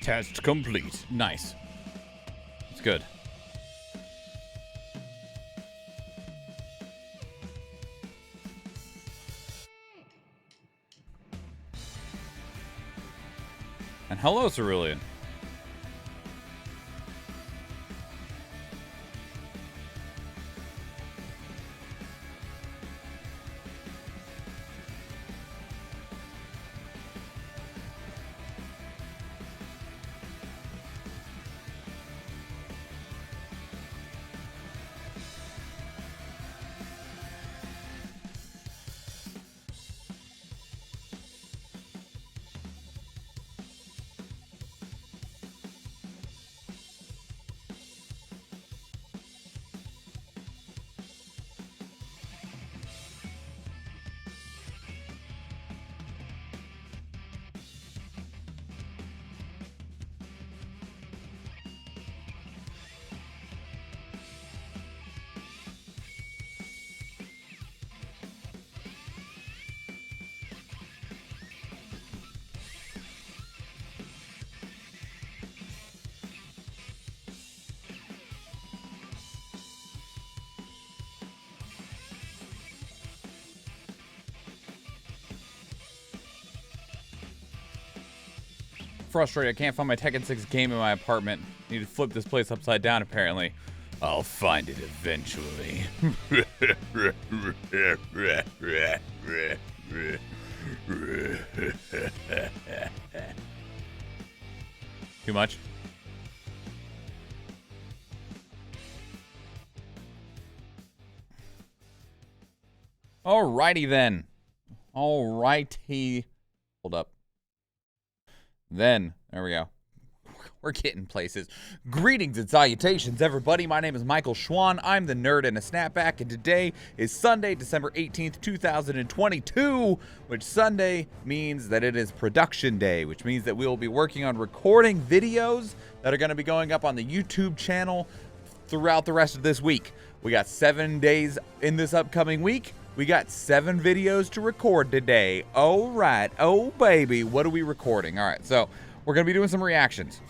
Test complete. Nice. It's good. And hello, Cerulean. Frustrated. I can't find my Tekken 6 game in my apartment. Need to flip this place upside down, apparently. I'll find it eventually. Too much? Alrighty then. Alrighty. Hold up. Then, there we go. We're getting places. Greetings and salutations, everybody. My name is Michael Schwan. I'm the nerd in a snapback, and today is Sunday, December 18th, 2022, which Sunday means that it is production day, which means that we will be working on recording videos that are going to be going up on the YouTube channel throughout the rest of this week. We got 7 days in this upcoming week. We got 7 videos to record today. All right. Oh, baby. What are we recording? All right. So we're going to be doing some reactions.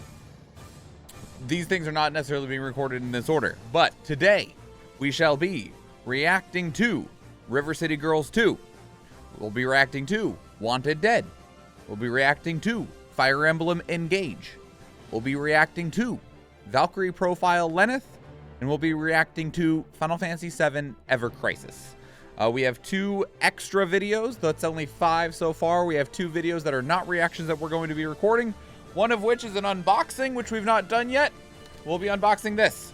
These things are not necessarily being recorded in this order. But today we shall be reacting to River City Girls 2. We'll be reacting to Wanted Dead. We'll be reacting to Fire Emblem Engage. We'll be reacting to Valkyrie Profile Lenneth. And we'll be reacting to Final Fantasy VII Ever Crisis. We have 2 extra videos. That's only 5 so far. We have 2 videos that are not reactions that we're going to be recording. One of which is an unboxing, which we've not done yet. We'll be unboxing this.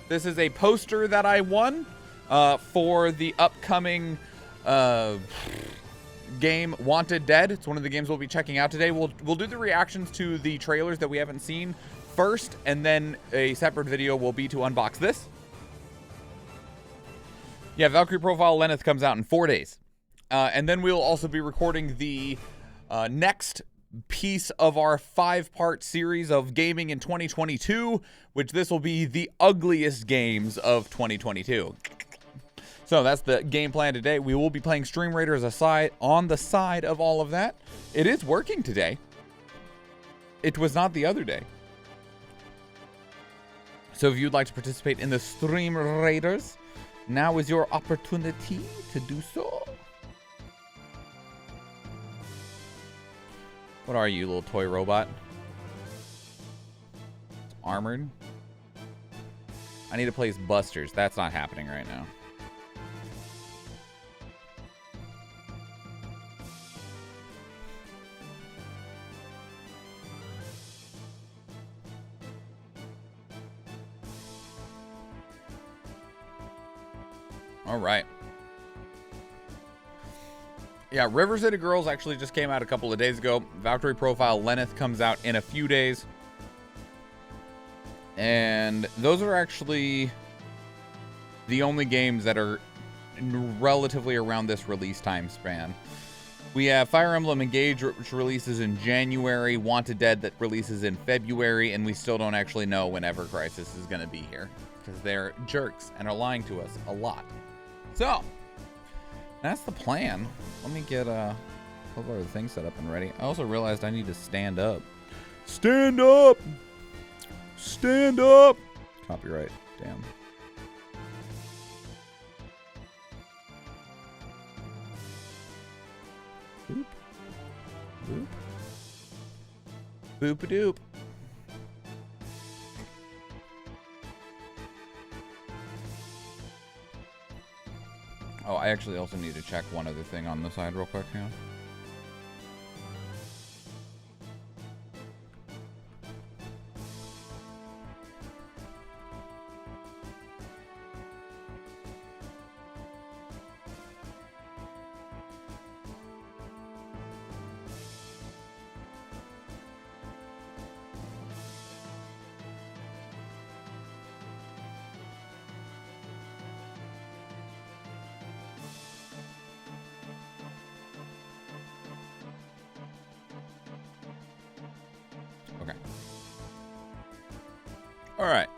This is a poster that I won for the upcoming game Wanted Dead. It's one of the games we'll be checking out today. We'll do the reactions to the trailers that we haven't seen first, and then a separate video will be to unbox this. Yeah, Valkyrie Profile Lenneth comes out in 4 days. And then we'll also be recording the next piece of our 5-part series of gaming in 2022, which this will be the ugliest games of 2022. So that's the game plan today. We will be playing Stream Raiders aside on the side of all of that. It is working today. It was not the other day. So if you'd like to participate in the Stream Raiders, now is your opportunity to do so. What are you, little toy robot? It's armored. I need to place Busters. That's not happening right now. All right. Yeah, River City Girls actually just came out a couple of days ago. Valkyrie Profile Lenneth comes out in a few days. And those are actually the only games that are relatively around this release time span. We have Fire Emblem Engage, which releases in January, Wanted Dead that releases in February, and we still don't actually know when Ever Crisis is going to be here, because they're jerks and are lying to us a lot. So, that's the plan. Let me get a couple of things set up and ready. I also realized I need to stand up. Stand up! Stand up! Copyright. Damn. Boop. Boop. Boop-a-doop. Oh, I actually also need to check one other thing on the side real quick now. All right.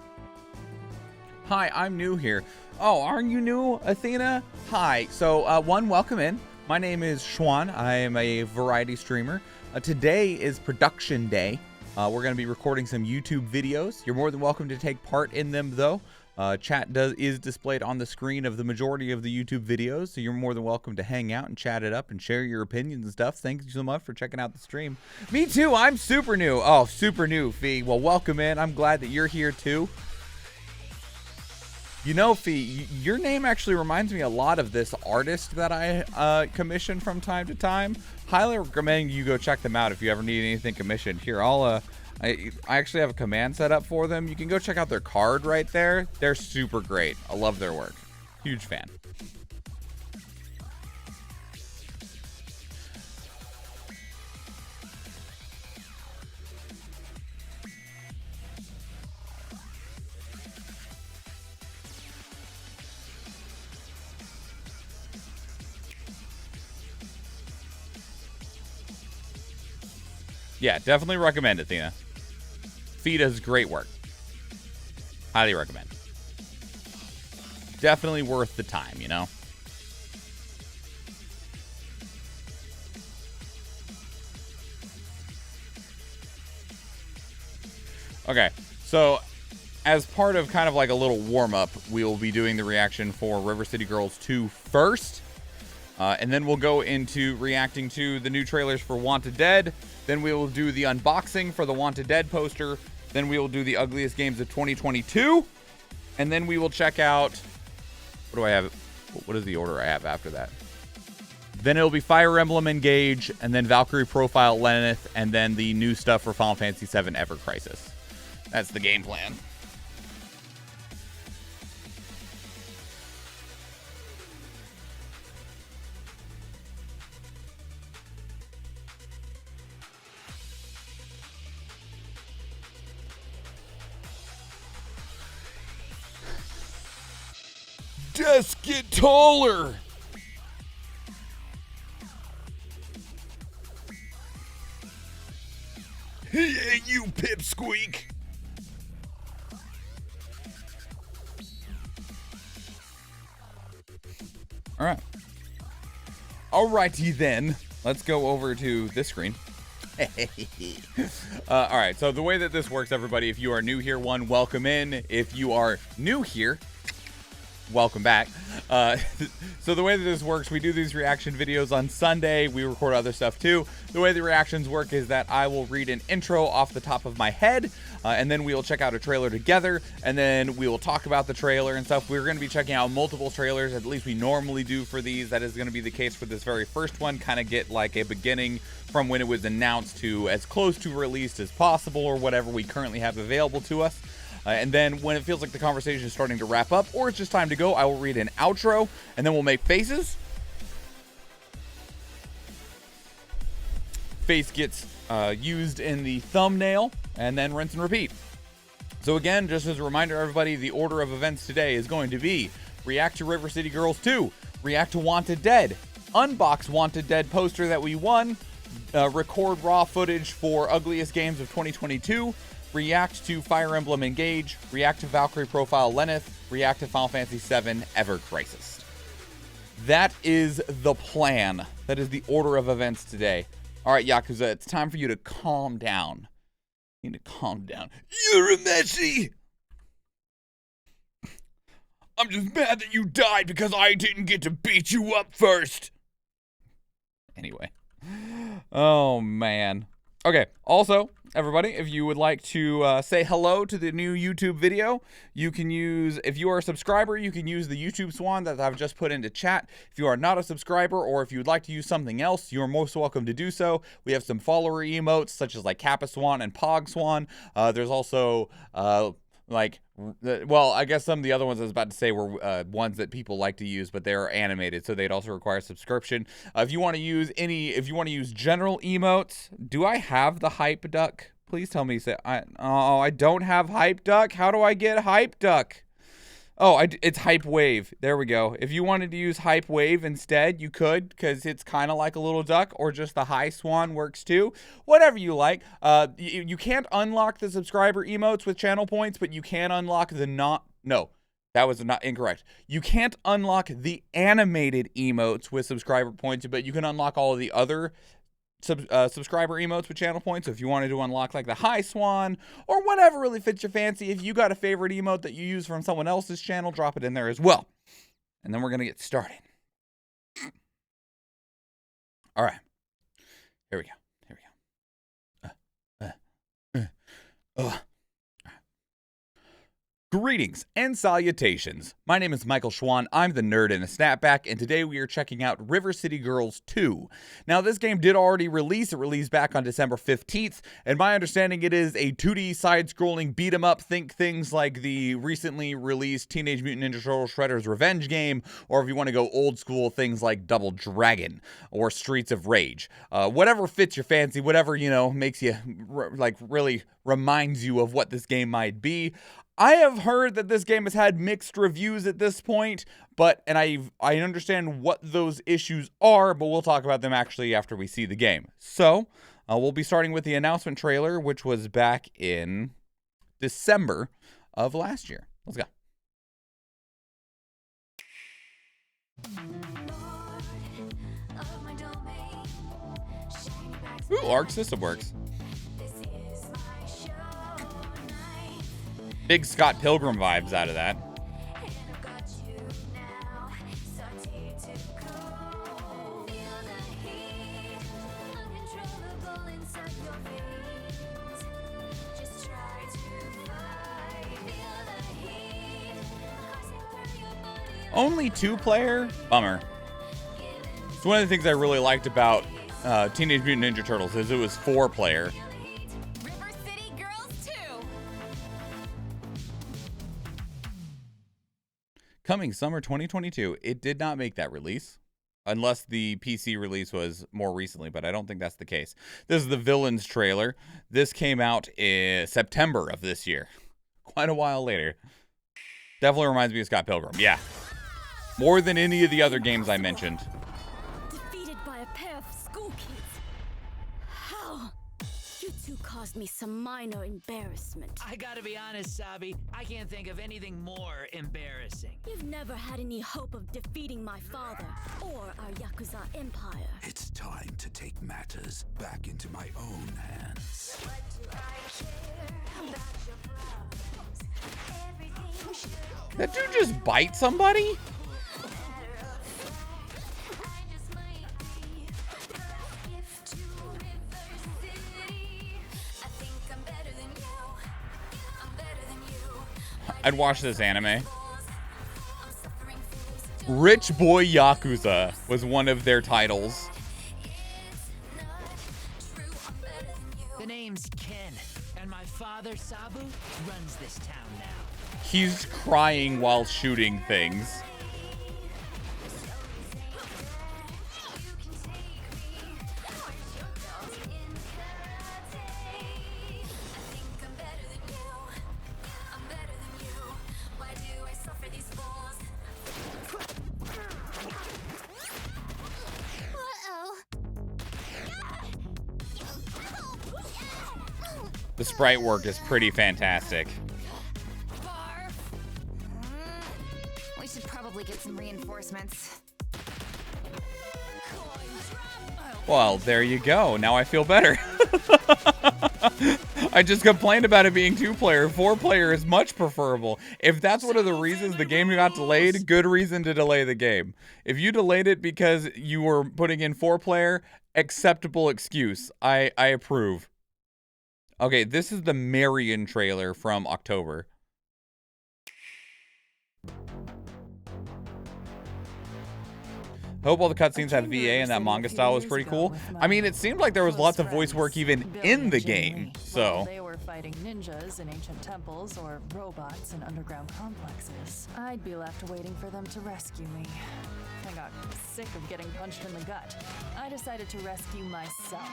Hi, I'm new here. Oh, aren't you new, Athena? Hi. So, welcome in. My name is Schwan. I am a variety streamer. Today is production day. We're going to be recording some YouTube videos. You're more than welcome to take part in them, though. Chat is displayed on the screen of the majority of the YouTube videos, so you're more than welcome to hang out and chat it up and share your opinions and stuff. Thank you so much for checking out the stream. Me too, I'm super new. Oh, super new, Fee. Well, welcome in. I'm glad that you're here too. You know, Fee, your name actually reminds me a lot of this artist that I commission from time to time. Highly recommend you go check them out if you ever need anything commissioned. Here, I actually have a command set up for them. You can go check out their card right there. They're super great. I love their work. Huge fan. Yeah, definitely recommend it, Athena. Fee does great work. Highly recommend. Definitely worth the time, you know? Okay, so as part of kind of like a little warm-up, we will be doing the reaction for River City Girls 2 first. And then we'll go into reacting to the new trailers for Wanted Dead. Then we will do the unboxing for the Wanted Dead poster. Then we will do the ugliest games of 2022. And then we will check out... What do I have? What is the order I have after that? Then it'll be Fire Emblem Engage, and then Valkyrie Profile Lenneth, and then the new stuff for Final Fantasy VII Ever Crisis. That's the game plan. Just get taller. Hey, you pipsqueak. All right. Alrighty then. Let's go over to this screen. All right. So the way that this works, everybody, if you are new here, welcome in. If you are new here, welcome back. So the way that this works, we do these reaction videos on Sunday. We record other stuff too. The way the reactions work is that I will read an intro off the top of my head, and then we will check out a trailer together, and then we will talk about the trailer and stuff. We're going to be checking out multiple trailers, at least we normally do for these. That is going to be the case for this very first one. Kind of get like a beginning from when it was announced to as close to released as possible, or whatever we currently have available to us. And then when it feels like the conversation is starting to wrap up, or it's just time to go, I will read an outro, and then we'll make faces. Face gets used in the thumbnail, and then rinse and repeat. So again, just as a reminder, everybody, the order of events today is going to be react to River City Girls 2, react to Wanted Dead, unbox Wanted Dead poster that we won, record raw footage for Ugliest Games of 2022, react to Fire Emblem Engage, react to Valkyrie Profile Lenneth, react to Final Fantasy VII Ever Crisis. That is the plan. That is the order of events today. All right, Yakuza, it's time for you to calm down. You need to calm down. You're a Messi! I'm just mad that you died because I didn't get to beat you up first. Anyway. Oh, man. Okay, also, everybody, if you would like to say hello to the new YouTube video, you can use, if you are a subscriber, you can use the YouTube Swan that I've just put into chat. If you are not a subscriber, or if you would like to use something else, you are most welcome to do so. We have some follower emotes, such as like Kappa Swan and Pog Swan. There's also, well, I guess some of the other ones I was about to say were ones that people like to use, but they're animated, so they'd also require subscription. If you want to use general emotes, do I have the Hype Duck? Please tell me. I don't have Hype Duck. How do I get Hype Duck? Oh, it's Hype Wave. There we go. If you wanted to use Hype Wave instead, you could, because it's kind of like a little duck, or just the High Swan works too. Whatever you like. You can't unlock the subscriber emotes with channel points, but you can unlock the No, that was not incorrect. You can't unlock the animated emotes with subscriber points, but you can unlock all of the other subscriber emotes with channel points. So if you wanted to unlock like the High Swan or whatever really fits your fancy, if you got a favorite emote that you use from someone else's channel, drop it in there as well. And then we're going to get started. All right. Here we go. Greetings and salutations. My name is Michael Schwan. I'm the nerd in a snapback, and today we are checking out River City Girls 2. Now, this game did already release. It released back on December 15th, and my understanding it is a 2D side-scrolling beat-em-up. Think things like the recently released Teenage Mutant Ninja Turtles Shredder's Revenge game, or if you want to go old school, things like Double Dragon or Streets of Rage. Whatever fits your fancy, whatever, makes you, really reminds you of what this game might be. I have heard that this game has had mixed reviews at this point, and I understand what those issues are, but we'll talk about them actually after we see the game. So, we'll be starting with the announcement trailer, which was back in December of last year. Let's go. Ooh, Arc System Works. Big Scott Pilgrim vibes out of that. Only 2-player? Bummer. It's one of the things I really liked about Teenage Mutant Ninja Turtles is it was 4-player. Coming summer 2022. It did not make that release, unless the PC release was more recently, but I don't think that's the case. This is the Villains trailer. This came out in September of this year. Quite a while later. Definitely reminds me of Scott Pilgrim. Yeah. More than any of the other games I mentioned. Defeated by a pair of school kids. How? You two caused me some minor embarrassment. I gotta be honest, Sabi. I can't think of anything more embarrassing. You've never had any hope of defeating my father or our Yakuza empire. It's time to take matters back into my own hands. What do I care about your problems? Everything should Did you just bite somebody? I'd watch this anime. Rich Boy Yakuza was one of their titles. The name's Ken, and my father, Sabu, runs this town now. He's crying while shooting things. The sprite work is pretty fantastic. Barf. We should probably get some reinforcements. Well, there you go. Now I feel better. I just complained about it being 2-player. 4-player is much preferable. If that's one of the reasons the game got delayed, good reason to delay the game. If you delayed it because you were putting in 4-player, acceptable excuse. I approve. Okay, this is the Marion trailer from October. Hope all the cutscenes have VA and that manga style was pretty cool. I mean, it seemed like there was lots of voice work even in the game, so. They were fighting ninjas in ancient temples or robots in underground complexes. I'd be left waiting for them to rescue me. I got sick of getting punched in the gut. I decided to rescue myself.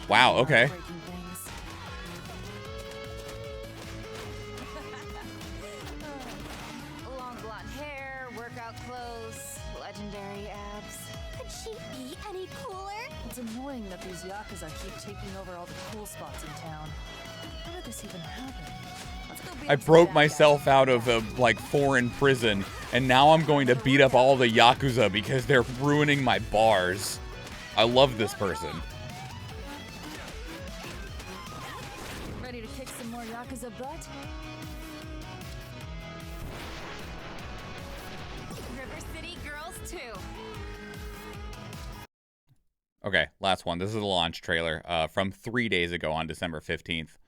Wow, okay. Breaking things. Long blonde hair, workout clothes, legendary abs. Could she be any cooler? It's annoying that these Yakuza keep taking over all the cool spots in town. How did this even happen? Let's go beat I up some broke bad myself guys. out of a like foreign prison, and now I'm going to beat up all the Yakuza because they're ruining my bars. I love this person. Ready to kick some more Yakuza butt? River City Girls 2. Okay, last one. This is the launch trailer from 3 days ago on December 15th.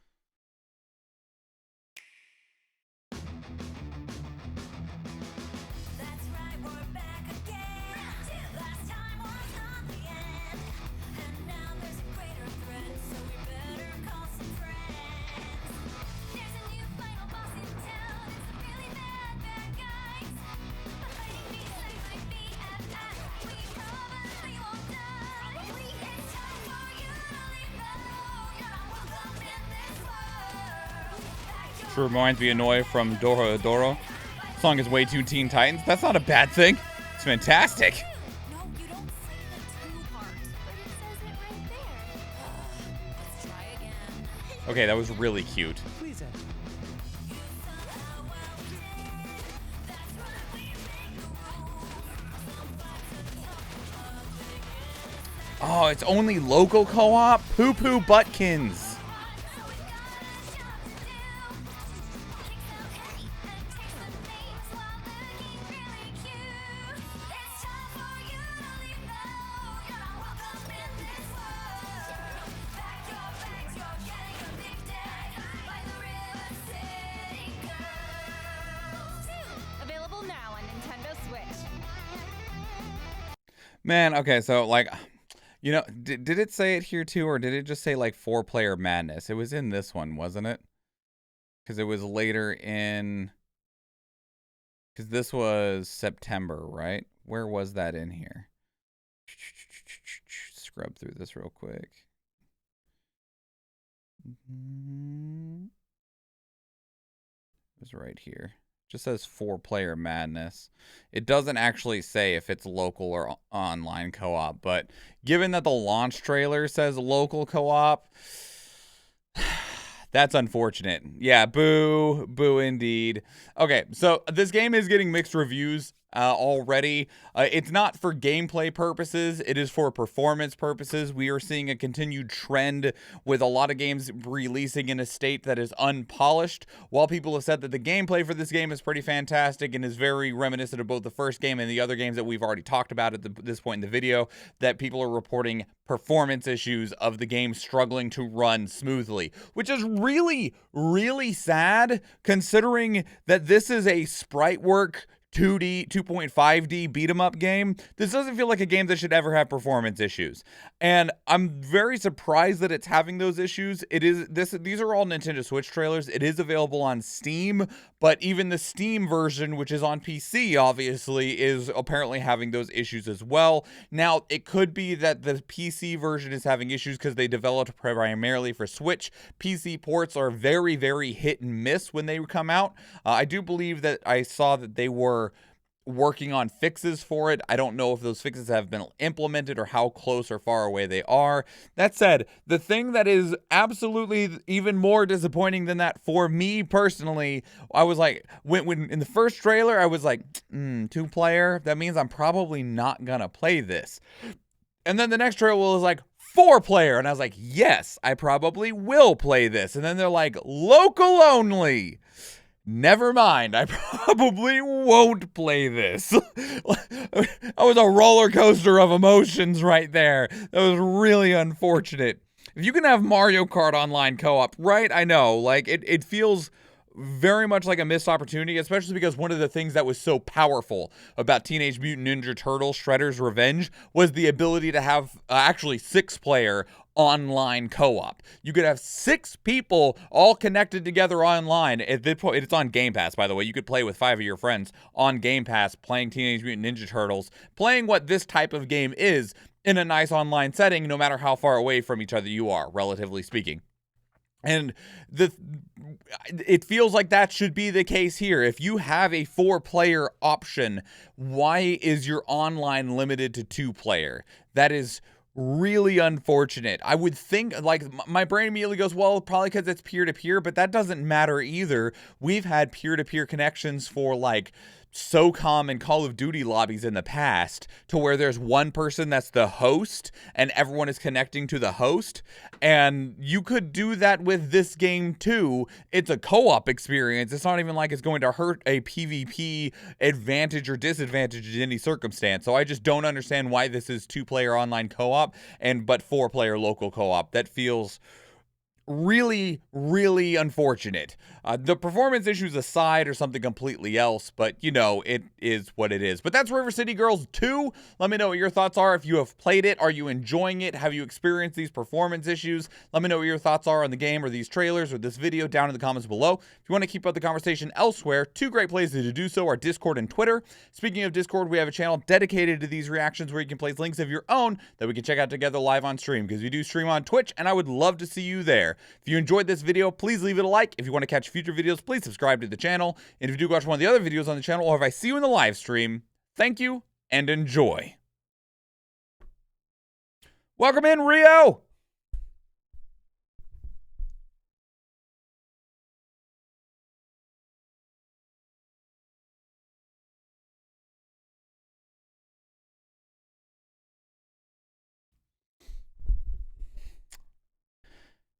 That's right, we're back again. Last time was not the end. And now there's a greater threat, so we better call some friends. There's a new final boss in town. It's a really bad guys. But fighting me like BFF. We probably won't die. It's time for you to leave now. You're not welcome in this world. Sure reminds me of Noi from Doro Doro. Song is way too Teen Titans. That's not a bad thing. It's fantastic. No, you don't say the two part, but it says it right there. Let's try again. Okay, that was really cute. Please, Ed. Oh, it's only local co-op? Poo-poo Buttkins. Available now on Nintendo Switch. Man, okay, so like, you know, did it say it here too, or did it just say like 4-player madness? It was in this one, wasn't it? Because it was later in, because this was September, right? Where was that in here? Scrub through this real quick. It was right here. Just says 4-player madness. It doesn't actually say if it's local or online co-op, but given that the launch trailer says local co-op, that's unfortunate. Yeah, boo, boo indeed. Okay, so this game is getting mixed reviews already. It's not for gameplay purposes. It is for performance purposes. We are seeing a continued trend with a lot of games releasing in a state that is unpolished. While people have said that the gameplay for this game is pretty fantastic and is very reminiscent of both the first game and the other games that we've already talked about at this point in the video, that people are reporting performance issues of the game struggling to run smoothly, which is really, really sad considering that this is a sprite work 2D, 2.5D beat 'em up game. This doesn't feel like a game that should ever have performance issues. And I'm very surprised that it's having those issues. These are all Nintendo Switch trailers. It is available on Steam, but even the Steam version, which is on PC, obviously, is apparently having those issues as well. Now, it could be that the PC version is having issues because they developed primarily for Switch. PC ports are very, very hit and miss when they come out. I do believe that I saw that they were working on fixes for it. I don't know if those fixes have been implemented or how close or far away they are. That said, the thing that is absolutely even more disappointing than that for me personally, I was like, when in the first trailer, I was like, 2-player, that means I'm probably not gonna play this. And then the next trailer was like, 4-player. And I was like, yes, I probably will play this. And then they're like, local only. Never mind, I probably won't play this. That was a roller coaster of emotions right there. That was really unfortunate. If you can have Mario Kart Online co-op, right? I know, like, it feels very much like a missed opportunity, especially because one of the things that was so powerful about Teenage Mutant Ninja Turtles Shredder's Revenge was the ability to have actually 6-player online co-op. You could have 6 people all connected together online. At this point, it's on Game Pass, by the way. You could play with 5 of your friends on Game Pass playing Teenage Mutant Ninja Turtles, playing what this type of game is in a nice online setting, no matter how far away from each other you are, relatively speaking. And it feels like that should be the case here. If you have a 4-player option, why is your online limited to 2-player? That is really unfortunate. I would think, like, my brain immediately goes, well, probably because it's peer-to-peer, but that doesn't matter either. We've had peer-to-peer connections for, like, SOCOM and Call of Duty lobbies in the past, to where there's one person that's the host and everyone is connecting to the host, and you could do that with this game too. It's a co-op experience. It's not even like it's going to hurt a PvP advantage or disadvantage in any circumstance. So I just don't understand why this is 2-player online co-op but 4-player local co-op. That feels really, really unfortunate. The performance issues aside, or something completely else, but you know, it is what it is. But that's River City Girls 2. Let me know what your thoughts are. If you have played it, are you enjoying it? Have you experienced these performance issues? Let me know what your thoughts are on the game, or these trailers, or this video down in the comments below. If you want to keep up the conversation elsewhere, 2 great places to do so are Discord and Twitter. Speaking of Discord, we have a channel dedicated to these reactions where you can place links of your own that we can check out together live on stream, because we do stream on Twitch, and I would love to see you there. If you enjoyed this video, please leave it a like. If you want to catch future videos, please subscribe to the channel. And if you do watch one of the other videos on the channel, or if I see you in the live stream, thank you and enjoy. Welcome in, Rio!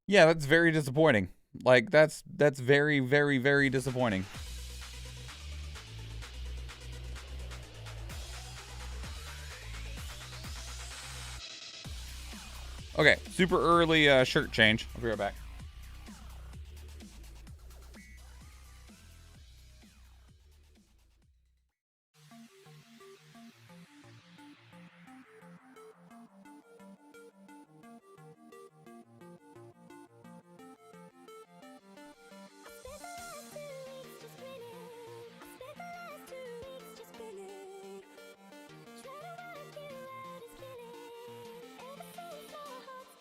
Yeah, that's very disappointing. Like, that's very, very, very disappointing. Okay, super early shirt change. I'll be right back.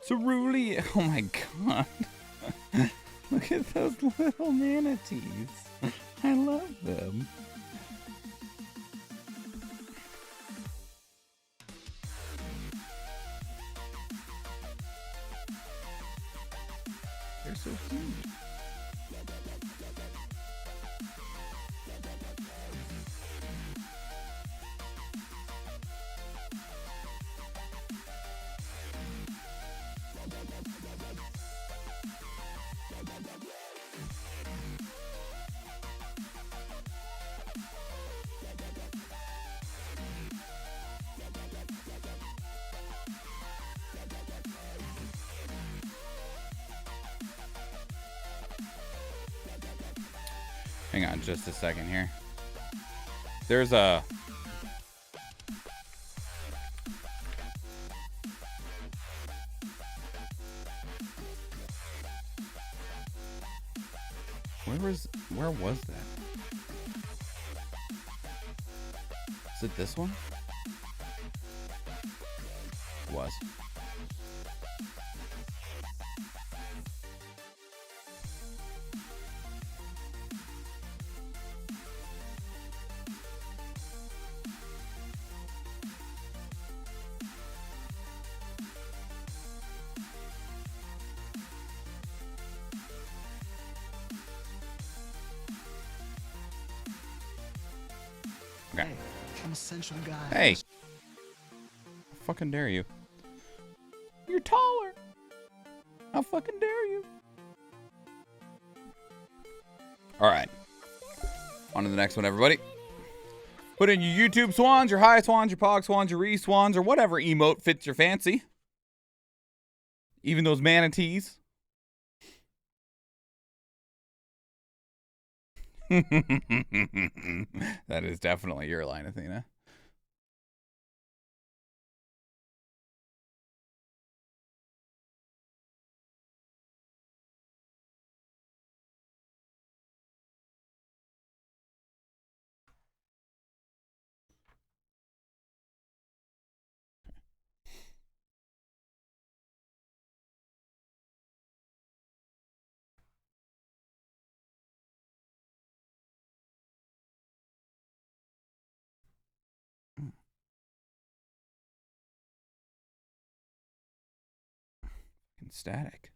Cerulli, oh my god. Look at those little manatees. I love them. They're so cute. Hang on just a second here. There's a... Where was that? Is it this one? It was. Okay. Hey, I'm essential guy. Hey. How fucking dare you? You're You're taller. How fucking dare you? All right. On to the next one, everybody. Put in your YouTube swans, your high swans, your pog swans, your re-swans, or whatever emote fits your fancy. Even those manatees. That is definitely your line, Athena. Static.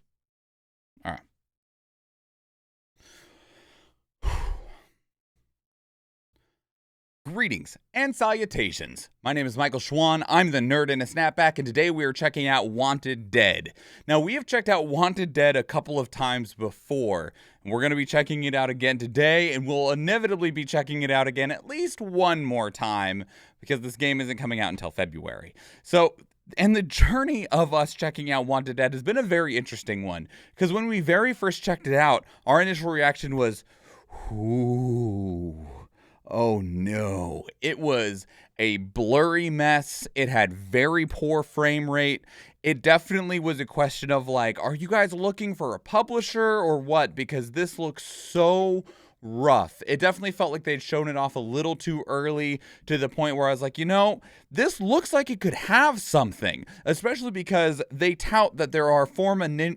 All right. Greetings and salutations. My name is Michael Schwan. I'm the nerd in a snapback, and today we are checking out Wanted Dead. Now, we have checked out Wanted Dead a couple of times before, and we're going to be checking it out again today, and we'll inevitably be checking it out again at least one more time because this game isn't coming out until February. So, and the journey of us checking out Wanted Dead has been a very interesting one, because when we very first checked it out, our initial reaction was, ooh. Oh no, it was a blurry mess. It had very poor frame rate. It definitely was a question of like, are you guys looking for a publisher or what? Because this looks so rough. It definitely felt like they'd shown it off a little too early to the point where I was like, you know, this looks like it could have something, especially because they tout that there are former Ninja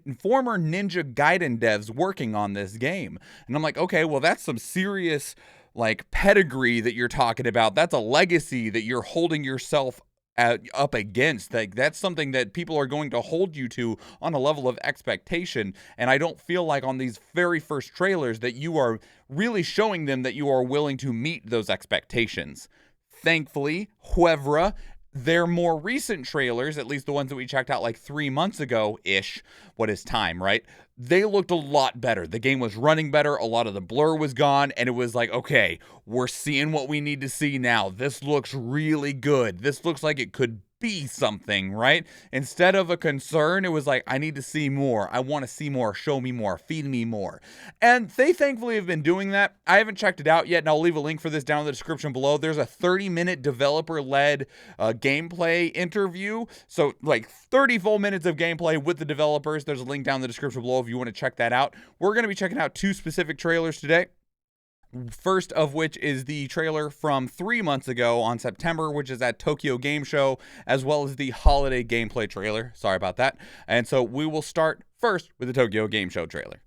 Gaiden devs working on this game. And I'm like, okay, well, that's some serious like pedigree that you're talking about. That's a legacy that you're holding yourself up against. Like that's something that people are going to hold you to on a level of expectation. And I don't feel like on these very first trailers that you are really showing them that you are willing to meet those expectations. Thankfully, however, their more recent trailers, at least the ones that we checked out like 3 months ago-ish, what is time, right? They looked a lot better. The game was running better. A lot of the blur was gone. And it was like, okay, we're seeing what we need to see now. This looks really good. This looks like it could be something, right? Instead of a concern, it was like, I need to see more. I want to see more. Show me more. Feed me more. And they thankfully have been doing that. I haven't checked it out yet, and I'll leave a link for this down in the description below. There's a 30-minute developer-led gameplay interview. So like 30 full minutes of gameplay with the developers. There's a link down in the description below if you want to check that out. We're going to be checking out 2 specific trailers today. First of which is the trailer from 3 months ago on September, which is at Tokyo Game Show, as well as the holiday gameplay trailer. Sorry about that. And so we will start first with the Tokyo Game Show trailer.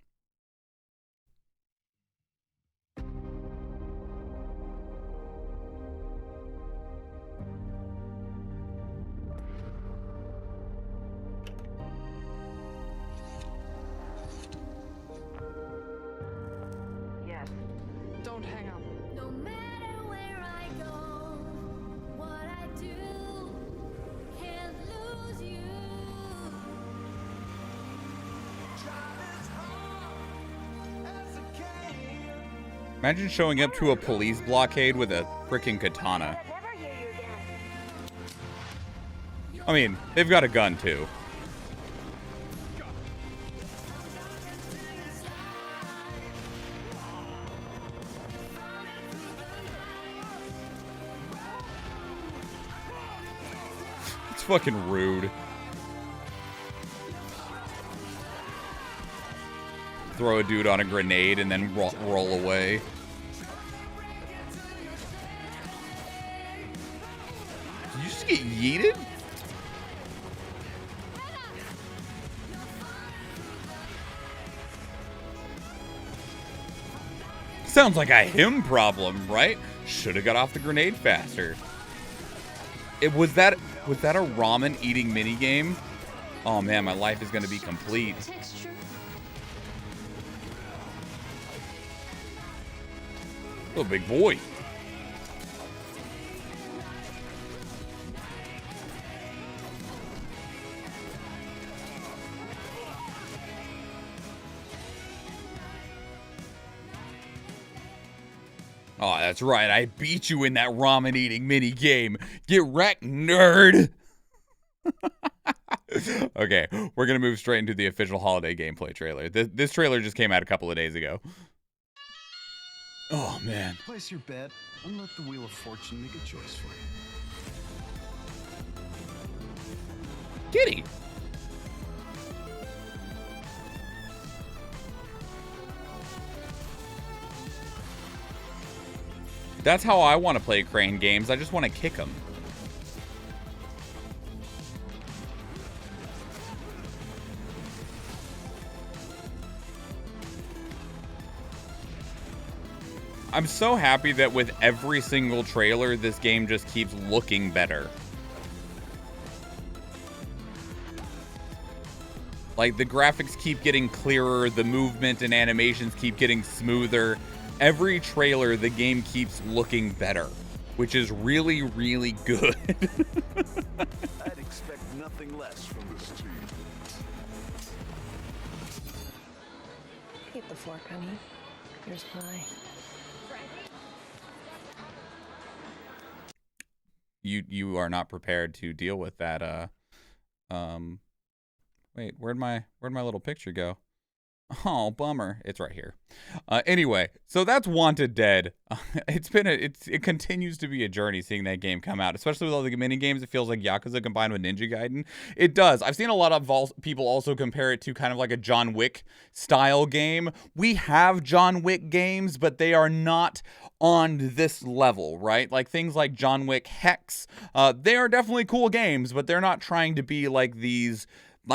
Don't hang up. No matter where I go, what I do, can't lose you. Imagine showing up to a police blockade with a freaking katana. I mean, they've got a gun too. It's fucking rude. Throw a dude on a grenade and then roll away. Did you just get yeeted? Sounds like a him problem, right? Should have got off the grenade faster. Was that a ramen eating minigame? Oh man, my life is gonna be complete. Oh, big boy. Oh, that's right. I beat you in that ramen eating mini game. Get wrecked, nerd. Okay, we're gonna move straight into the official holiday gameplay trailer. This trailer just came out a couple of days ago. Oh man. Place your bet and let the Wheel of Fortune make a choice for you. Kitty. That's how I want to play Crane games. I just want to kick them. I'm so happy that with every single trailer, this game just keeps looking better. Like, the graphics keep getting clearer, the movement and animations keep getting smoother. Every trailer, the game keeps looking better, which is really, really good. I'd expect nothing less from this team. Keep the fork, honey. Here's pie. You are not prepared to deal with that. Wait, where'd my little picture go? Oh, bummer. It's right here. Anyway, so that's Wanted Dead. It continues to be a journey seeing that game come out, especially with all the mini games. It feels like Yakuza combined with Ninja Gaiden. It does. I've seen a lot of people also compare it to kind of like a John Wick style game. We have John Wick games, but they are not on this level, right? Like things like John Wick Hex. They are definitely cool games, but they're not trying to be like these.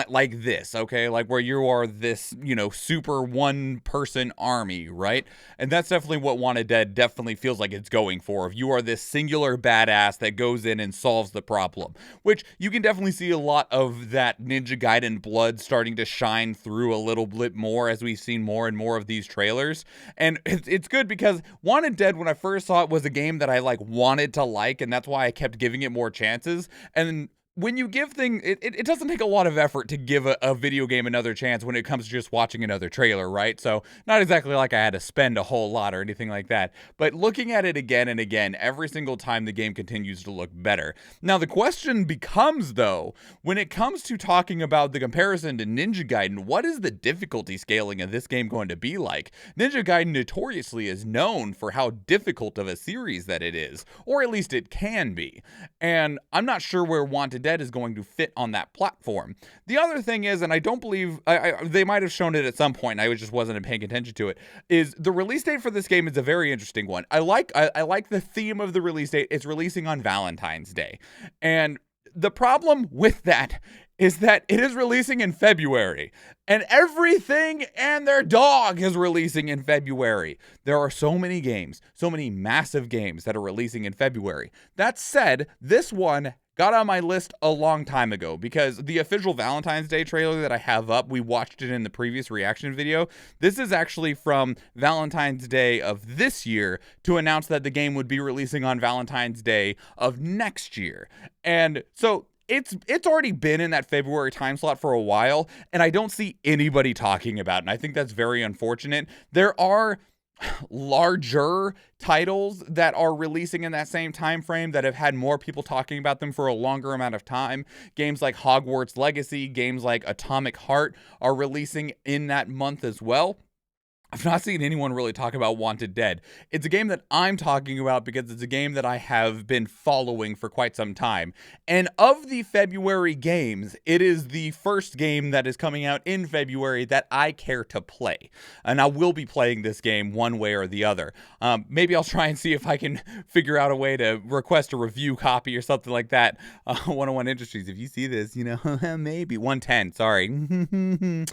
Like this, okay? Like where you are this, super one-person army, right? And that's definitely what Wanted Dead definitely feels like it's going for. If you are this singular badass that goes in and solves the problem, which you can definitely see a lot of that Ninja Gaiden blood starting to shine through a little bit more as we've seen more and more of these trailers. And it's good because Wanted Dead, when I first saw it, was a game that I wanted to like, and that's why I kept giving it more chances. And when you give things, it doesn't take a lot of effort to give a video game another chance when it comes to just watching another trailer, right? So not exactly like I had to spend a whole lot or anything like that. But looking at it again and again, every single time the game continues to look better. Now the question becomes, though, when it comes to talking about the comparison to Ninja Gaiden, what is the difficulty scaling of this game going to be like? Ninja Gaiden notoriously is known for how difficult of a series that it is, or at least it can be. And I'm not sure where Wanted Dead is going to fit on that platform. The other thing is, and I don't believe they might have shown it at some point, and I just wasn't paying attention to it, is the release date for this game is a very interesting one. I like the theme of the release date. It's releasing on Valentine's Day. And the problem with that is that it is releasing in February, and everything and their dog is releasing in February. There are so many games, so many massive games that are releasing in February. That said, this one got on my list a long time ago because the official Valentine's Day trailer that I have up, we watched it in the previous reaction video. This is actually from Valentine's Day of this year to announce that the game would be releasing on Valentine's Day of next year. And so it's already been in that February time slot for a while, and I don't see anybody talking about it, and I think that's very unfortunate. There are larger titles that are releasing in that same time frame that have had more people talking about them for a longer amount of time. Games like Hogwarts Legacy, games like Atomic Heart are releasing in that month as well. I've not seen anyone really talk about Wanted Dead. It's a game that I'm talking about because it's a game that I have been following for quite some time. And of the February games, it is the first game that is coming out in February that I care to play. And I will be playing this game one way or the other. Maybe I'll try and see if I can figure out a way to request a review copy or something like that. 101 Industries, if you see this, maybe. 110, sorry.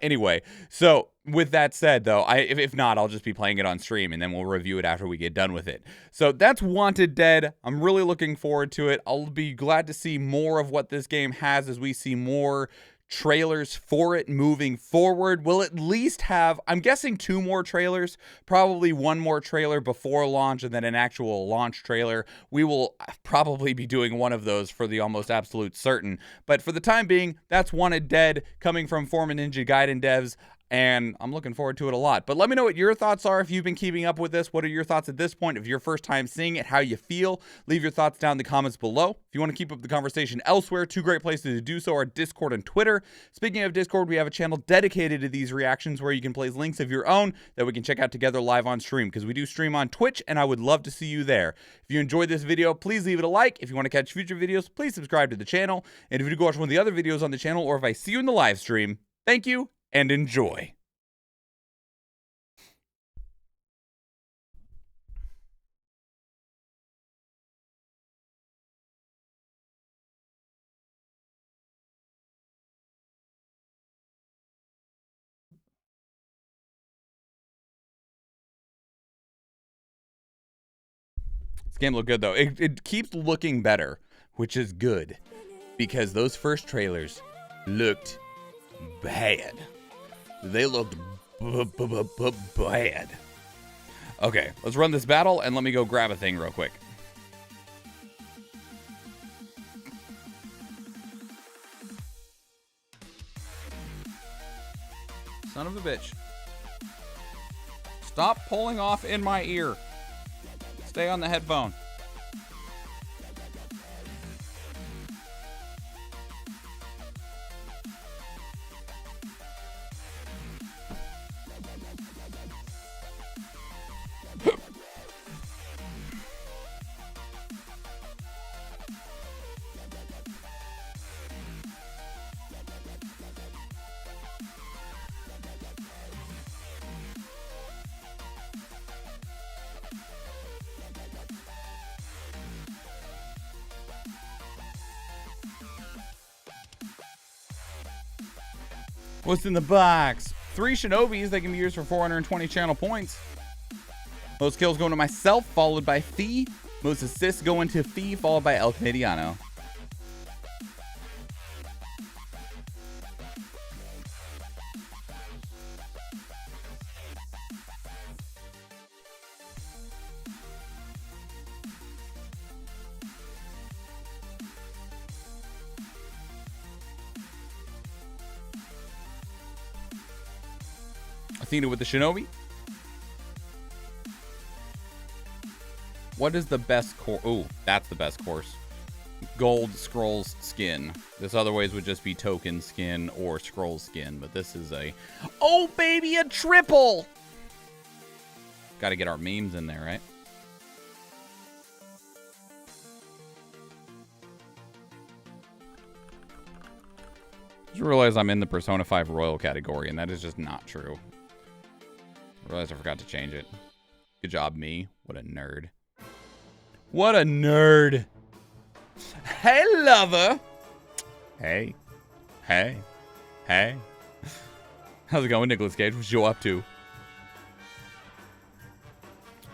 Anyway, so with that said, though, if not, I'll just be playing it on stream, and then we'll review it after we get done with it. So that's Wanted Dead. I'm really looking forward to it. I'll be glad to see more of what this game has as we see more trailers for it moving forward. We'll at least have, I'm guessing, 2 more trailers, probably 1 more trailer before launch and then an actual launch trailer. We will probably be doing one of those for the almost absolute certain. But for the time being, that's Wanted Dead coming from former Ninja Gaiden devs. and I'm looking forward to it a lot. But let me know what your thoughts are if you've been keeping up with this. What are your thoughts at this point? If your first time seeing it, how you feel, leave your thoughts down in the comments below. If you want to keep up the conversation elsewhere, 2 great places to do so are Discord and Twitter. Speaking of Discord, we have a channel dedicated to these reactions where you can place links of your own that we can check out together live on stream, because we do stream on Twitch, and I would love to see you there. If you enjoyed this video, please leave it a like. If you want to catch future videos, please subscribe to the channel. And if you go watch one of the other videos on the channel, or if I see you in the live stream, thank you and enjoy. This game looked good, though. It keeps looking better, which is good, because those first trailers looked bad. They looked bad. Okay, let's run this battle, and let me go grab a thing real quick. Son of a bitch. Stop pulling off in my ear. Stay on the headphone. What's in the box? 3 Shinobis that can be used for 420 channel points. Most kills going to myself, followed by Fee. Most assists going to Fee, followed by El Canadiano. Athena with the Shinobi. What is the best course? Oh, that's the best course. Gold Scrolls skin. This otherwise would just be token skin or scroll skin, but this is a... Oh, baby, a triple! Got to get our memes in there, right? Just realized I'm in the Persona 5 Royal category, and that is just not true. I realized I forgot to change it. Good job, me. What a nerd. What a nerd. Hey, lover. Hey. Hey. Hey. How's it going, Nicolas Cage? What you up to?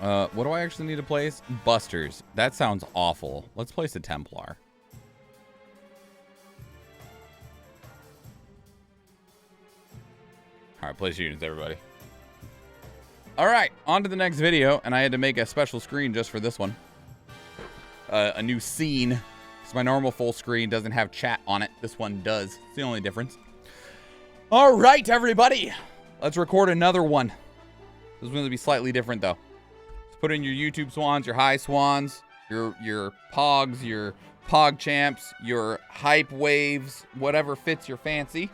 What do I actually need to place? Busters. That sounds awful. Let's place a Templar. Alright, place units, everybody. Alright, on to the next video, and I had to make a special screen just for this one. A new scene, because my normal full screen doesn't have chat on it. This one does. It's the only difference. Alright, everybody! Let's record another one. This is going to be slightly different, though. Let's put in your YouTube swans, your high swans, your pogs, your pog champs, your hype waves, whatever fits your fancy.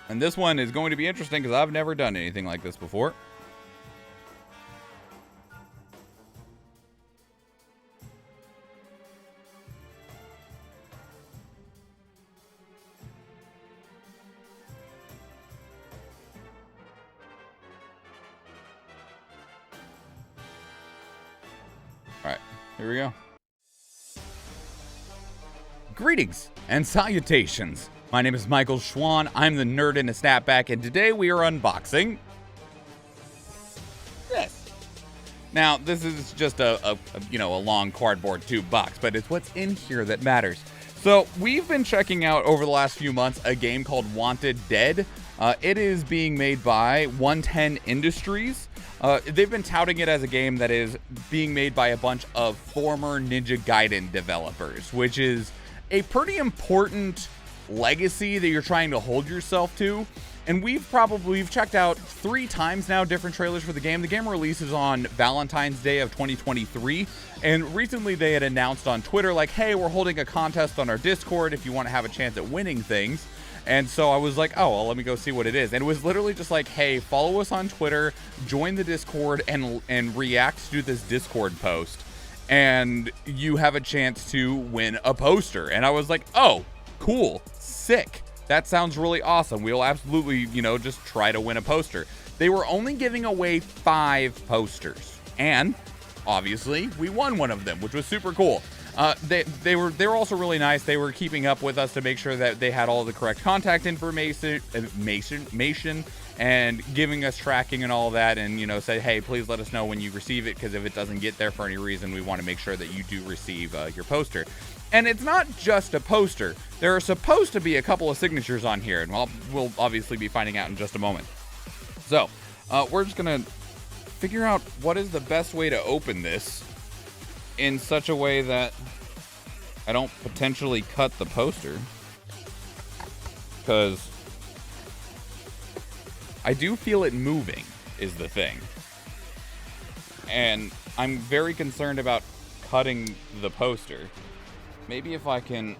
And this one is going to be interesting because I've never done anything like this before. All right, here we go. Greetings and salutations. My name is Michael Schwan. I'm the nerd in a snapback, and today we are unboxing this. Now, this is just a long cardboard tube box, but it's what's in here that matters. So we've been checking out over the last few months a game called Wanted Dead. It is being made by 110 Industries. They've been touting it as a game that is being made by a bunch of former Ninja Gaiden developers, which is a pretty important legacy that you're trying to hold yourself to. And we've checked out 3 times now different trailers for the game. The game releases on Valentine's Day of 2023. And recently they had announced on Twitter, like, hey, we're holding a contest on our Discord if you want to have a chance at winning things. And so I was like, oh, well, let me go see what it is. And it was literally just like, hey, follow us on Twitter, join the Discord, and react to this Discord post. And you have a chance to win a poster. And I was like, oh, cool, sick. That sounds really awesome. We'll absolutely, just try to win a poster. They were only giving away 5 posters. And obviously, we won one of them, which was super cool. They were also really nice. They were keeping up with us to make sure that they had all the correct contact information and giving us tracking and all that, and said, hey, please let us know when you receive it, because if it doesn't get there for any reason, we want to make sure that you do receive your poster. And it's not just a poster. There are supposed to be a couple of signatures on here, and we'll obviously be finding out in just a moment. So we're just gonna figure out what is the best way to open this in such a way that I don't potentially cut the poster, because I do feel it moving is the thing, and I'm very concerned about cutting the poster. Maybe if I can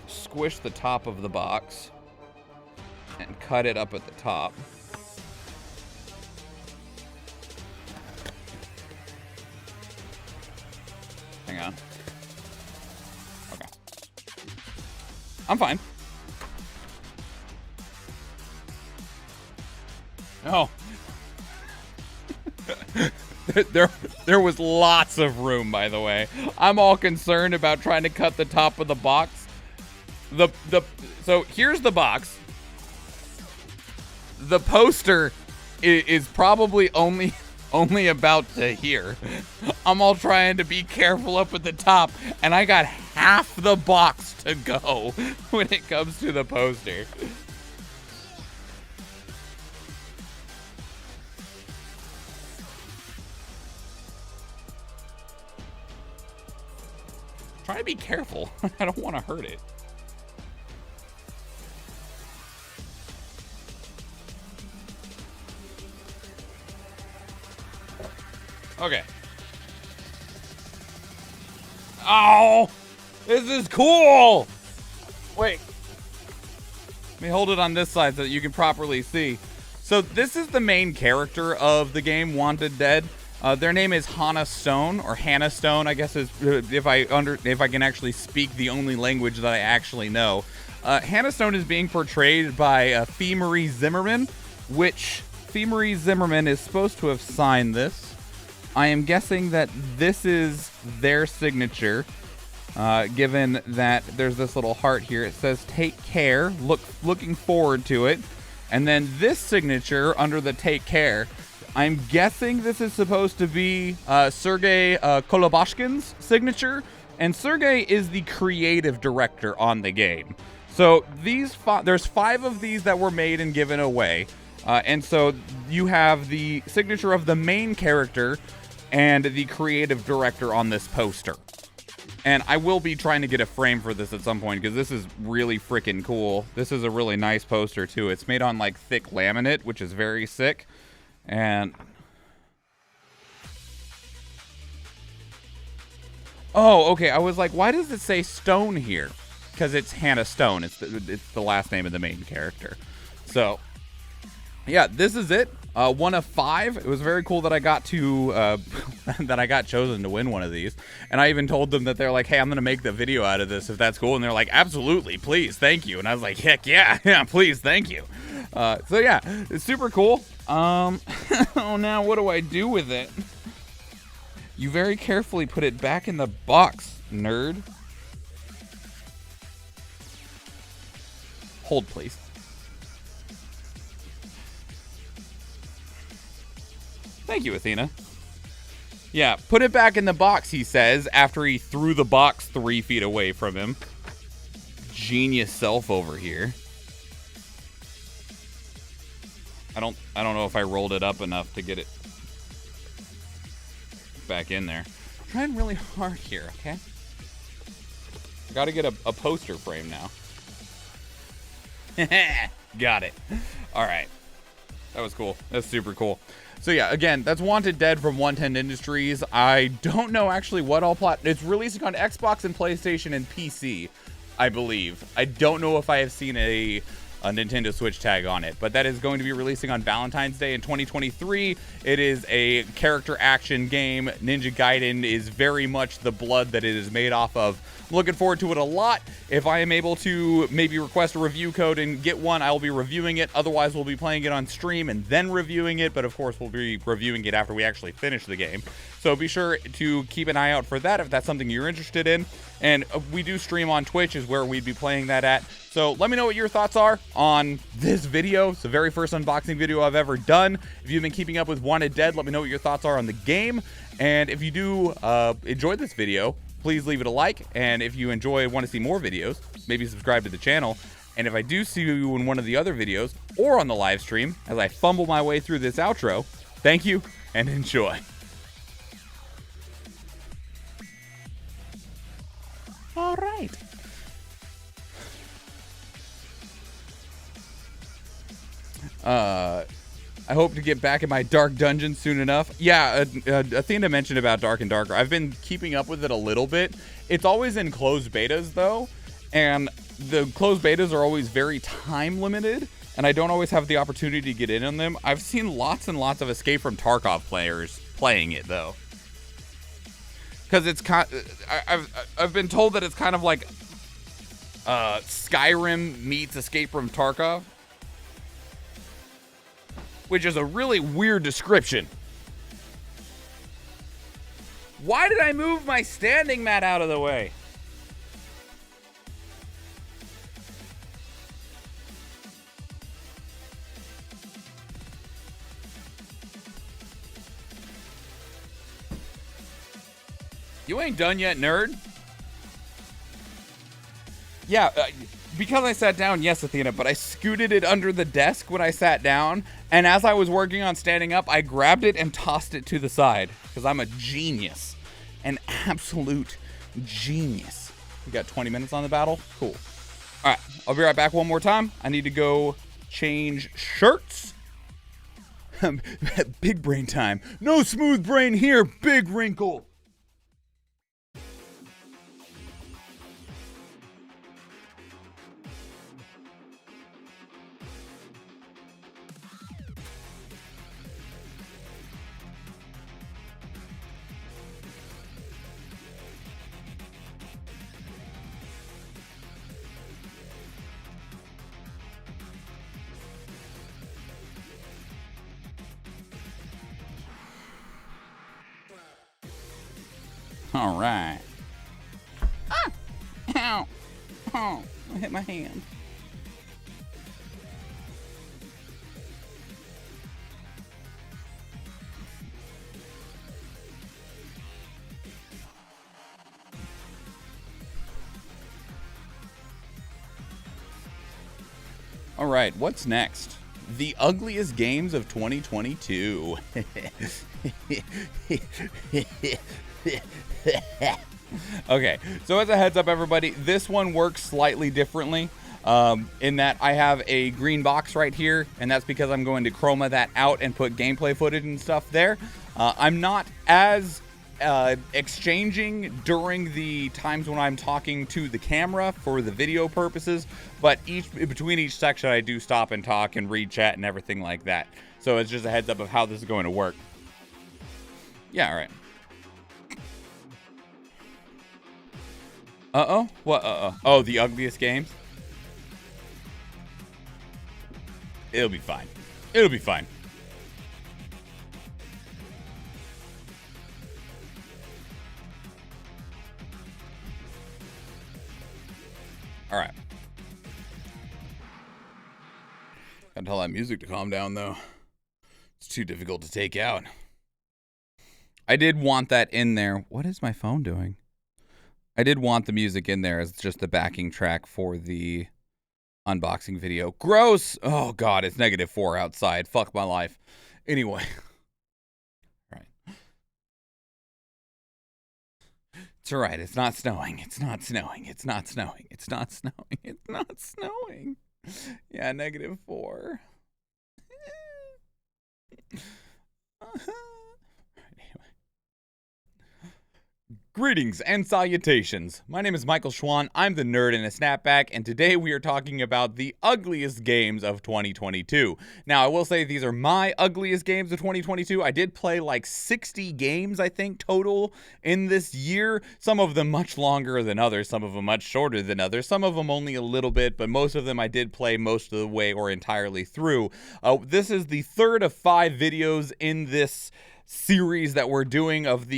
squish the top of the box and cut it up at the top. Hang on. Okay. I'm fine. Oh. There was lots of room, by the way. I'm all concerned about trying to cut the top of the box. So here's the box. The poster is probably only about to here. I'm all trying to be careful up at the top, and I got half the box to go when it comes to the poster. Try to be careful. I don't want to hurt it. Okay. Oh, this is cool. Wait. Let me hold it on this side so that you can properly see. So this is the main character of the game, Wanted Dead. Their name is Hannah Stone, or Hannah Stone, I guess, is if I can actually speak the only language that I actually know. Hannah Stone is being portrayed by Fee Marie Zimmerman, which Fee Marie Zimmerman is supposed to have signed this. I am guessing that this is their signature, given that there's this little heart here. It says "Take care," looking forward to it, and then this signature under the "Take care." I'm guessing this is supposed to be Sergei Kolobashkin's signature, and Sergei is the creative director on the game. So there's 5 of these that were made and given away, and so you have the signature of the main character and the creative director on this poster. And I will be trying to get a frame for this at some point, because this is really freaking cool. This is a really nice poster too. It's made on like thick laminate, which is very sick. And oh, okay. I was like, why does it say Stone here? Because it's Hannah Stone. It's the last name of the main character. So yeah, this is it. 1 of 5. It was very cool that I got to that I got chosen to win one of these. And I even told them that they're like, hey, I'm gonna make the video out of this if that's cool. And they're like, absolutely, please, thank you. And I was like, heck yeah, please, thank you. So yeah, it's super cool. Oh, now what do I do with it? You very carefully put it back in the box, nerd. Hold, please. Thank you, Athena. Yeah, put it back in the box, he says, after he threw the box 3 feet away from him. Genius self over here. I don't know if I rolled it up enough to get it back in there. I'm trying really hard here, okay? Got to get a poster frame now. Got it. All right. That was cool. That's super cool. So yeah, again, that's Wanted Dead from 110 Industries. I don't know actually what all it's releasing on Xbox and PlayStation and PC, I believe. I don't know if I have seen a Nintendo Switch tag on it, but that is going to be releasing on Valentine's Day in 2023. It is a character action game. Ninja Gaiden is very much the blood that it is made off of. I'm looking forward to it a lot. If I am able to maybe request a review code and get one, I will be reviewing it. Otherwise, we'll be playing it on stream and then reviewing it, but of course, we'll be reviewing it after we actually finish the game. So be sure to keep an eye out for that if that's something you're interested in. And we do stream on Twitch is where we'd be playing that at. So let me know what your thoughts are on this video. It's the very first unboxing video I've ever done. If you've been keeping up with Wanted Dead, let me know what your thoughts are on the game. And if you do enjoy this video, please leave it a like. And if you want to see more videos, maybe subscribe to the channel. And if I do see you in one of the other videos or on the live stream as I fumble my way through this outro, thank you and enjoy. All right. I hope to get back in my dark dungeon soon enough. Yeah, Athena mentioned about Dark and Darker. I've been keeping up with it a little bit. It's always in closed betas, though, and the closed betas are always very time limited, and I don't always have the opportunity to get in on them. I've seen lots and lots of Escape from Tarkov players playing it, though. Because it's I've been told that it's kind of like Skyrim meets Escape from Tarkov, which is a really weird description. Why did I move my standing mat out of the way? You ain't done yet, nerd. Yeah, because I sat down, yes, Athena, but I scooted it under the desk when I sat down, and as I was working on standing up, I grabbed it and tossed it to the side, because I'm a genius. An absolute genius. We got 20 minutes on the battle? Cool. All right, I'll be right back one more time. I need to go change shirts. Big brain time. No smooth brain here, big wrinkle. All right. Ah! Ow! Oh, I hit my hand. All right, what's next? The ugliest games of 2022. Okay, so as a heads up, everybody, this one works slightly differently in that I have a green box right here, and that's because I'm going to chroma that out and put gameplay footage and stuff there. I'm not as exchanging during the times when I'm talking to the camera for the video purposes, but between each section I do stop and talk and read chat and everything like that. So it's just a heads up of how this is going to work. Yeah, all right. Uh-oh? What uh-oh? Oh, the ugliest games? It'll be fine. It'll be fine. All right. Gotta tell that music to calm down, though. It's too difficult to take out. I did want that in there. What is my phone doing? I did want the music in there as just the backing track for the unboxing video. Gross. Oh, God, it's -4 outside. Fuck my life. Anyway. All right. It's all right. It's not snowing. It's not snowing. It's not snowing. It's not snowing. It's not snowing. Yeah, -4. Greetings and salutations. My name is Michael Schwan. I'm the nerd in a snapback, and today we are talking about the ugliest games of 2022. Now, I will say these are my ugliest games of 2022. I did play like 60 games, I think, total in this year. Some of them much longer than others, some of them much shorter than others, some of them only a little bit, but most of them I did play most of the way or entirely through. This is the third of 5 videos in this series that we're doing of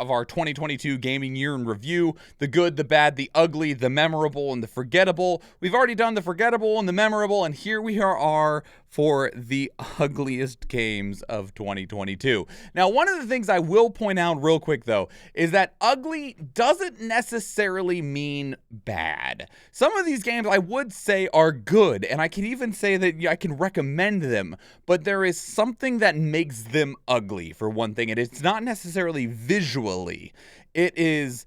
our 2022 gaming year in review. The good, the bad, the ugly, the memorable, and the forgettable. We've already done the forgettable and the memorable, and here we are for the ugliest games of 2022. Now, one of the things I will point out real quick, though, is that ugly doesn't necessarily mean bad. Some of these games I would say are good, and I can even say that I can recommend them, but there is something that makes them ugly, for one thing, and it's not necessarily visually. It's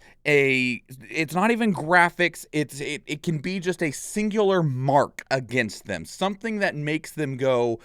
not even graphics. It can be just a singular mark against them. Something that makes them go,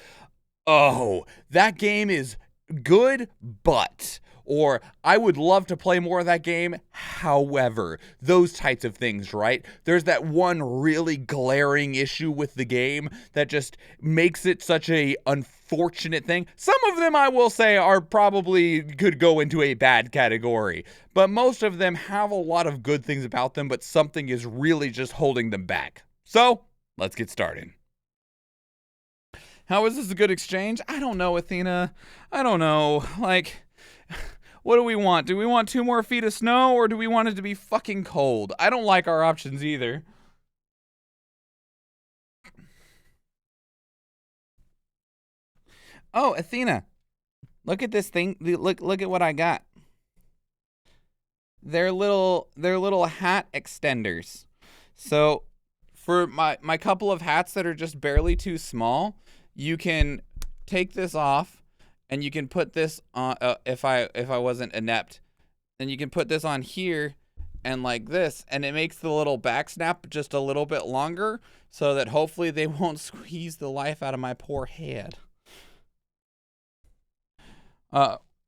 oh, that game is good, but, or I would love to play more of that game, however, those types of things, right? There's that one really glaring issue with the game that just makes it such a unfortunate thing. Some of them, I will say, are probably could go into a bad category, but most of them have a lot of good things about them, but something is really just holding them back. So, let's get started. How is this a good exchange? I don't know, Athena. I don't know. Like, what do we want? Do we want 2 more feet of snow, or do we want it to be fucking cold? I don't like our options either. Oh, Athena, look at this thing. Look at what I got. They're little hat extenders. So for my couple of hats that are just barely too small, you can take this off and you can put this on, if I wasn't inept, then you can put this on here and like this, and it makes the little back snap just a little bit longer so that hopefully they won't squeeze the life out of my poor head.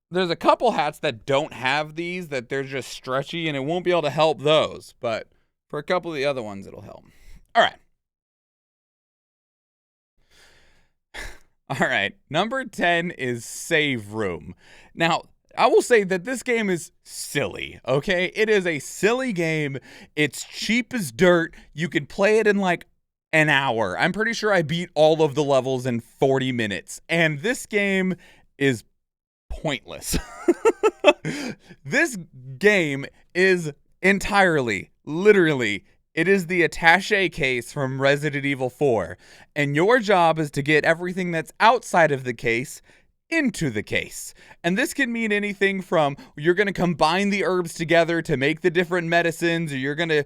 There's a couple hats that don't have these, that they're just stretchy, and it won't be able to help those, but for a couple of the other ones, it'll help. All right. All right. Number 10 is Save Room. Now, I will say that this game is silly, okay? It is a silly game. It's cheap as dirt. You could play it in like an hour. I'm pretty sure I beat all of the levels in 40 minutes, and this game is pointless. This game is entirely, literally, it is the attaché case from Resident Evil 4, and your job is to get everything that's outside of the case into the case. And this can mean anything from you're going to combine the herbs together to make the different medicines, or you're going to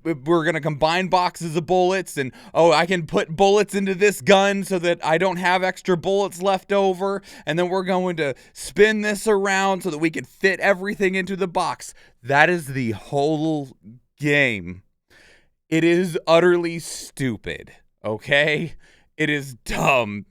we're going to combine boxes of bullets, and oh, I can put bullets into this gun so that I don't have extra bullets left over, and then we're going to spin this around so that we can fit everything into the box. That is the whole game. It is utterly stupid, okay? It is dumb.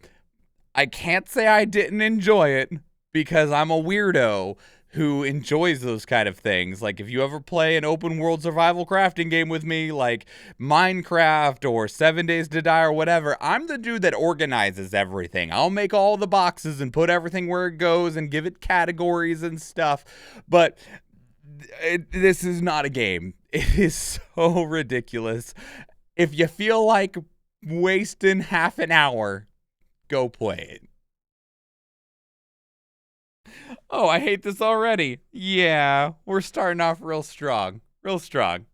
I can't say I didn't enjoy it because I'm a weirdo who enjoys those kind of things. Like, if you ever play an open world survival crafting game with me, like Minecraft or 7 Days to Die or whatever, I'm the dude that organizes everything. I'll make all the boxes and put everything where it goes and give it categories and stuff. But this is not a game. It is so ridiculous. If you feel like wasting half an hour, go play it. Oh, I hate this already. Yeah, we're starting off real strong. Real strong.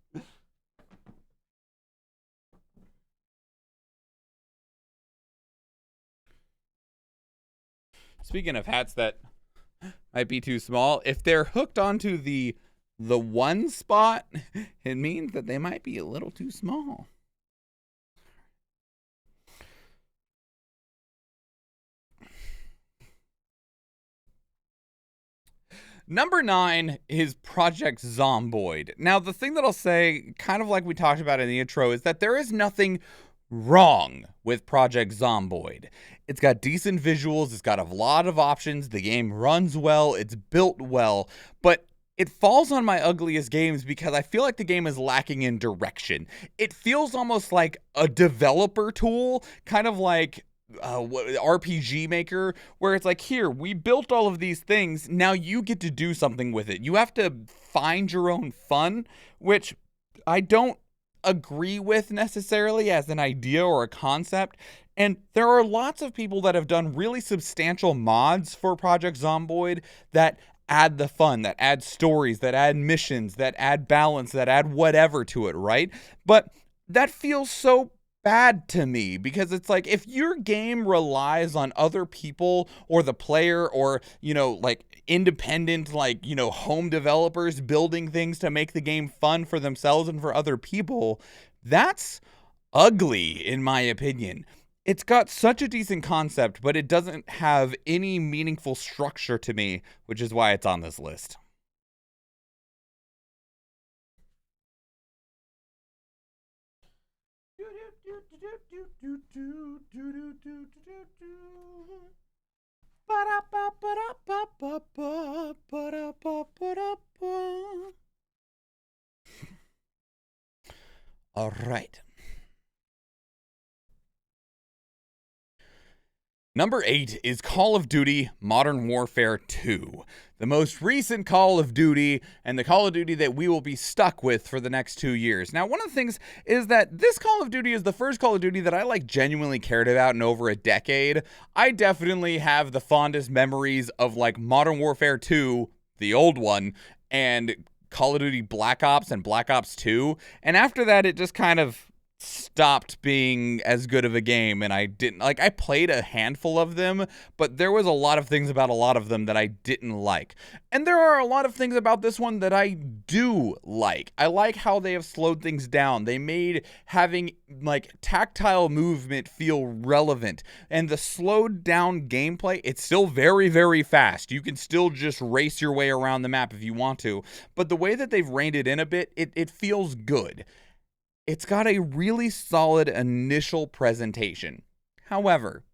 Speaking of hats that might be too small, if they're hooked onto the one spot, it means that they might be a little too small. Number 9 is Project Zomboid. Now, the thing that I'll say, kind of like we talked about in the intro, is that there is nothing wrong with Project Zomboid. It's got decent visuals, it's got a lot of options, the game runs well, it's built well, but it falls on my ugliest games because I feel like the game is lacking in direction. It feels almost like a developer tool, kind of like RPG Maker, where it's like, here, we built all of these things, now you get to do something with it. You have to find your own fun, which I don't agree with necessarily as an idea or a concept. And there are lots of people that have done really substantial mods for Project Zomboid that add the fun, that add stories, that add missions, that add balance, that add whatever to it, right? But that feels so bad to me because it's like, if your game relies on other people or the player or, like independent, like, home developers building things to make the game fun for themselves and for other people, that's ugly in my opinion. It's got such a decent concept, but it doesn't have any meaningful structure to me, which is why it's on this list. All right. Number 8 is Call of Duty Modern Warfare 2, the most recent Call of Duty and the Call of Duty that we will be stuck with for the next 2 years. Now, one of the things is that this Call of Duty is the first Call of Duty that I genuinely cared about in over a decade. I definitely have the fondest memories of Modern Warfare 2, the old one, and Call of Duty Black Ops and Black Ops 2. And after that, it just kind of stopped being as good of a game, and I didn't I played a handful of them, but there was a lot of things about a lot of them that I didn't like. And there are a lot of things about this one that I do like. I like how they have slowed things down. They made having tactile movement feel relevant, and the slowed down gameplay, it's still very, very fast. You can still just race your way around the map if you want to, but the way that they've reined it in a bit, it feels good. It's got a really solid initial presentation. However,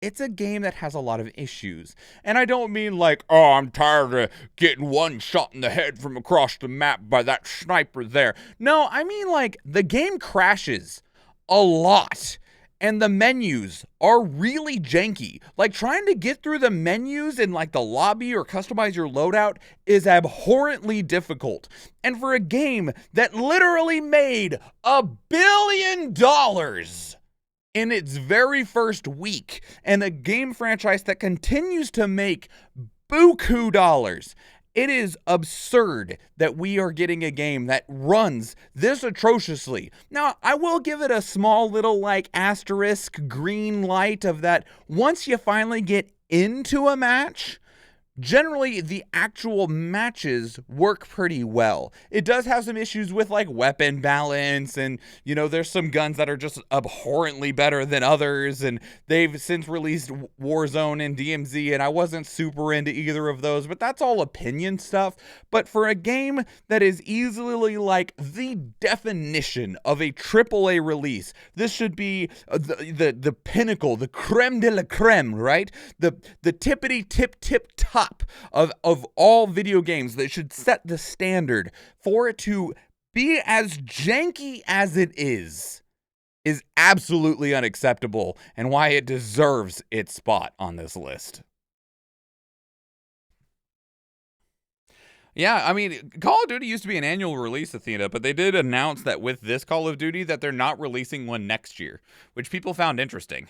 it's a game that has a lot of issues. And I don't mean oh, I'm tired of getting one shot in the head from across the map by that sniper there. No, I mean the game crashes a lot. And the menus are really janky. Trying to get through the menus in the lobby or customize your loadout is abhorrently difficult. And for a game that literally made $1 billion in its very first week, and a game franchise that continues to make buku dollars, it is absurd that we are getting a game that runs this atrociously. Now, I will give it a small little asterisk green light of that once you finally get into a match, generally the actual matches work pretty well. It does have some issues with weapon balance, and there's some guns that are just abhorrently better than others, and they've since released Warzone and DMZ, and I wasn't super into either of those, but that's all opinion stuff. But for a game that is easily the definition of a AAA release, this should be the pinnacle, the creme de la creme, right? The tippity tip top of all video games that should set the standard. For it to be as janky as it is absolutely unacceptable, and why it deserves its spot on this list. Yeah, I mean, Call of Duty used to be an annual release, Athena, but they did announce that with this Call of Duty that they're not releasing one next year, which people found interesting.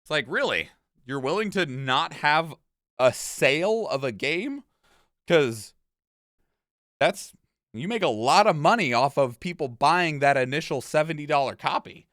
It's really? You're willing to not have a sale of a game? Because you make a lot of money off of people buying that initial $70 copy.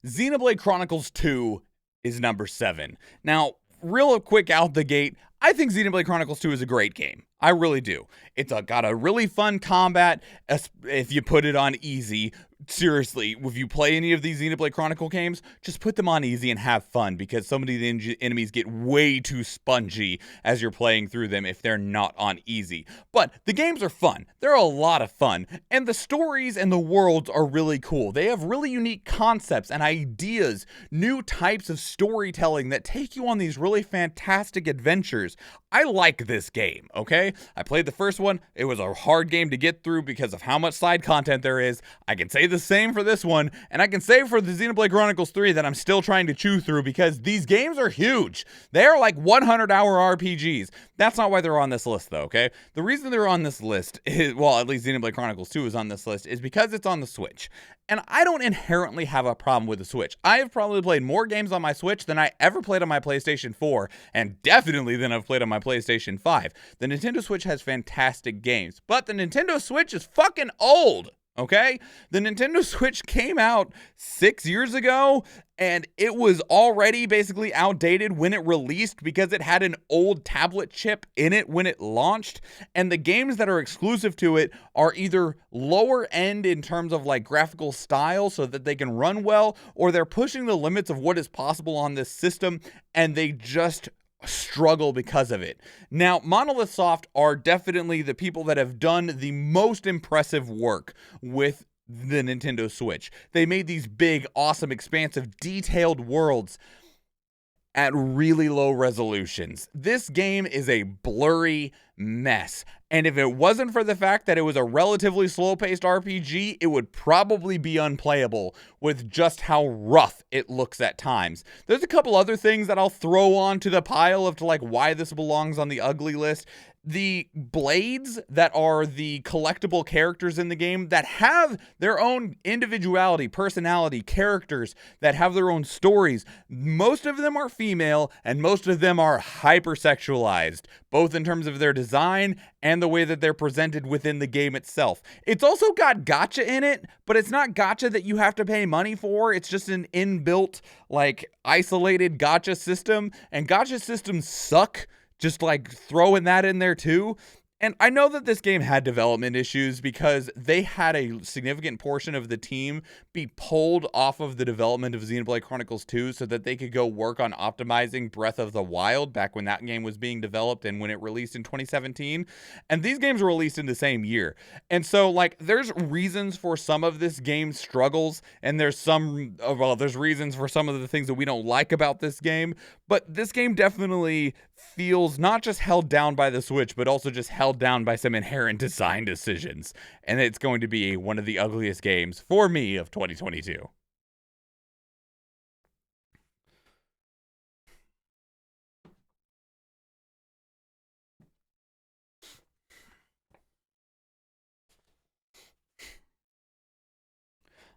Xenoblade Chronicles 2 is number 7. Now, real quick out the gate, I think Xenoblade Chronicles 2 is a great game. I really do. It's got a really fun combat if you put it on easy. Seriously, if you play any of these Xenoblade Chronicle games, just put them on easy and have fun, because so many of the enemies get way too spongy as you're playing through them if they're not on easy. But the games are fun. They're a lot of fun. And the stories and the worlds are really cool. They have really unique concepts and ideas, new types of storytelling that take you on these really fantastic adventures. I like this game, okay? I played the first one. It was a hard game to get through because of how much side content there is. I can say the same for this one, and I can say for the Xenoblade Chronicles 3 that I'm still trying to chew through because these games are huge. They're like 100-hour RPGs. That's not why they're on this list, though, okay? The reason they're on this list is, well, at least Xenoblade Chronicles 2 is on this list, is because it's on the Switch. And I don't inherently have a problem with the Switch. I have probably played more games on my Switch than I ever played on my PlayStation 4, and definitely than I've played on my PlayStation 5. The Nintendo Switch has fantastic games, but the Nintendo Switch is fucking old. Okay? The Nintendo Switch came out 6 years ago, and it was already basically outdated when it released because it had an old tablet chip in it when it launched. And the games that are exclusive to it are either lower end in terms of like graphical style so that they can run well, or they're pushing the limits of what is possible on this system, and they just struggle because of it. Now, Monolith Soft are definitely the people that have done the most impressive work with the Nintendo Switch. They made these big, awesome, expansive, detailed worlds at really low resolutions. This game is a blurry mess. And if it wasn't for the fact that it was a relatively slow-paced RPG, it would probably be unplayable with just how rough it looks at times. There's a couple other things that I'll throw onto the pile of like why this belongs on the ugly list. The blades that are the collectible characters in the game that have their own individuality, personality, characters that have their own stories. Most of them are female and most of them are hypersexualized, both in terms of their design and the way that they're presented within the game itself. It's also got gacha in it, but it's not gacha that you have to pay money for. It's just an inbuilt, like, isolated gacha system, and gacha systems suck. Just like throwing that in there too. And I know that this game had development issues because they had a significant portion of the team be pulled off of the development of Xenoblade Chronicles 2 so that they could go work on optimizing Breath of the Wild back when that game was being developed and when it released in 2017. And these games were released in the same year. And so, like, there's reasons for some of this game's struggles, and there's reasons for some of the things that we don't like about this game. But this game definitely feels not just held down by the Switch, but also just held down by some inherent design decisions. And it's going to be one of the ugliest games for me of 2022.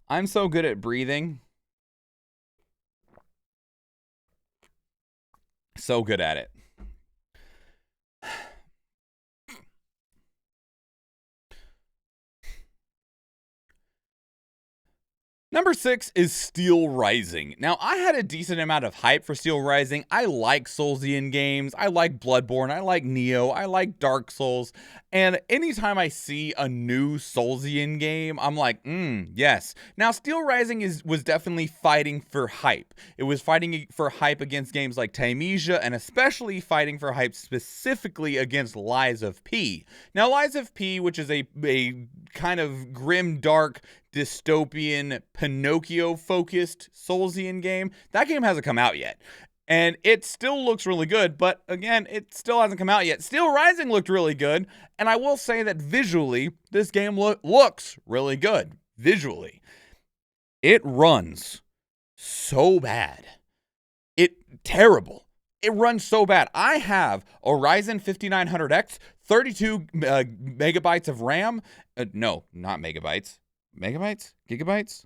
I'm so good at breathing. So good at it. Number 6 is Steel Rising. Now, I had a decent amount of hype for Steel Rising. I like Soulsian games. I like Bloodborne. I like Nioh. I like Dark Souls. And anytime I see a new Soulsian game, I'm like, yes. Now, Steel Rising was definitely fighting for hype. It was fighting for hype against games like Tamesia, and especially fighting for hype specifically against Lies of P. Now, Lies of P, which is a kind of grim, dark, dystopian, Pinocchio-focused Soulsian game, that game hasn't come out yet. And it still looks really good, but again, it still hasn't come out yet. Steel Rising looked really good, and I will say that visually, this game looks really good. Visually. It runs so bad. Terrible. It runs so bad. I have a Ryzen 5900X, 32 megabytes of RAM. No, not megabytes. Megabytes? Gigabytes?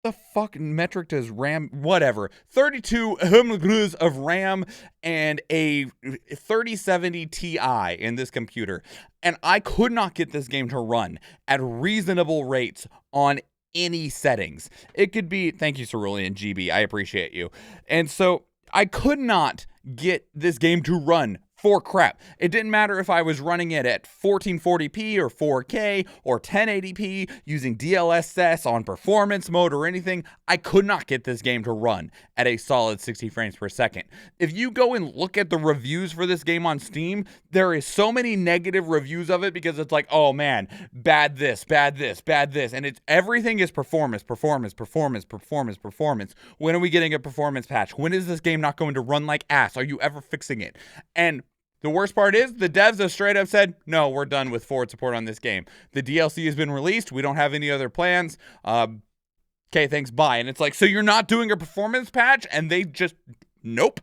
The fuck metric does RAM? Whatever. 32 megabytes of RAM and a 3070 Ti in this computer. And I could not get this game to run at reasonable rates on any settings. It could be, thank you, Cerulean GB, I appreciate you. And so I could not get this game to run for crap. It didn't matter if I was running it at 1440p or 4K or 1080p using DLSS on performance mode or anything. I could not get this game to run at a solid 60 frames per second. If you go and look at the reviews for this game on Steam, there is so many negative reviews of it because it's like, oh man, bad this, bad this, bad this. And it's everything is performance. When are we getting a performance patch? When is this game not going to run like ass? Are you ever fixing it? And the worst part is the devs have straight up said, no, we're done with forward support on this game. The DLC has been released. We don't have any other plans. Okay, thanks, bye. And it's like, so you're not doing a performance patch? And they just, nope.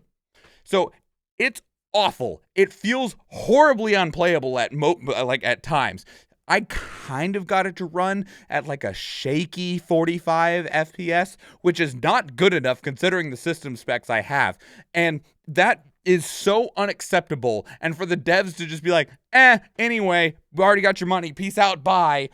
So it's awful. It feels horribly unplayable at times. I kind of got it to run at like a shaky 45 FPS, which is not good enough considering the system specs I have. And that is so unacceptable. And for the devs to just be like, anyway, we already got your money. Peace out. Bye.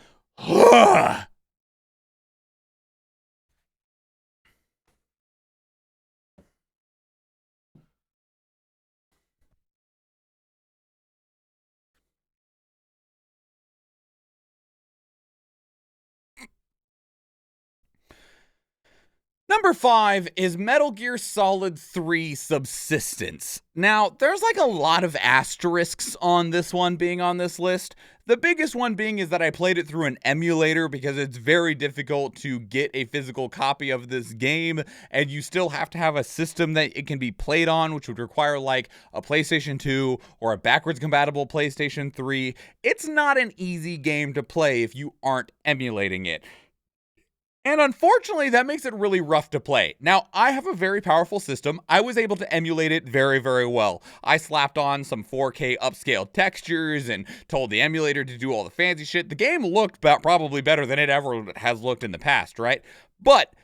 Number 5 is Metal Gear Solid 3 Subsistence. Now, there's like a lot of asterisks on this one being on this list. The biggest one being is that I played it through an emulator because it's very difficult to get a physical copy of this game, and you still have to have a system that it can be played on, which would require like a PlayStation 2 or a backwards compatible PlayStation 3. It's not an easy game to play if you aren't emulating it. And unfortunately, that makes it really rough to play. Now, I have a very powerful system. I was able to emulate it very, very well. I slapped on some 4K upscale textures and told the emulator to do all the fancy shit. The game looked probably better than it ever has looked in the past, right? But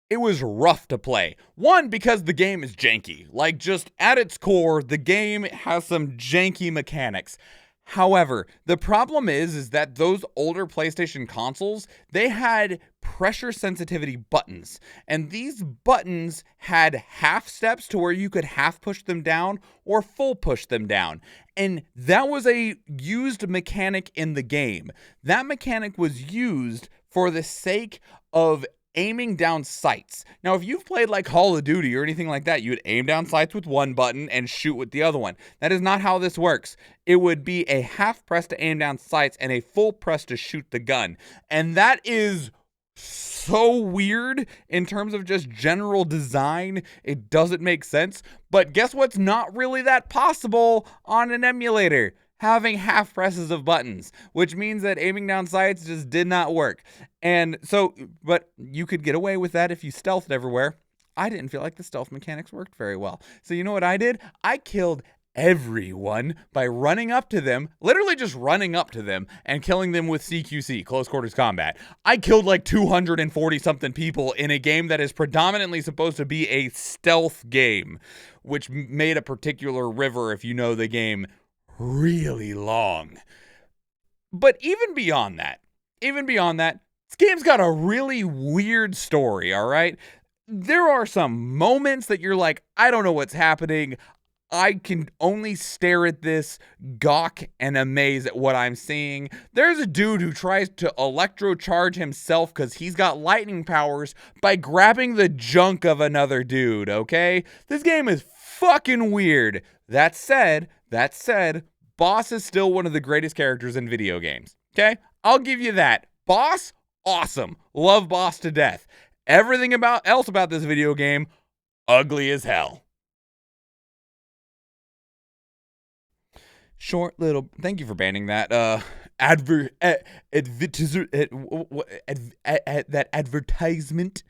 it was rough to play. One, because the game is janky. Like, just at its core, the game has some janky mechanics. However, the problem is that those older PlayStation consoles, they had pressure sensitivity buttons. And these buttons had half steps to where you could half push them down or full push them down. And that was a used mechanic in the game. That mechanic was used for the sake of aiming down sights. Now, if you've played like Call of Duty or anything like that, you would aim down sights with one button and shoot with the other one. That is not how this works. It would be a half press to aim down sights and a full press to shoot the gun. And that is so weird in terms of just general design. It doesn't make sense. But guess what's not really that possible on an emulator? Having half presses of buttons, which means that aiming down sights just did not work. And so, but you could get away with that if you stealthed everywhere. I didn't feel like the stealth mechanics worked very well. So you know what I did? I killed everyone by running up to them, literally just running up to them and killing them with CQC, close quarters combat. I killed like 240 something people in a game that is predominantly supposed to be a stealth game, which made a particular river, if you know the game, really long. But even beyond that, this game's got a really weird story, all right? There are some moments that you're like, I don't know what's happening. I can only stare at this, gawk, and amaze at what I'm seeing. There's a dude who tries to electrocharge himself because he's got lightning powers by grabbing the junk of another dude, okay? This game is fucking weird. That said, Boss is still one of the greatest characters in video games, okay? I'll give you that. Boss, awesome. Love Boss to death. Everything else about this video game, ugly as hell. Short little, thank you for banning that, that advertisement,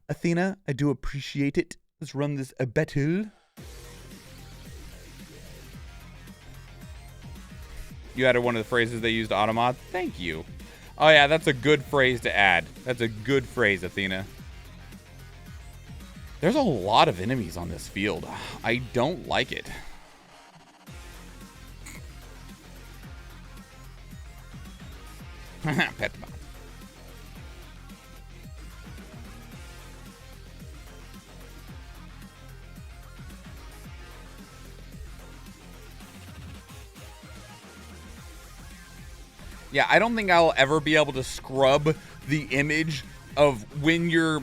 Athena. I do appreciate it. Let's run this a battle. You added one of the phrases they used to Automod. Thank you. Oh yeah, that's a good phrase to add. That's a good phrase, Athena. There's a lot of enemies on this field. I don't like it. Pet bot. Yeah, I don't think I'll ever be able to scrub the image of when you're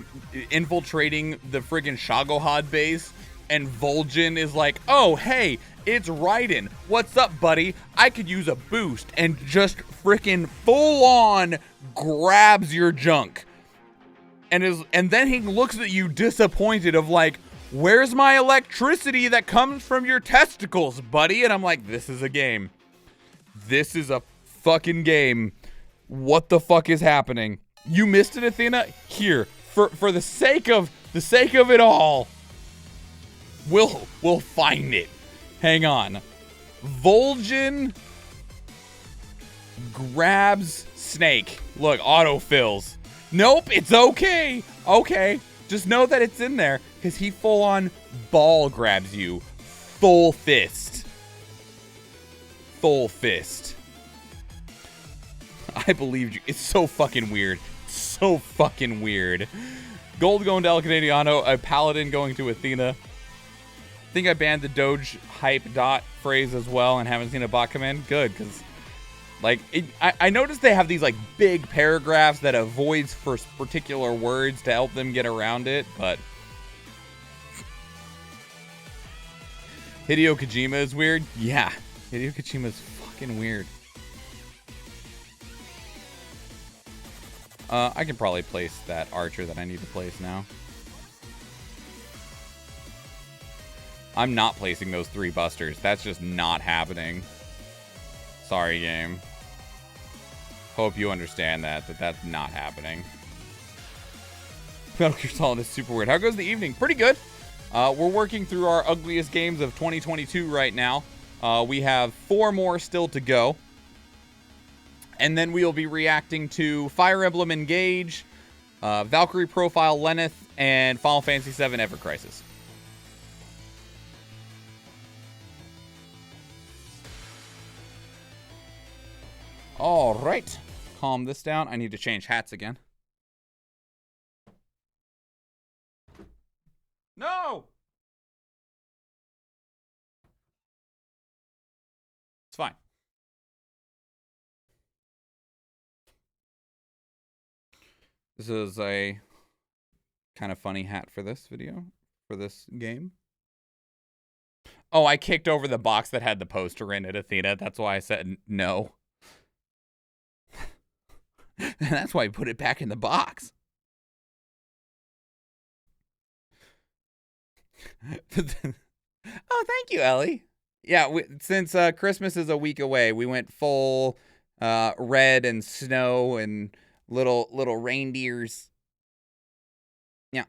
infiltrating the friggin' Shagohod base and Vol'jin is like, oh, hey, it's Raiden. What's up, buddy? I could use a boost, and just frickin' full on grabs your junk. And then he looks at you disappointed of like, where's my electricity that comes from your testicles, buddy? And I'm like, this is a game. This is a fucking game. What the fuck is happening? You missed it, Athena? Here, for the sake of it all, we'll find it. Hang on. Vol'jin grabs Snake. Look, autofills. Nope, it's okay. Okay, just know that it's in there because he full on ball grabs you. Full fist. Full fist. I believed you. It's so fucking weird. So fucking weird. Gold going to El Canadiano, a paladin going to Athena. I think I banned the Doge hype dot phrase as well and haven't seen a bot come in. Good, because like I noticed they have these like big paragraphs that avoids for particular words to help them get around it, but Hideo Kojima is weird. Yeah, Hideo Kojima is fucking weird. I can probably place that archer that I need to place now. I'm not placing those 3 busters. That's just not happening. Sorry, game. Hope you understand that's not happening. Metal Gear Solid is super weird. How goes the evening? Pretty good. We're working through our ugliest games of 2022 right now. We have 4 more still to go. And then we'll be reacting to Fire Emblem Engage, Valkyrie Profile Lenneth, and Final Fantasy VII Ever Crisis. All right. Calm this down. I need to change hats again. No! It's fine. This is a kind of funny hat for this video, for this game. Oh, I kicked over the box that had the poster in it, Athena. That's why I said no. That's why I put it back in the box. Oh, thank you, Ellie. Yeah, since Christmas is a week away, we went full red and snow and little reindeers. Yeah.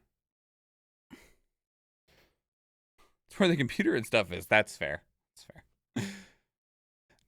It's where the computer and stuff is. That's fair. That's fair.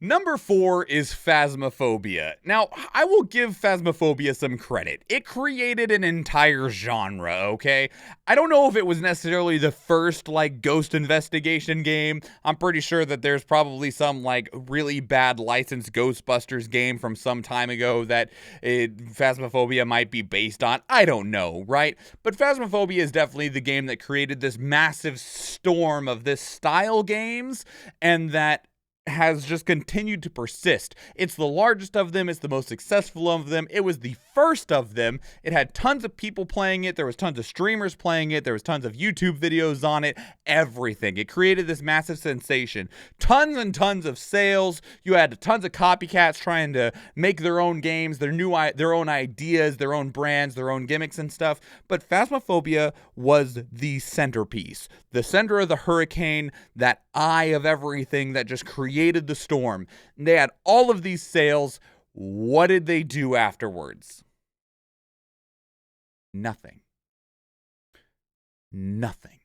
Number 4 is Phasmophobia. Now, I will give Phasmophobia some credit. It created an entire genre, okay? I don't know if it was necessarily the first, like, ghost investigation game. I'm pretty sure that there's probably some, like, really bad licensed Ghostbusters game from some time ago that Phasmophobia might be based on. I don't know, right? But Phasmophobia is definitely the game that created this massive storm of this style games, and that has just continued to persist. It's the largest of them. It's the most successful of them. It was the first of them. It had tons of people playing it. There was tons of streamers playing it. There was tons of YouTube videos on it. Everything. It created this massive sensation. Tons and tons of sales. You had tons of copycats trying to make their own games, their own ideas, their own brands, their own gimmicks and stuff. But Phasmophobia was the centerpiece, the center of the hurricane, that eye of everything that just created the storm. They had all of these sales. What did they do afterwards? Nothing. Nothing.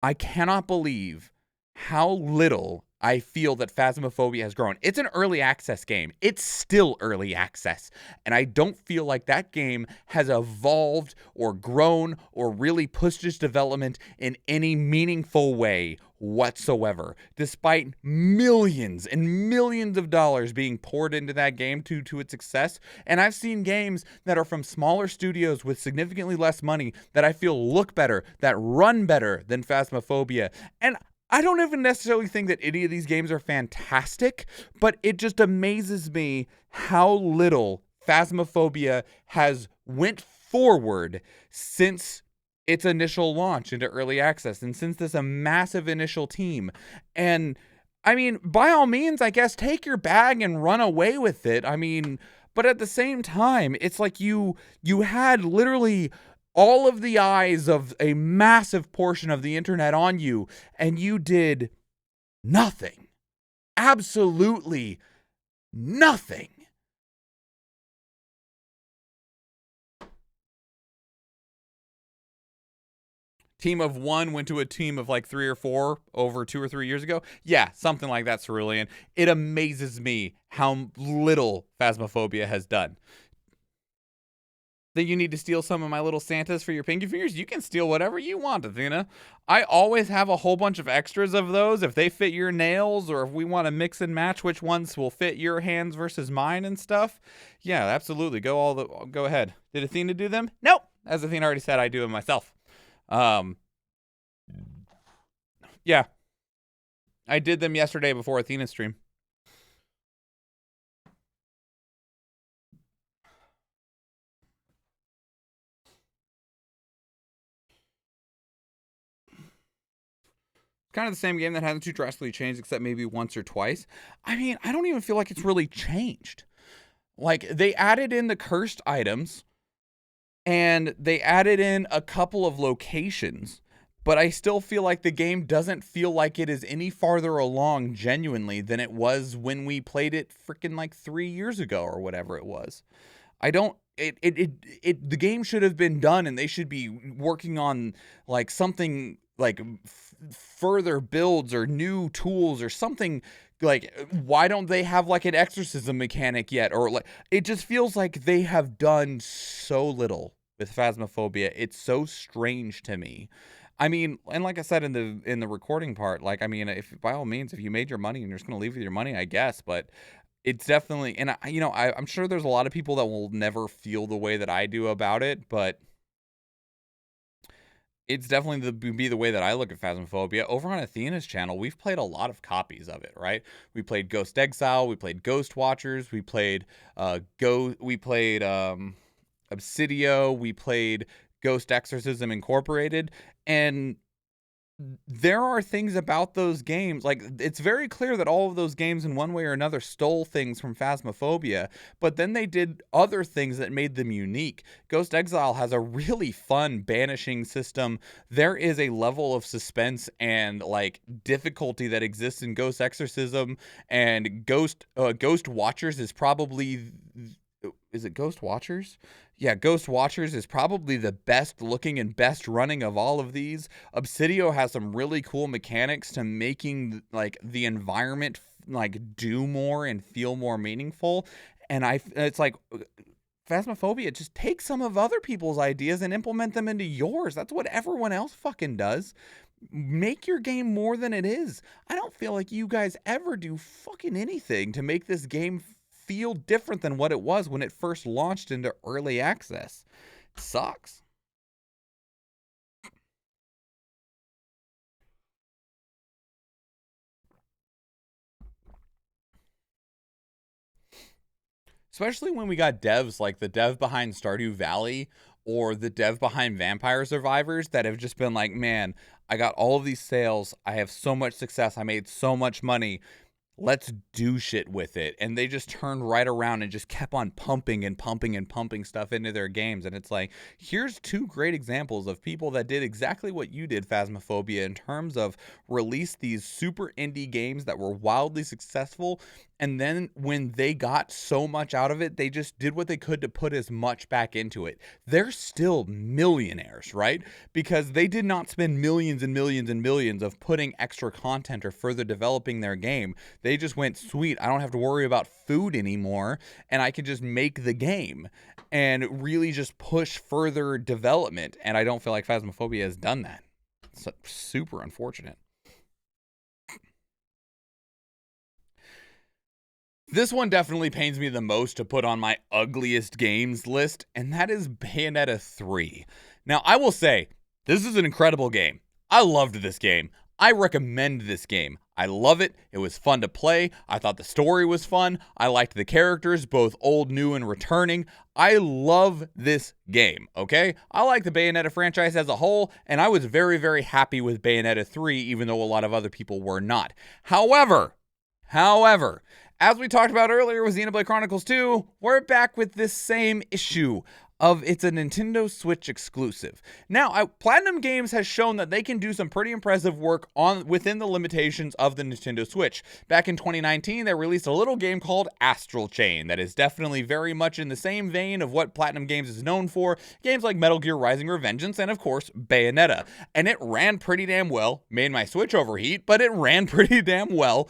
I cannot believe how little I feel that Phasmophobia has grown. It's an early access game. It's still early access. And I don't feel like that game has evolved or grown or really pushed its development in any meaningful way whatsoever, despite millions and millions of dollars being poured into that game to its success. And I've seen games that are from smaller studios with significantly less money that I feel look better, that run better than Phasmophobia. And I don't even necessarily think that any of these games are fantastic, but it just amazes me how little Phasmophobia has went forward since its initial launch into early access and since this a massive initial team. And I mean, by all means, I guess take your bag and run away with it. I mean, but at the same time, it's like you had literally all of the eyes of a massive portion of the internet on you, and you did nothing. Absolutely nothing. Team of one went to a team of like 3 or 4 over 2 or 3 years ago. Yeah, something like that, Cerulean. It amazes me how little Phasmophobia has done. That you need to steal some of my little Santas for your pinky fingers? You can steal whatever you want, Athena. I always have a whole bunch of extras of those if they fit your nails, or if we want to mix and match which ones will fit your hands versus mine and stuff. Yeah, absolutely. Go ahead. Did Athena do them? Nope. As Athena already said, I do them myself. Yeah. I did them yesterday before Athena's stream. Kind of the same game that hasn't too drastically changed, except maybe once or twice. I mean, I don't even feel like it's really changed. Like, they added in the cursed items, and they added in a couple of locations, but I still feel like the game doesn't feel like it is any farther along genuinely than it was when we played it freaking like 3 years ago or whatever it was. The game should have been done, and they should be working on like something like further builds or new tools or something. Like, why don't they have like an exorcism mechanic yet? Or like, it just feels like they have done so little with Phasmophobia. It's so strange to me. I mean, and like I said in the recording part, like, I mean, if by all means, if you made your money and you're just going to leave with your money, I guess, but it's definitely, and I'm sure there's a lot of people that will never feel the way that I do about it, but it's definitely be the way that I look at Phasmophobia. Over on Athena's channel, we've played a lot of copies of it, right? We played Ghost Exile, we played Ghost Watchers, we played Obsidio, we played Ghost Exorcism Incorporated, and there are things about those games, like, it's very clear that all of those games in one way or another stole things from Phasmophobia, but then they did other things that made them unique. Ghost Exile has a really fun banishing system. There is a level of suspense and like difficulty that exists in Ghost Exorcism, and Ghost Watchers is probably, is it Ghost Watchers? Yeah, Ghost Watchers is probably the best looking and best running of all of these. Obsidio has some really cool mechanics to making like the environment like do more and feel more meaningful. And it's like, Phasmophobia, just take some of other people's ideas and implement them into yours. That's what everyone else fucking does. Make your game more than it is. I don't feel like you guys ever do fucking anything to make this game feel different than what it was when it first launched into early access. It sucks. Especially when we got devs like the dev behind Stardew Valley or the dev behind Vampire Survivors that have just been like, man, I got all of these sales. I have so much success. I made so much money. Let's do shit with it. And they just turned right around and just kept on pumping and pumping and pumping stuff into their games. And it's like, here's 2 great examples of people that did exactly what you did, Phasmophobia, in terms of release these super indie games that were wildly successful. And then when they got so much out of it, they just did what they could to put as much back into it. They're still millionaires, right? Because they did not spend millions and millions and millions of putting extra content or further developing their game. They just went, sweet, I don't have to worry about food anymore, and I can just make the game and really just push further development. And I don't feel like Phasmophobia has done that. It's super unfortunate. This one definitely pains me the most to put on my ugliest games list, and that is Bayonetta 3. Now, I will say, this is an incredible game. I loved this game. I recommend this game. I love it. It was fun to play. I thought the story was fun. I liked the characters, both old, new, and returning. I love this game, okay? I like the Bayonetta franchise as a whole, and I was very, very happy with Bayonetta 3, even though a lot of other people were not. However, as we talked about earlier with Xenoblade Chronicles 2, we're back with this same issue of it's a Nintendo Switch exclusive. Now, Platinum Games has shown that they can do some pretty impressive work within the limitations of the Nintendo Switch. Back in 2019, they released a little game called Astral Chain that is definitely very much in the same vein of what Platinum Games is known for, games like Metal Gear Rising Revengeance and, of course, Bayonetta. And it ran pretty damn well, made my Switch overheat, but it ran pretty damn well,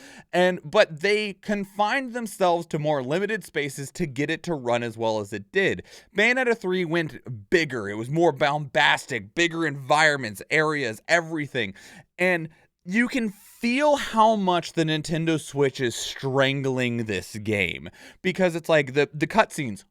but they confined themselves to more limited spaces to get it to run as well as it did. Bayonetta 3 went bigger. It was more bombastic, bigger environments, areas, everything. And you can feel how much the Nintendo Switch is strangling this game, because it's like the cutscenes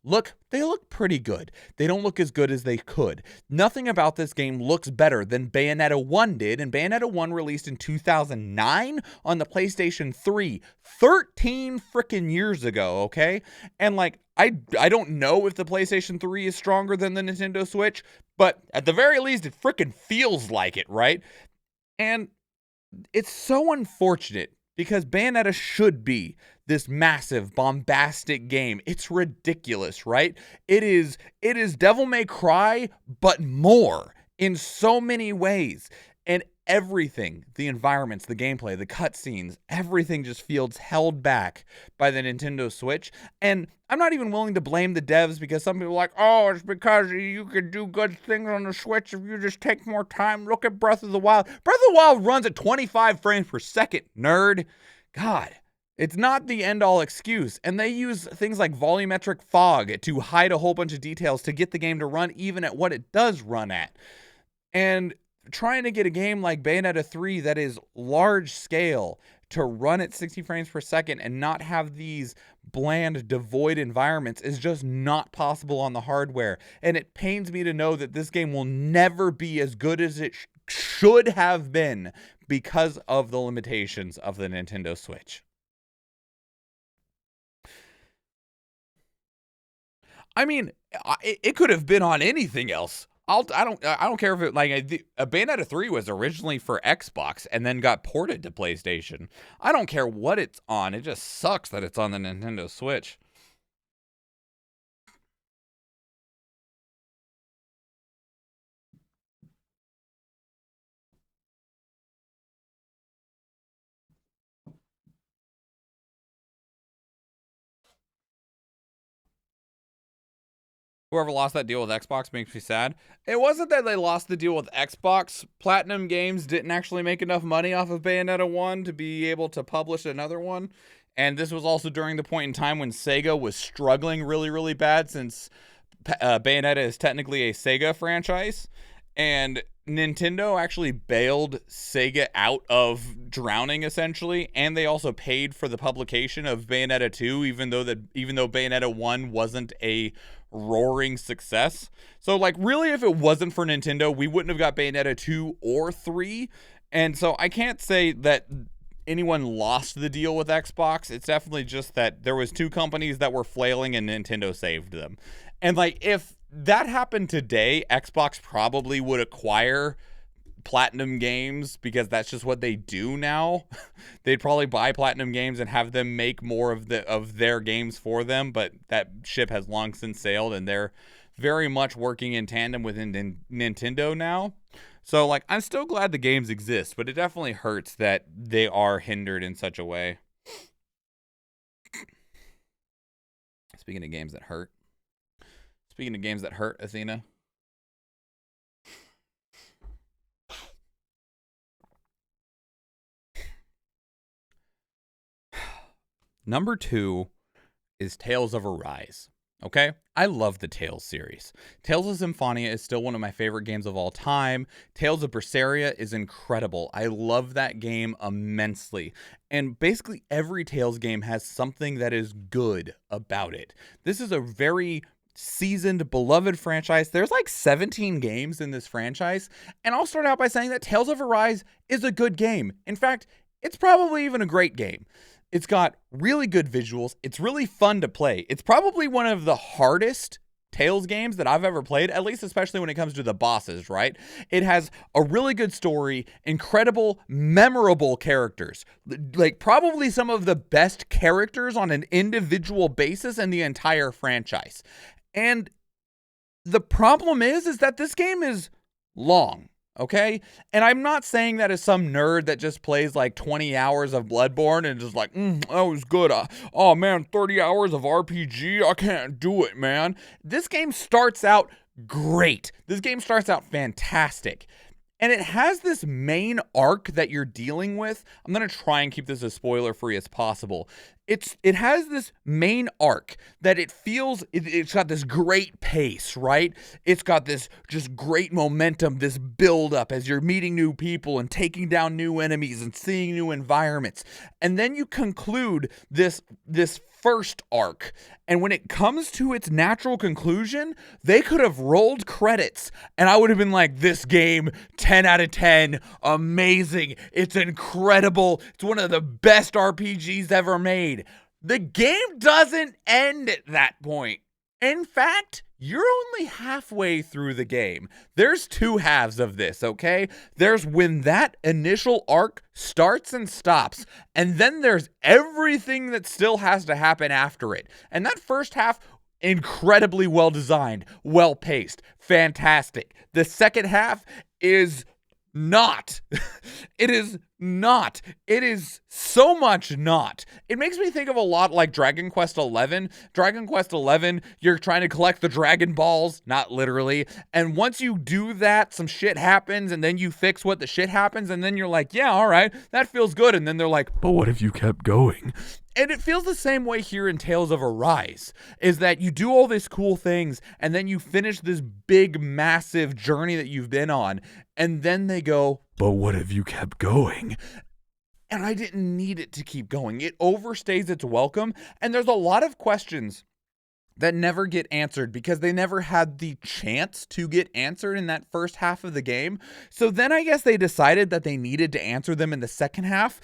they look pretty good. They don't look as good as they could. Nothing about this game looks better than Bayonetta 1 did, and Bayonetta 1 released in 2009 on the PlayStation 3, 13 freaking years ago, okay? And like, I don't know if the PlayStation 3 is stronger than the Nintendo Switch, but at the very least, it freaking feels like it, right? And it's so unfortunate because Bayonetta should be this massive, bombastic game. It's ridiculous, right? It is Devil May Cry, but more in so many ways. And everything, the environments, the gameplay, the cutscenes, everything just feels held back by the Nintendo Switch. And I'm not even willing to blame the devs, because some people are like, oh, it's because you could do good things on the Switch if you just take more time. Look at Breath of the Wild. Breath of the Wild runs at 25 frames per second, nerd. God, it's not the end-all excuse. And they use things like volumetric fog to hide a whole bunch of details to get the game to run even at what it does run at. And trying to get a game like Bayonetta 3 that is large scale to run at 60 frames per second and not have these bland, devoid environments is just not possible on the hardware. And it pains me to know that this game will never be as good as it should have been because of the limitations of the Nintendo Switch. I mean, it could have been on anything else. I don't care if it, like, Bayonetta 3 was originally for Xbox and then got ported to PlayStation. I don't care what it's on. It just sucks that it's on the Nintendo Switch. Whoever lost that deal with Xbox makes me sad. It wasn't that they lost the deal with Xbox. Platinum Games didn't actually make enough money off of Bayonetta 1 to be able to publish another one. And this was also during the point in time when Sega was struggling really, really bad, since Bayonetta is technically a Sega franchise. And Nintendo actually bailed Sega out of drowning, essentially, and they also paid for the publication of Bayonetta 2, even though Bayonetta 1 wasn't a roaring success. So, like, really, if it wasn't for Nintendo, we wouldn't have got Bayonetta 2 or 3. And so I can't say that anyone lost the deal with Xbox. It's definitely just that there was two companies that were flailing and Nintendo saved them. And, like, if that happened today, Xbox probably would acquire Platinum Games, because that's just what they do now. They'd probably buy Platinum Games and have them make more of their games for them, but that ship has long since sailed, and they're very much working in tandem with Nintendo now. So, like, I'm still glad the games exist, but it definitely hurts that they are hindered in such a way. Speaking of games that hurt, Athena. Number 2 is Tales of Arise. Okay? I love the Tales series. Tales of Symphonia is still one of my favorite games of all time. Tales of Berseria is incredible. I love that game immensely. And basically every Tales game has something that is good about it. This is a very seasoned, beloved franchise. There's like 17 games in this franchise, and I'll start out by saying that Tales of Arise is a good game. In fact, it's probably even a great game. It's got really good visuals. It's really fun to play. It's probably one of the hardest Tales games that I've ever played, at least especially when it comes to the bosses, right? It has a really good story, incredible, memorable characters, like probably some of the best characters on an individual basis in the entire franchise. And the problem is that this game is long. Okay? And I'm not saying that as some nerd that just plays like 20 hours of Bloodborne and just like, that was good. Oh man, 30 hours of RPG. I can't do it, man. This game starts out great. This game starts out fantastic. And it has this main arc that you're dealing with. I'm going to try and keep this as spoiler free as possible. It has this main arc that it feels, it's got this great pace, right? It's got this just great momentum, this build up as you're meeting new people and taking down new enemies and seeing new environments. And then you conclude this first arc. And when it comes to its natural conclusion, they could have rolled credits and I would have been like, this game, 10 out of 10, amazing. It's incredible. It's one of the best RPGs ever made. The game doesn't end at that point. In fact, you're only halfway through the game. There's two halves of this, okay? There's when that initial arc starts and stops, and then there's everything that still has to happen after it. And that first half, incredibly well designed, well paced, fantastic. The second half is not. It is not. It is so much not. It makes me think of a lot like Dragon Quest XI. Dragon Quest XI, you're trying to collect the Dragon Balls, not literally. And once you do that, some shit happens, and then you fix what the shit happens, and then you're like, yeah, all right, that feels good. And then they're like, but what if you kept going? And it feels the same way here in Tales of Arise, is that you do all these cool things, and then you finish this big, massive journey that you've been on, and then they go, but what if you kept going? And I didn't need it to keep going. It overstays its welcome, and there's a lot of questions that never get answered because they never had the chance to get answered in that first half of the game. So then I guess they decided that they needed to answer them in the second half.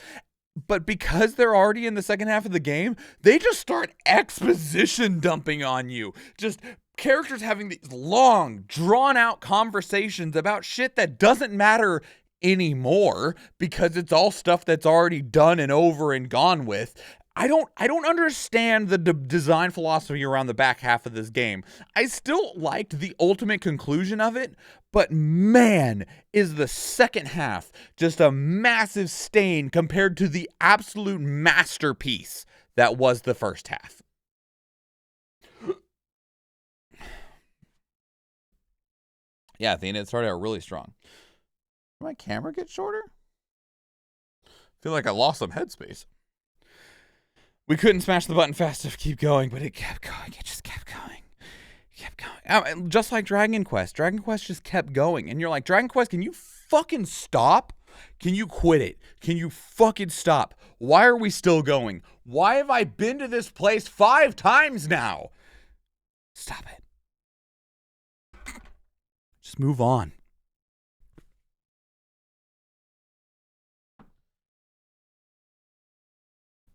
But because they're already in the second half of the game, they just start exposition dumping on you. Just characters having these long, drawn-out conversations about shit that doesn't matter anymore because it's all stuff that's already done and over and gone with. I don't understand the design philosophy around the back half of this game. I still liked the ultimate conclusion of it, but man, is the second half just a massive stain compared to the absolute masterpiece that was the first half. Yeah, Athena, it started out really strong. Did my camera get shorter? I feel like I lost some headspace. We couldn't smash the button fast enough to keep going, but it kept going. It just kept going. It kept going. Just like Dragon Quest. Dragon Quest just kept going. And you're like, Dragon Quest, can you fucking stop? Can you quit it? Can you fucking stop? Why are we still going? Why have I been to this place 5 times now? Stop it. Just move on.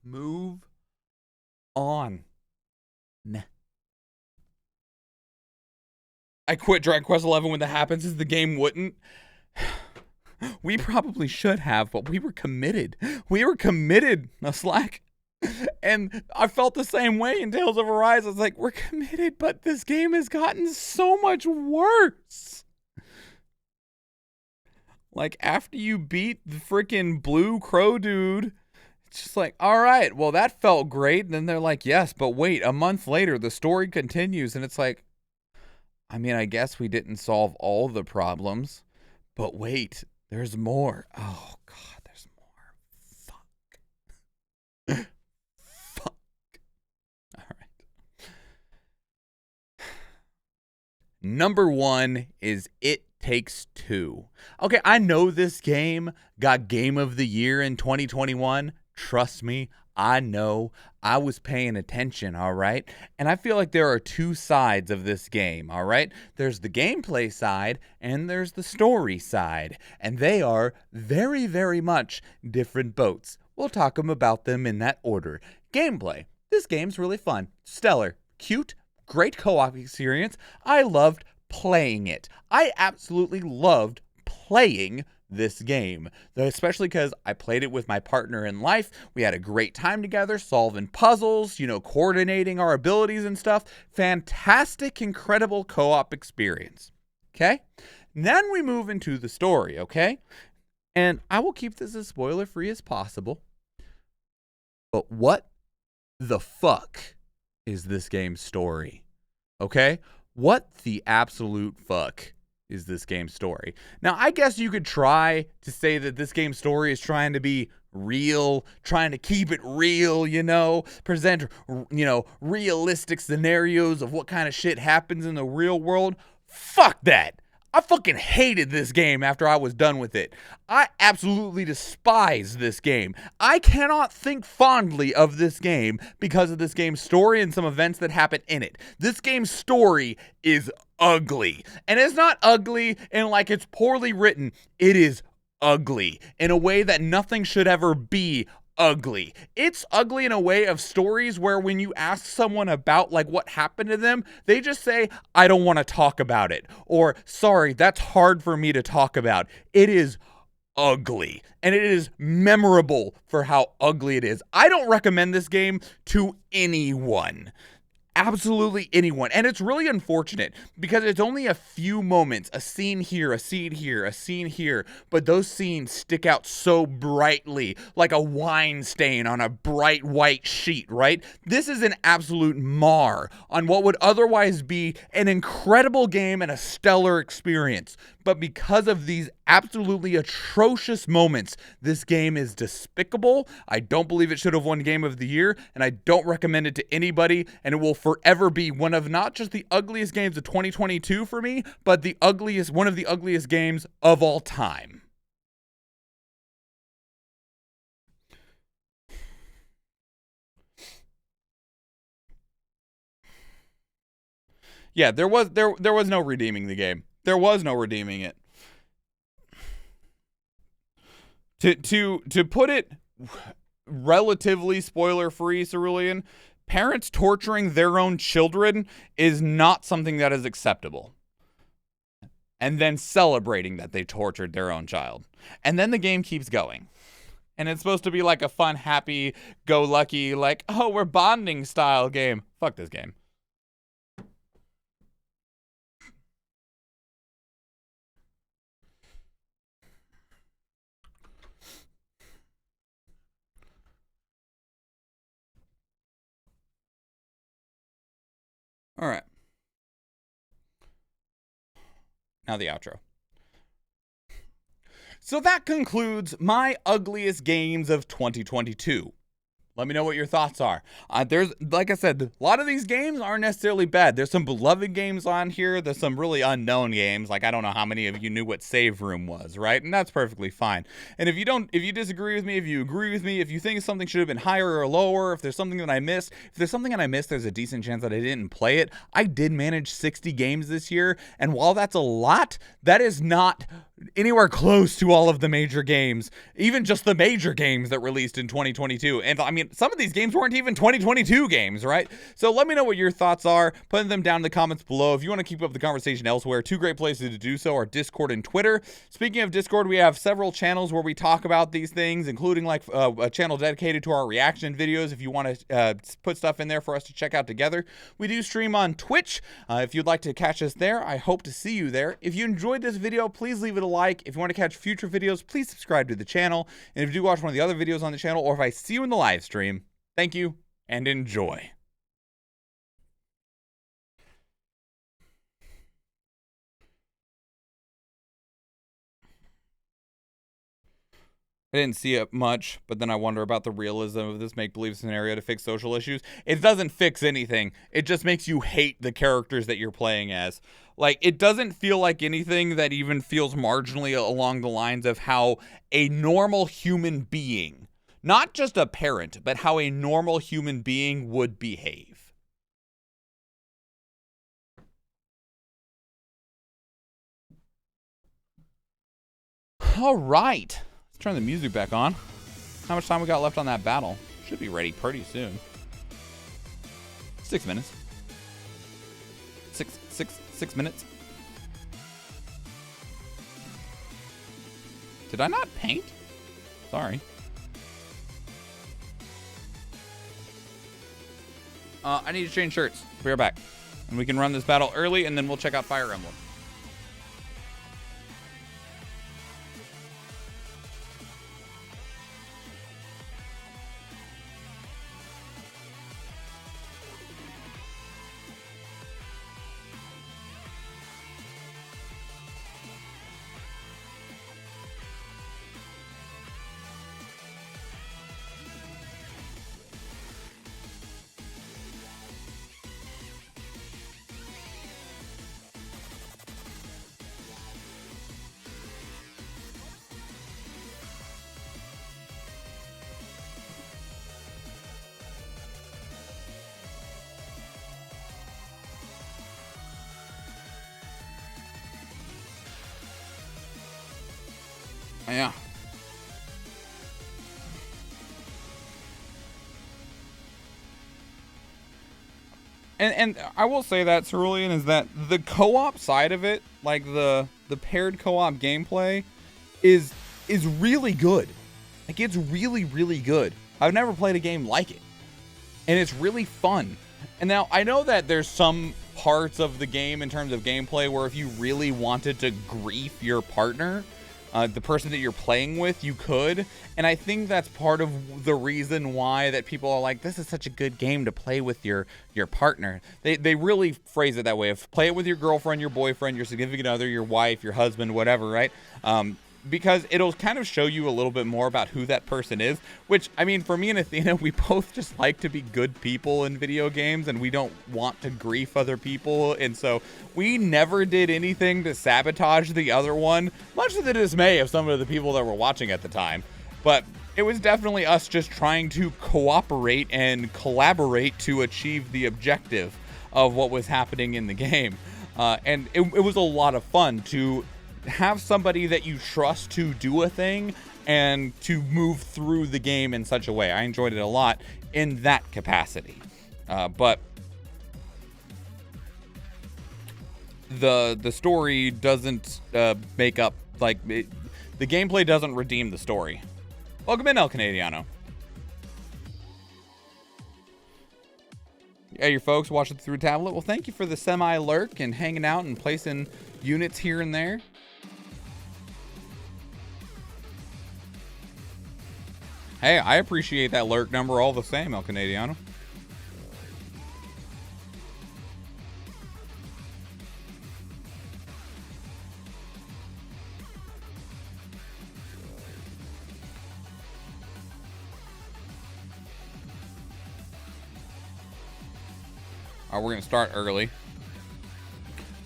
Move on. Nah. I quit Dragon Quest XI when that happens, as the game wouldn't. We probably should have, but we were committed. We were committed, Slack. And I felt the same way in Tales of Arise. I was like, we're committed, but this game has gotten so much worse. Like, after you beat the freaking blue crow dude, it's just like, all right, well, that felt great. And then they're like, yes, but wait, a month later, the story continues. And it's like, I mean, I guess we didn't solve all the problems, but wait, there's more. Oh, God, there's more. Fuck. Fuck. All right. Number 1 is It Takes Two. Okay, I know this game got Game of the Year in 2021. Trust me, I know. I was paying attention, all right? And I feel like there are two sides of this game, all right? There's the gameplay side and there's the story side. And they are very, very much different boats. We'll talk about them in that order. Gameplay. This game's really fun. Stellar. Cute. Great co-op experience. I loved playing it. I absolutely loved playing this game, especially because I played it with my partner in life. We had a great time together, solving puzzles, coordinating our abilities and stuff. Fantastic, incredible co-op experience. Okay? Then we move into the story, okay? And I will keep this as spoiler-free as possible. But what the fuck is this game's story? Okay? What the absolute fuck is this game's story? Now, I guess you could try to say that this game's story is trying to be real, trying to keep it real, present, realistic scenarios of what kind of shit happens in the real world. Fuck that. I fucking hated this game after I was done with it. I absolutely despise this game. I cannot think fondly of this game because of this game's story and some events that happen in it. This game's story is ugly. And it's not ugly in like it's poorly written. It is ugly in a way that nothing should ever be ugly. It's ugly in a way of stories where when you ask someone about like what happened to them, they just say, I don't want to talk about it. Or, sorry, that's hard for me to talk about. It is ugly. And it is memorable for how ugly it is. I don't recommend this game to anyone. Absolutely anyone. And it's really unfortunate because it's only a few moments, a scene here, a scene here, a scene here, but those scenes stick out so brightly like a wine stain on a bright white sheet, right? This is an absolute mar on what would otherwise be an incredible game and a stellar experience. But because of these absolutely atrocious moments, this game is despicable. I don't believe it should have won Game of the Year, and I don't recommend it to anybody, and it will forever be one of not just the ugliest games of 2022 for me, but one of the ugliest games of all time. Yeah, there was no redeeming the game. There was no redeeming it. To put it relatively spoiler-free, Cerulean, parents torturing their own children is not something that is acceptable. And then celebrating that they tortured their own child. And then the game keeps going. And it's supposed to be like a fun, happy, go lucky, like, oh, we're bonding style game. Fuck this game. All right. Now the outro. So that concludes my ugliest games of 2022. Let me know what your thoughts are. There's, like I said, a lot of these games aren't necessarily bad. There's some beloved games on here. There's some really unknown games. Like, I don't know how many of you knew what Save Room was, right? And that's perfectly fine. And if you disagree with me, if you agree with me, if you think something should have been higher or lower, if there's something that I missed, there's a decent chance that I didn't play it. I did manage 60 games this year. And while that's a lot, that is not anywhere close to all of the major games, even just the major games that released in 2022. And I mean, some of these games weren't even 2022 games, right? So let me know what your thoughts are. Put them down in the comments below. If you want to keep up the conversation elsewhere, two great places to do so are Discord and Twitter. Speaking of Discord, we have several channels where we talk about these things, including like a channel dedicated to our reaction videos. If you want to put stuff in there for us to check out together. We do stream on Twitch. If you'd like to catch us there, I hope to see you there. If you enjoyed this video, please leave it a like. If you want to catch future videos, please subscribe to the channel. And if you do watch one of the other videos on the channel, or if I see you in the live stream, thank you and enjoy. I didn't see it much, but then I wonder about the realism of this make-believe scenario to fix social issues. It doesn't fix anything. It just makes you hate the characters that you're playing as. Like, it doesn't feel like anything that even feels marginally along the lines of how a normal human being Not just a parent, but how a normal human being would behave. All right. Let's turn the music back on. How much time we got left on that battle? Should be ready pretty soon. 6 minutes. Six minutes. Did I not paint? Sorry. I need to change shirts. Be right back. And we can run this battle early, and then we'll check out Fire Emblem. Yeah. And I will say that, Cerulean, is that the co-op side of it, like the paired co-op gameplay, is really good. Like, it's really, really good. I've never played a game like it. And it's really fun. And now, I know that there's some parts of the game in terms of gameplay where if you really wanted to grief your partner, the person that you're playing with, you could. And I think that's part of the reason why that people are like, this is such a good game to play with your partner. They really phrase it that way. If play it with your girlfriend, your boyfriend, your significant other, your wife, your husband, whatever, right? Because it'll kind of show you a little bit more about who that person is, which, I mean, for me and Athena, we both just like to be good people in video games, and we don't want to grief other people, and so we never did anything to sabotage the other one, much to the dismay of some of the people that were watching at the time. But it was definitely us just trying to cooperate and collaborate to achieve the objective of what was happening in the game. And it was a lot of fun to have somebody that you trust to do a thing and to move through the game in such a way. I enjoyed it a lot in that capacity. But the story doesn't make up, like, the gameplay doesn't redeem the story. Welcome in, El Canadiano. Yeah, your folks watching through tablet. Well, thank you for the semi-lurk and hanging out and placing units here and there. Hey, I appreciate that lurk number all the same, El Canadiano. All right, we're going to start early.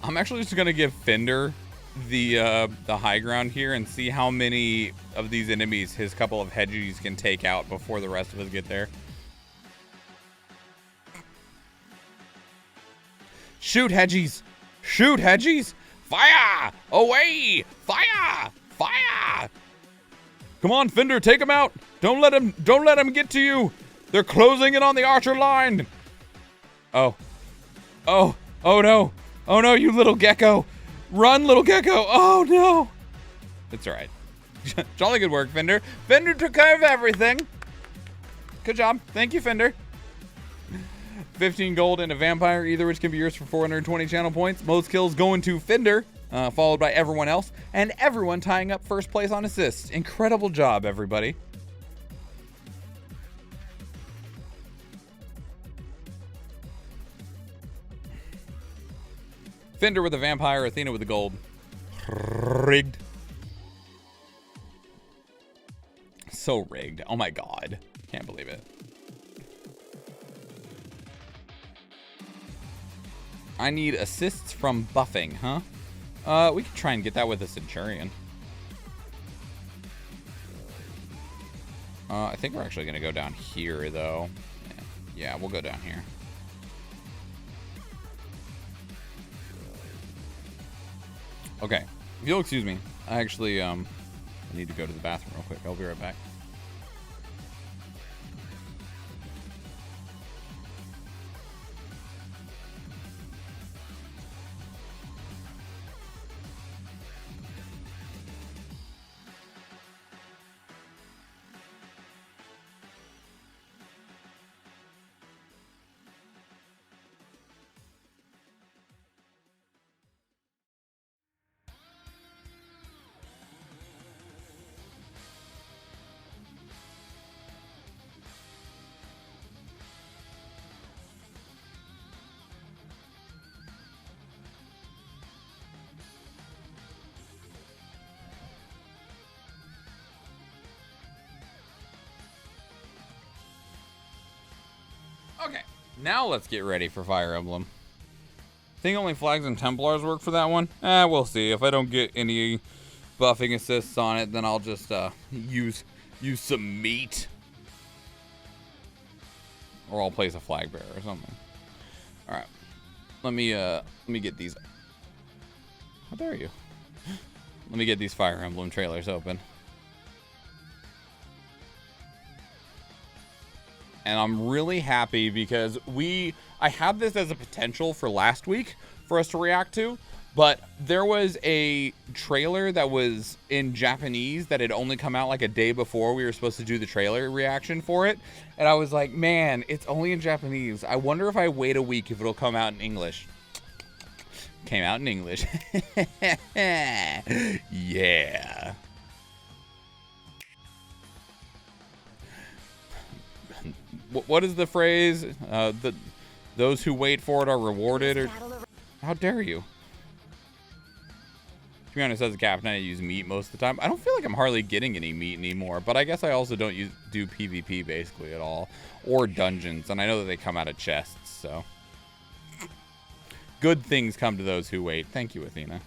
I'm actually just going to give Fender the high ground here and see how many of these enemies his couple of hedgies can take out before the rest of us get there. Shoot, hedgies! Shoot, hedgies! Fire! Away! Fire! Fire! Come on, Fender, take him out! Don't let him get to you! They're closing in on the archer line! Oh. Oh. Oh no! Oh no, you little gecko! Run, little gecko! Oh no! It's alright. Jolly good work, Fender. Fender took care of everything. Good job. Thank you, Fender. 15 gold and a vampire, either which can be yours for 420 channel points. Most kills going to Fender, followed by everyone else, and everyone tying up first place on assists. Incredible job, everybody. Fender with a vampire, Athena with the gold. Rigged. So rigged. Oh my god. Can't believe it. I need assists from buffing, huh? We could try and get that with a Centurion. I think we're actually going to go down here, though. Yeah, we'll go down here. Okay. If you'll excuse me, I actually I need to go to the bathroom real quick. I'll be right back. Okay, now let's get ready for Fire Emblem. Think only Flags and Templars work for that one? We'll see. If I don't get any buffing assists on it, then I'll just use some meat. Or I'll place a flag bearer or something. Alright. Let me get these. How dare you? Let me get these Fire Emblem trailers open. And I'm really happy because I had this as a potential for last week for us to react to, but there was a trailer that was in Japanese that had only come out like a day before we were supposed to do the trailer reaction for it. And I was like, man, it's only in Japanese. I wonder if I wait a week if it'll come out in English. Came out in English. Yeah. What is the phrase? Those who wait for it are rewarded. Or how dare you? To be honest, as a captain, I use meat most of the time. I don't feel like I'm hardly getting any meat anymore, but I guess I also don't do PvP basically at all, or dungeons, and I know that they come out of chests. So good things come to those who wait. Thank you, Athena.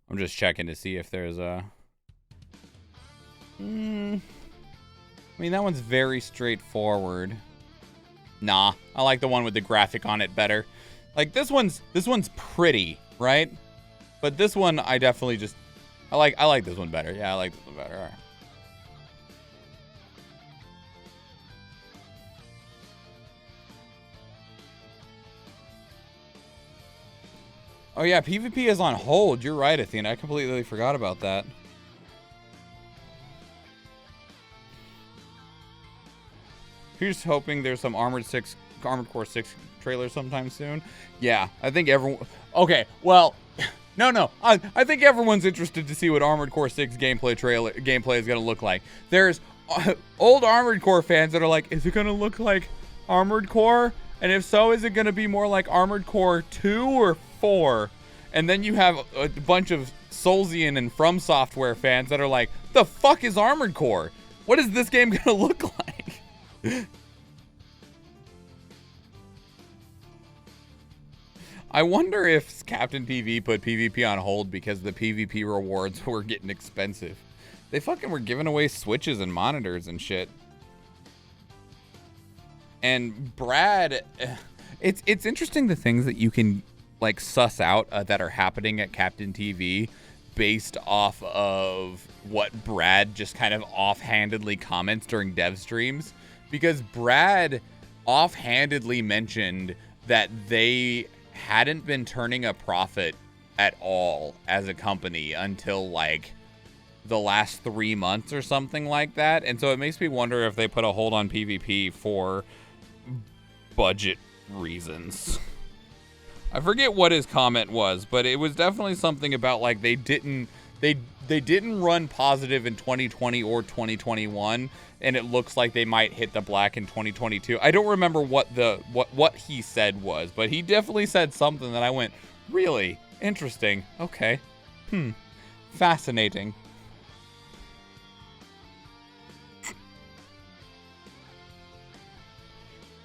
I'm just checking to see if there's a... I mean, that one's very straightforward. Nah, I like the one with the graphic on it better. Like, this one's pretty, right? But this one, I definitely just... I like this one better. Yeah, I like this one better. All right. Oh yeah, PvP is on hold. You're right, Athena. I completely forgot about that. Here's hoping there's some Armored Core 6 trailer sometime soon. Yeah, I think everyone... Okay, well... No. I think everyone's interested to see what Armored Core 6 gameplay is going to look like. There's old Armored Core fans that are like, is it going to look like Armored Core? And if so, is it going to be more like Armored Core 2 or 4? And then you have a bunch of Soulsian and From Software fans that are like, the fuck is Armored Core? What is this game going to look like? I wonder if Captain TV put PvP on hold because the PvP rewards were getting expensive. They fucking were giving away Switches and monitors and shit. And Brad, it's interesting the things that you can like suss out that are happening at Captain TV based off of what Brad just kind of offhandedly comments during dev streams, because Brad offhandedly mentioned that they hadn't been turning a profit at all as a company until like the last 3 months or something like that. And so it makes me wonder if they put a hold on PvP for budget reasons. I forget what his comment was, but it was definitely something about like they didn't run positive in 2020 or 2021, and it looks like they might hit the black in 2022. I don't remember what he said was, but he definitely said something that I went, really interesting. Okay. Fascinating.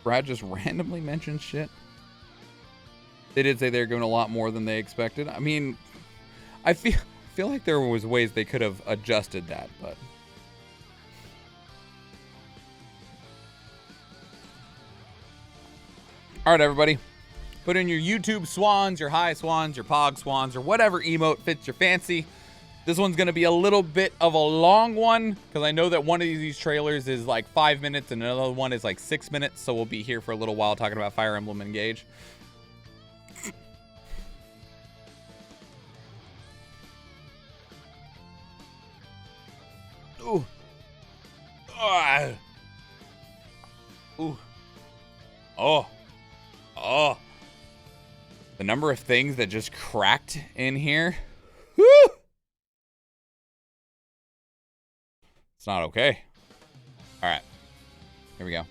Brad just randomly mentions shit. They did say they're doing a lot more than they expected. I mean, I feel like there was ways they could have adjusted that, but all right, everybody. Put in your YouTube swans, your high swans, your pog swans, or whatever emote fits your fancy. This one's going to be a little bit of a long one because I know that one of these trailers is like 5 minutes and another one is like 6 minutes. So we'll be here for a little while talking about Fire Emblem Engage. Ooh. Ah. Ooh. Oh. Oh. The number of things that just cracked in here. Woo! It's not okay. All right. Here we go.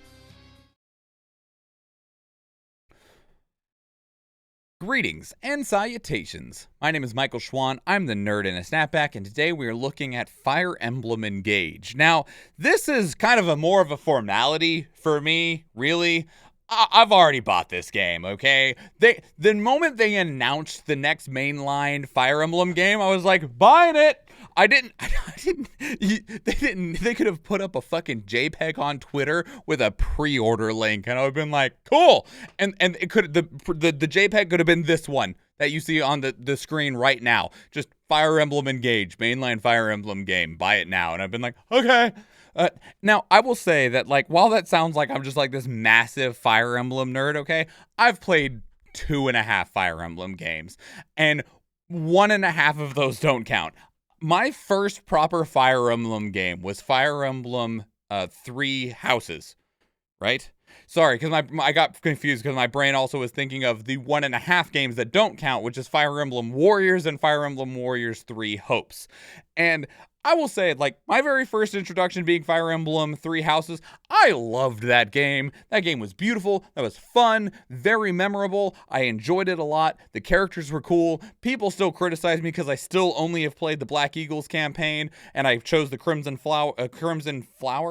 Greetings and salutations. My name is Michael Schwan. I'm the nerd in a snapback, and today we are looking at Fire Emblem Engage. Now, this is kind of a more of a formality for me, really. I've already bought this game, okay? The moment they announced the next mainline Fire Emblem game, I was like, buying it. They could have put up a fucking JPEG on Twitter with a pre-order link, and I would have been like, cool. And it could the JPEG could have been this one that you see on the screen right now. Just Fire Emblem Engage, mainline Fire Emblem game. Buy it now. And I've been like, okay. Now, I will say that, like, while that sounds like I'm just like this massive Fire Emblem nerd, okay, I've played 2.5 Fire Emblem games, and 1.5 of those don't count. My first proper Fire Emblem game was Fire Emblem 3 Houses, right? Sorry, because I got confused because my brain also was thinking of the 1.5 games that don't count, which is Fire Emblem Warriors and Fire Emblem Warriors 3 Hopes. And I will say, like, my very first introduction being Fire Emblem 3 Houses, I loved that game. That game was beautiful. That was fun. Very memorable. I enjoyed it a lot. The characters were cool. People still criticize me because I still only have played the Black Eagles campaign, and I chose the Crimson Flower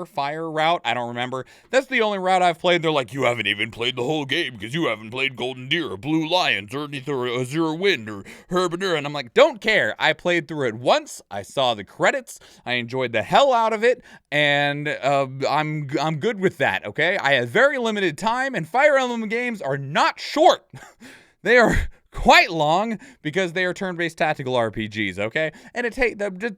Fire route. I don't remember. That's the only route I've played. They're like, you haven't even played the whole game because you haven't played Golden Deer or Blue Lions or Azure Wind or Herbadur. And I'm like, don't care. I played through it once. I saw the credits. I enjoyed the hell out of it, and I'm good with that, okay? I have very limited time, and Fire Emblem games are not short. They are quite long because they are turn-based tactical RPGs, okay? And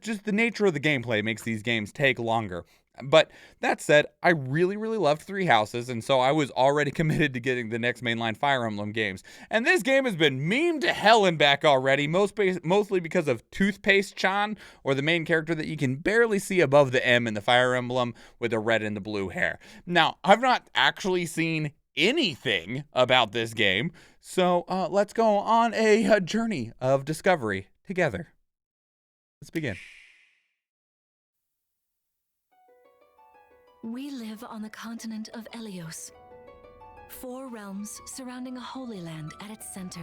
just the nature of the gameplay makes these games take longer. But that said, I really, really loved 3 Houses, and so I was already committed to getting the next mainline Fire Emblem games. And this game has been memed to hell and back already, mostly because of Toothpaste-chan, or the main character that you can barely see above the M in the Fire Emblem with the red and the blue hair. Now, I've not actually seen anything about this game, so let's go on a journey of discovery together. Let's begin. We live on the continent of Elios. 4 realms surrounding a holy land at its center.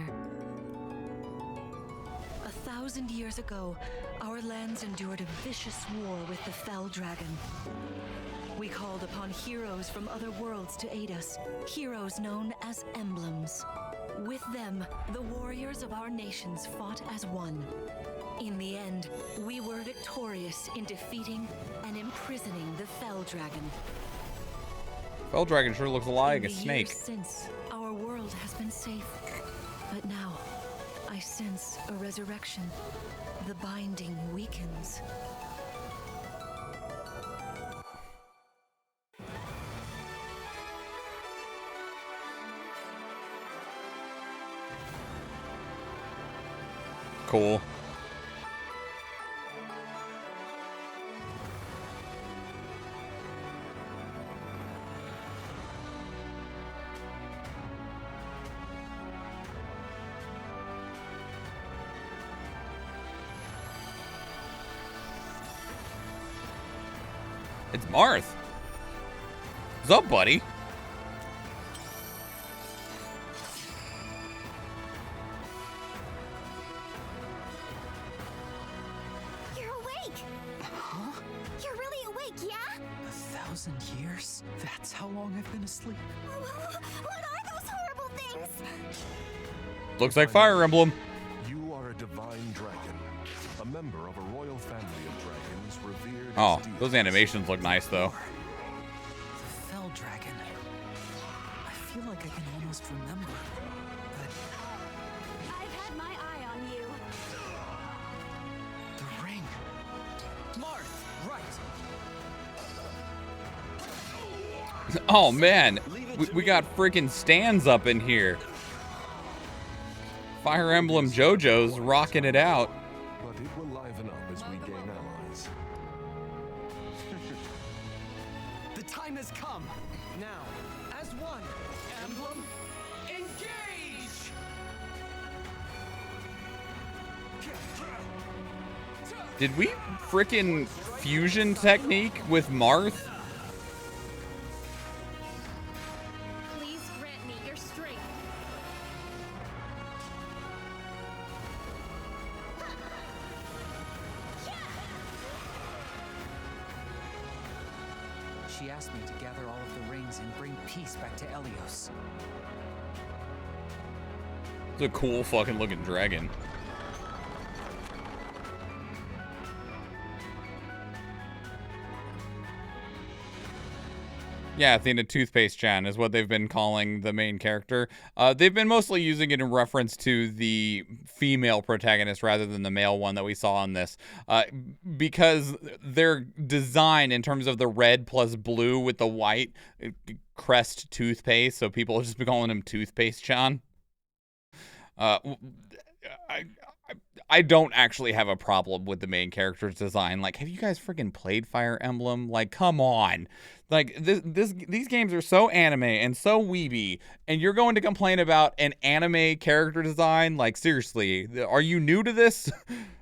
1,000 years ago, our lands endured a vicious war with the Fell Dragon. We called upon heroes from other worlds to aid us, heroes known as emblems. With them, the warriors of our nations fought as one. In the end, we were victorious in defeating and imprisoning the Fell Dragon. Fell Dragon sure looks a lot like a In the snake. years since, our world has been safe. But now, I sense a resurrection. The binding weakens. Cool. It's Marth. What's up, buddy? You're awake! Huh? You're really awake, yeah? 1,000 years? That's how long I've been asleep. What are those horrible things? Looks like Fire Emblem. You are a divine dragon, a member of a royal family of dragons revered Oh, as those deities. animations look nice though. The Fell Dragon. I feel like I can almost remember, but I've had my eye on you. the ring. Marth, right. Oh man, we got freaking stands up in here. Fire Emblem JoJo's rocking it out. But it will liven up as we gain allies. The time has come. Now, as one, Emblem, engage! Did we freaking fusion technique with Marth? Please grant me your strength. She asked me to gather all of the rings and bring peace back to Elios. It's a cool fucking looking dragon. Yeah, Athena Toothpaste-chan is what they've been calling the main character. They've been mostly using it in reference to the female protagonist rather than the male one that we saw in this. Because their design in terms of the red plus blue with the white crest toothpaste, so people have just been calling him Toothpaste-chan. I don't actually have a problem with the main character's design. Like, have you guys freaking played Fire Emblem? Like, come on. Like, these games are so anime and so weeby, and you're going to complain about an anime character design? Like, seriously, are you new to this?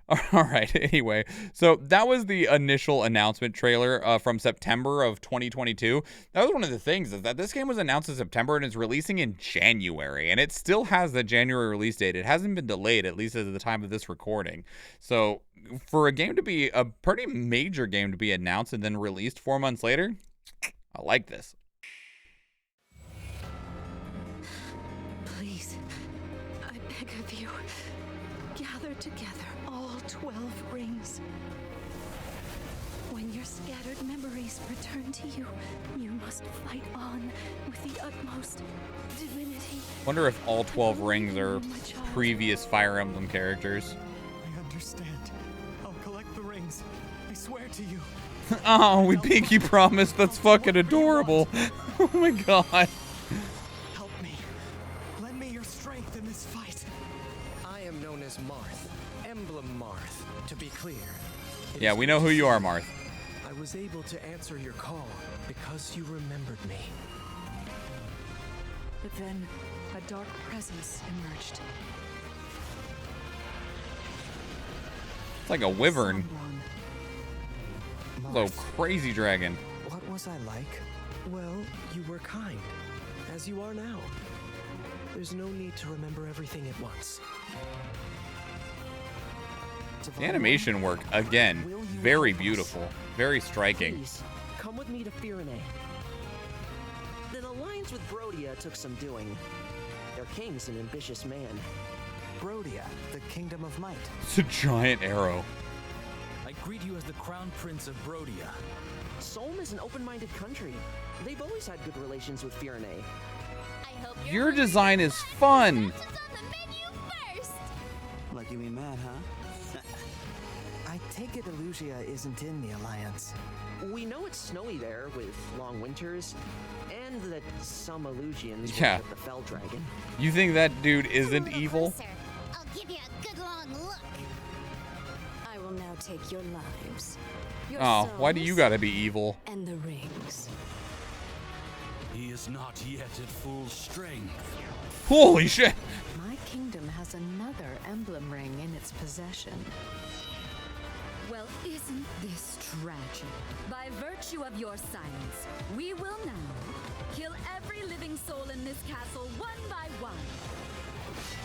All right, anyway, so that was the initial announcement trailer from September of 2022. That was one of the things, is that this game was announced in September and is releasing in January, and it still has the January release date. It hasn't been delayed, at least at the time of this recording. So for a game to be, a pretty major game to be announced and then released 4 months later, I like this. Please, I beg of you, gather together all 12 rings. When your scattered memories return to you, you must fight on with the utmost divinity. Wonder if all 12 rings are previous Fire Emblem characters. I understand. I'll collect the rings. I swear to you. Oh, we pinky promised. That's fucking adorable. Oh my god. Help me. Lend me your strength in this fight. I am known as Marth, Emblem Marth, to be clear. It Yeah, is we know who you are, Marth. I was able to answer your call because you remembered me. But then, a dark presence emerged. It's like a wyvern. Someone. Hello, crazy dragon. What was I like? Well, you were kind, as you are now. There's no need to remember everything at once. The animation work, again, very beautiful, very striking. Please, come with me to Firene. The alliance with Brodia took some doing. Their king's an ambitious man. Brodia, the Kingdom of Might. It's a giant arrow. I greet you as the Crown Prince of Brodia. Solm is an open-minded country. They've always had good relations with Firene. I hope Your design is fun. What's on the menu first? Like you mean mad, huh? I take it Elusia isn't in the alliance. We know it's snowy there with long winters, and that some Elusians Yeah. worship the Fell Dragon. You think that dude isn't Come a little evil? closer. I'll give you a good long look. I will now take your lives. Your Oh, why do you souls, gotta be evil? and the rings. He is not yet at full strength. Holy shit! My kingdom has another emblem ring in its possession. Well, isn't this tragic? By virtue of your silence, we will now kill every living soul in this castle one by one.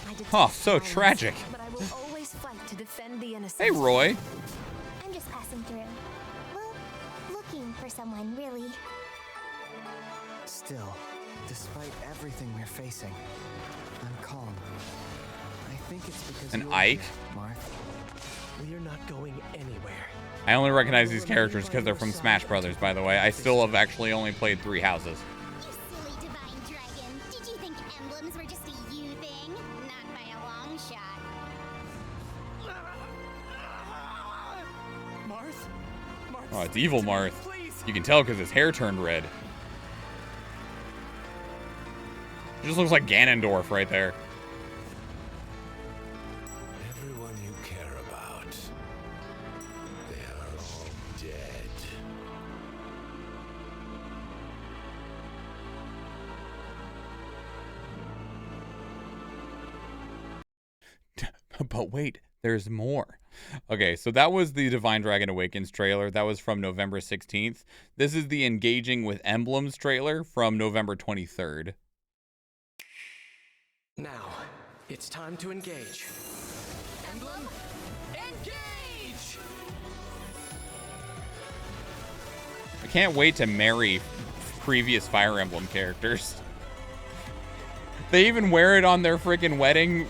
I detest Oh, so violence, tragic. But I will always fight to defend the innocent. Hey, Roy. I'm just passing through. Well, looking for someone, really. still, despite everything we're facing. I'm calm. I think it's because An you're Ike? here, Marth. We're not going anywhere. I only recognize these characters because they're from Smash Brothers, by the way. I still have actually only played 3 houses. You silly divine dragon. Did you think emblems were just a you thing? Not by a long shot. Marth? Oh, it's evil Marth. You can tell because his hair turned red. It just looks like Ganondorf right there. Everyone you care about, they are all dead. But wait, there's more. Okay, so that was the Divine Dragon Awakens trailer. That was from November 16th. This is the Engaging with Emblems trailer from November 23rd. Now, it's time to engage. Emblem, engage! I can't wait to marry previous Fire Emblem characters. They even wear it on their freaking wedding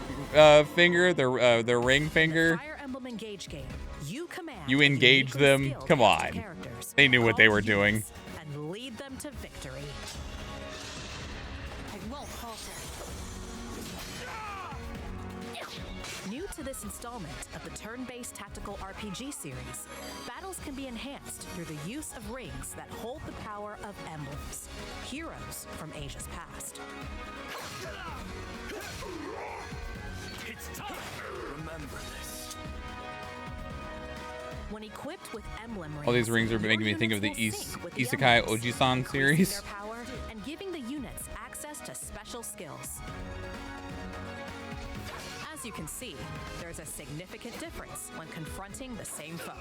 finger, their ring finger. Fire Emblem Engage game. You command. You engage them. Come on. They knew what they were doing. And lead them to victory. I won't falter. New to this installment of the turn-based tactical RPG series, battles can be enhanced through the use of rings that hold the power of emblems, heroes from ages past. It's time! Remember this. When equipped with emblem rings, All these rings are making me think of the Isekai Oji-san series. their power and giving the units access to special skills. As you can see, there's a significant difference when confronting the same foe.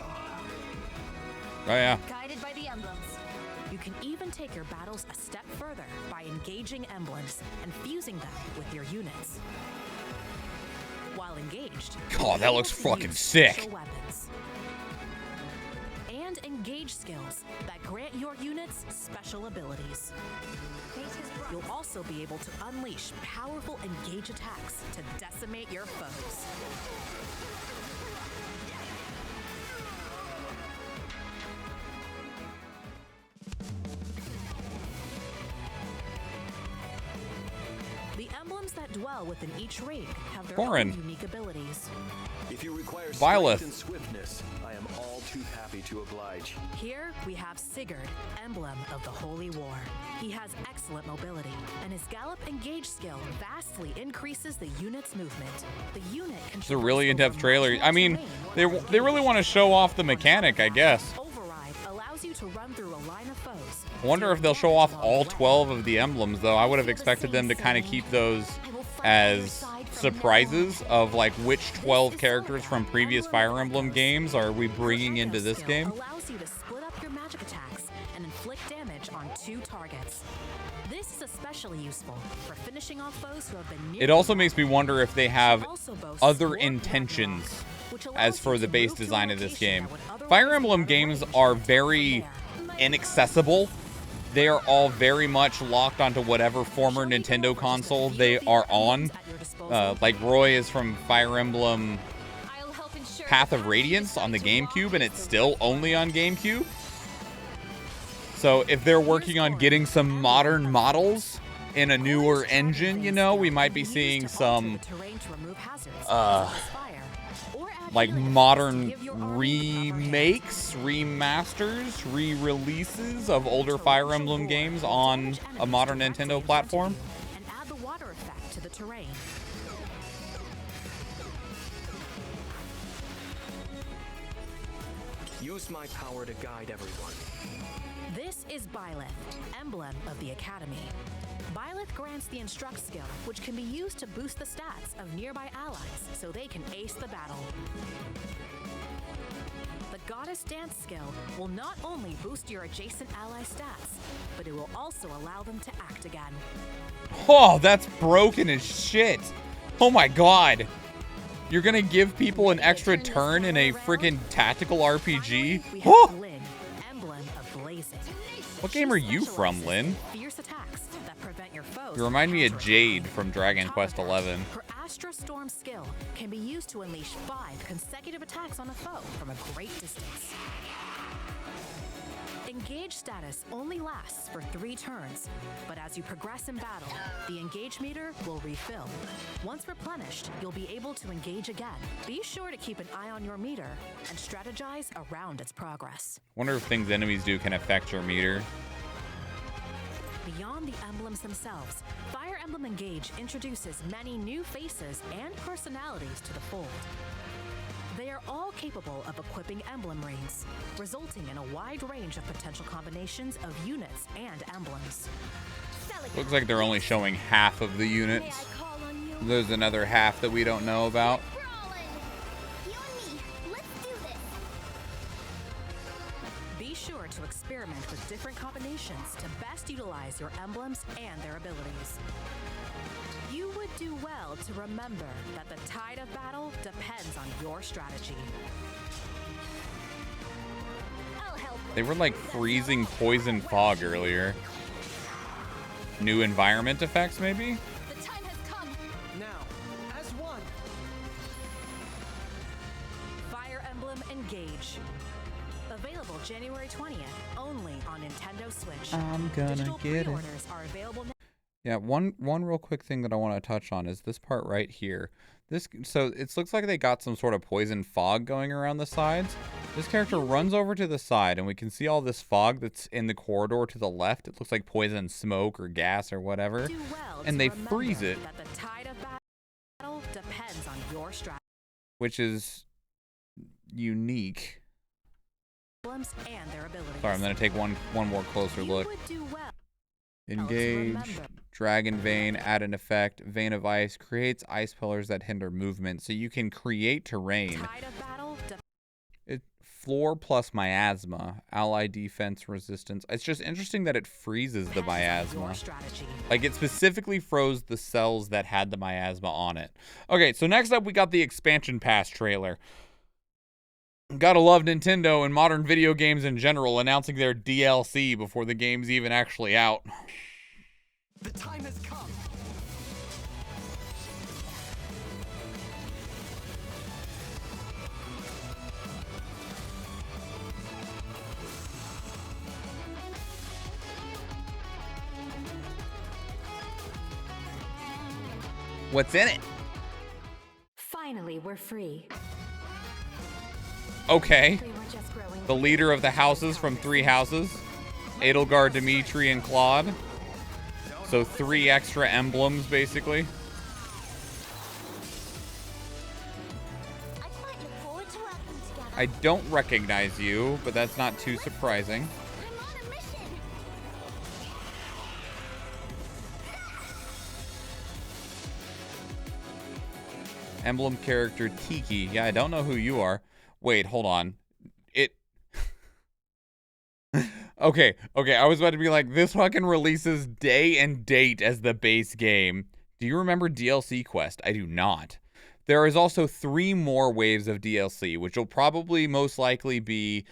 Oh yeah. Guided by the emblems. You can even take your battles a step further by engaging emblems and fusing them with your units. While engaged, Oh, that looks you can fucking use sick. special weapons and engage skills that grant your units special abilities. You'll also be able to unleash powerful engage attacks to decimate your foes. The emblems that dwell within each ring have their Foreign. own unique abilities. If you require Byleth. strength and swiftness, I am all too happy to oblige. Here we have Sigurd, emblem of the Holy War. He has excellent mobility, and his Gallop Engage skill vastly increases the unit's movement. The unit It's a really in-depth trailer. I mean, they really want to show off the mechanic, I guess. Override allows you to run through a line of foes. I wonder if they'll show off all 12 of the emblems, though. I would have expected them to kind of keep those as surprises of like which 12 characters from previous Fire Emblem games are we bringing into this game. Allows you to split up your magic attacks and inflict damage on 2 targets. This is especially useful for finishing off foes who have been near. It also makes me wonder if they have Also boasts other Warp intentions which allows as for you the to base move to a design of this location game. that would otherwise Fire Emblem be games unreached are from very there. inaccessible. They are all very much locked onto whatever former Nintendo console they are on. Like Roy is from Fire Emblem I'll help ensure Path of Radiance on the GameCube, and it's still only on GameCube. So if they're working on getting some modern models in a newer engine, you know, we might be seeing some like modern remakes, remasters, re-releases of older Fire Emblem games on a modern Nintendo platform. And add the water effect to the terrain. Use my power to guide everyone. This is Byleth, emblem of the Academy. Byleth grants the Instruct skill, which can be used to boost the stats of nearby allies so they can ace the battle. The Goddess Dance skill will not only boost your adjacent ally stats, but it will also allow them to act again. Oh, that's broken as shit. Oh my god. You're gonna give people an extra turn in a freaking tactical RPG? We Oh! have Lyn, emblem of Blazing. What game are you from, Lynn? Fierce attacks that prevent your foes. You remind me of Jade from Dragon Quest XI. Her Astra Storm skill can be used to unleash 5 consecutive attacks on a foe from a great distance. Engage status only lasts for 3 turns, but as you progress in battle, the engage meter will refill. Once replenished, you'll be able to engage again. Be sure to keep an eye on your meter and strategize around its progress. Wonder if things enemies do can affect your meter. Beyond the emblems themselves, Fire Emblem Engage introduces many new faces and personalities to the fold. They are all capable of equipping emblem rings, resulting in a wide range of potential combinations of units and emblems. Looks like they're only showing half of the units. There's another half that we don't know about. Be sure to experiment with different combinations to best utilize your emblems and their abilities. You would do well to remember that the tide of battle depends on your strategy. They were like freezing poison fog earlier. New environment effects, maybe? The time has come. Now, as one. Fire Emblem Engage. Available January 20th, only on Nintendo Switch. I'm gonna Digital get it. pre-orders are available now. Yeah, one real quick thing that I want to touch on is this part right here. So it looks like they got some sort of poison fog going around the sides. This character runs over to the side, and we can see all this fog that's in the corridor to the left. It looks like poison smoke or gas or whatever. And they freeze it, That the tide of battle depends on your strategy. which is unique. Emblems and their abilities. Sorry, I'm going to take one more closer look. You would do well. Engage, remember. Dragon Vein, add an effect. Vein of Ice creates ice pillars that hinder movement. So you can create terrain. Tide of battle Floor plus miasma, ally defense resistance. It's just interesting that it freezes the miasma. Like it specifically froze the cells that had the miasma on it. Okay, so next up we got the expansion pass trailer. Gotta love Nintendo and modern video games in general announcing their DLC before the game's even actually out. The time has come. What's in it? Finally, we're free. Okay. We were just growing. The leader of the houses from 3 houses. Edelgard, Dimitri, and Claude. So 3 extra emblems, basically. I quite look forward to working together. I don't recognize you, but that's not too surprising. I'm on a mission. Emblem character Tiki. Yeah, I don't know who you are. Wait, hold on. Okay, I was about to be like, this fucking releases day and date as the base game. Do you remember DLC Quest? I do not. There is also 3 more waves of DLC, which will probably most likely be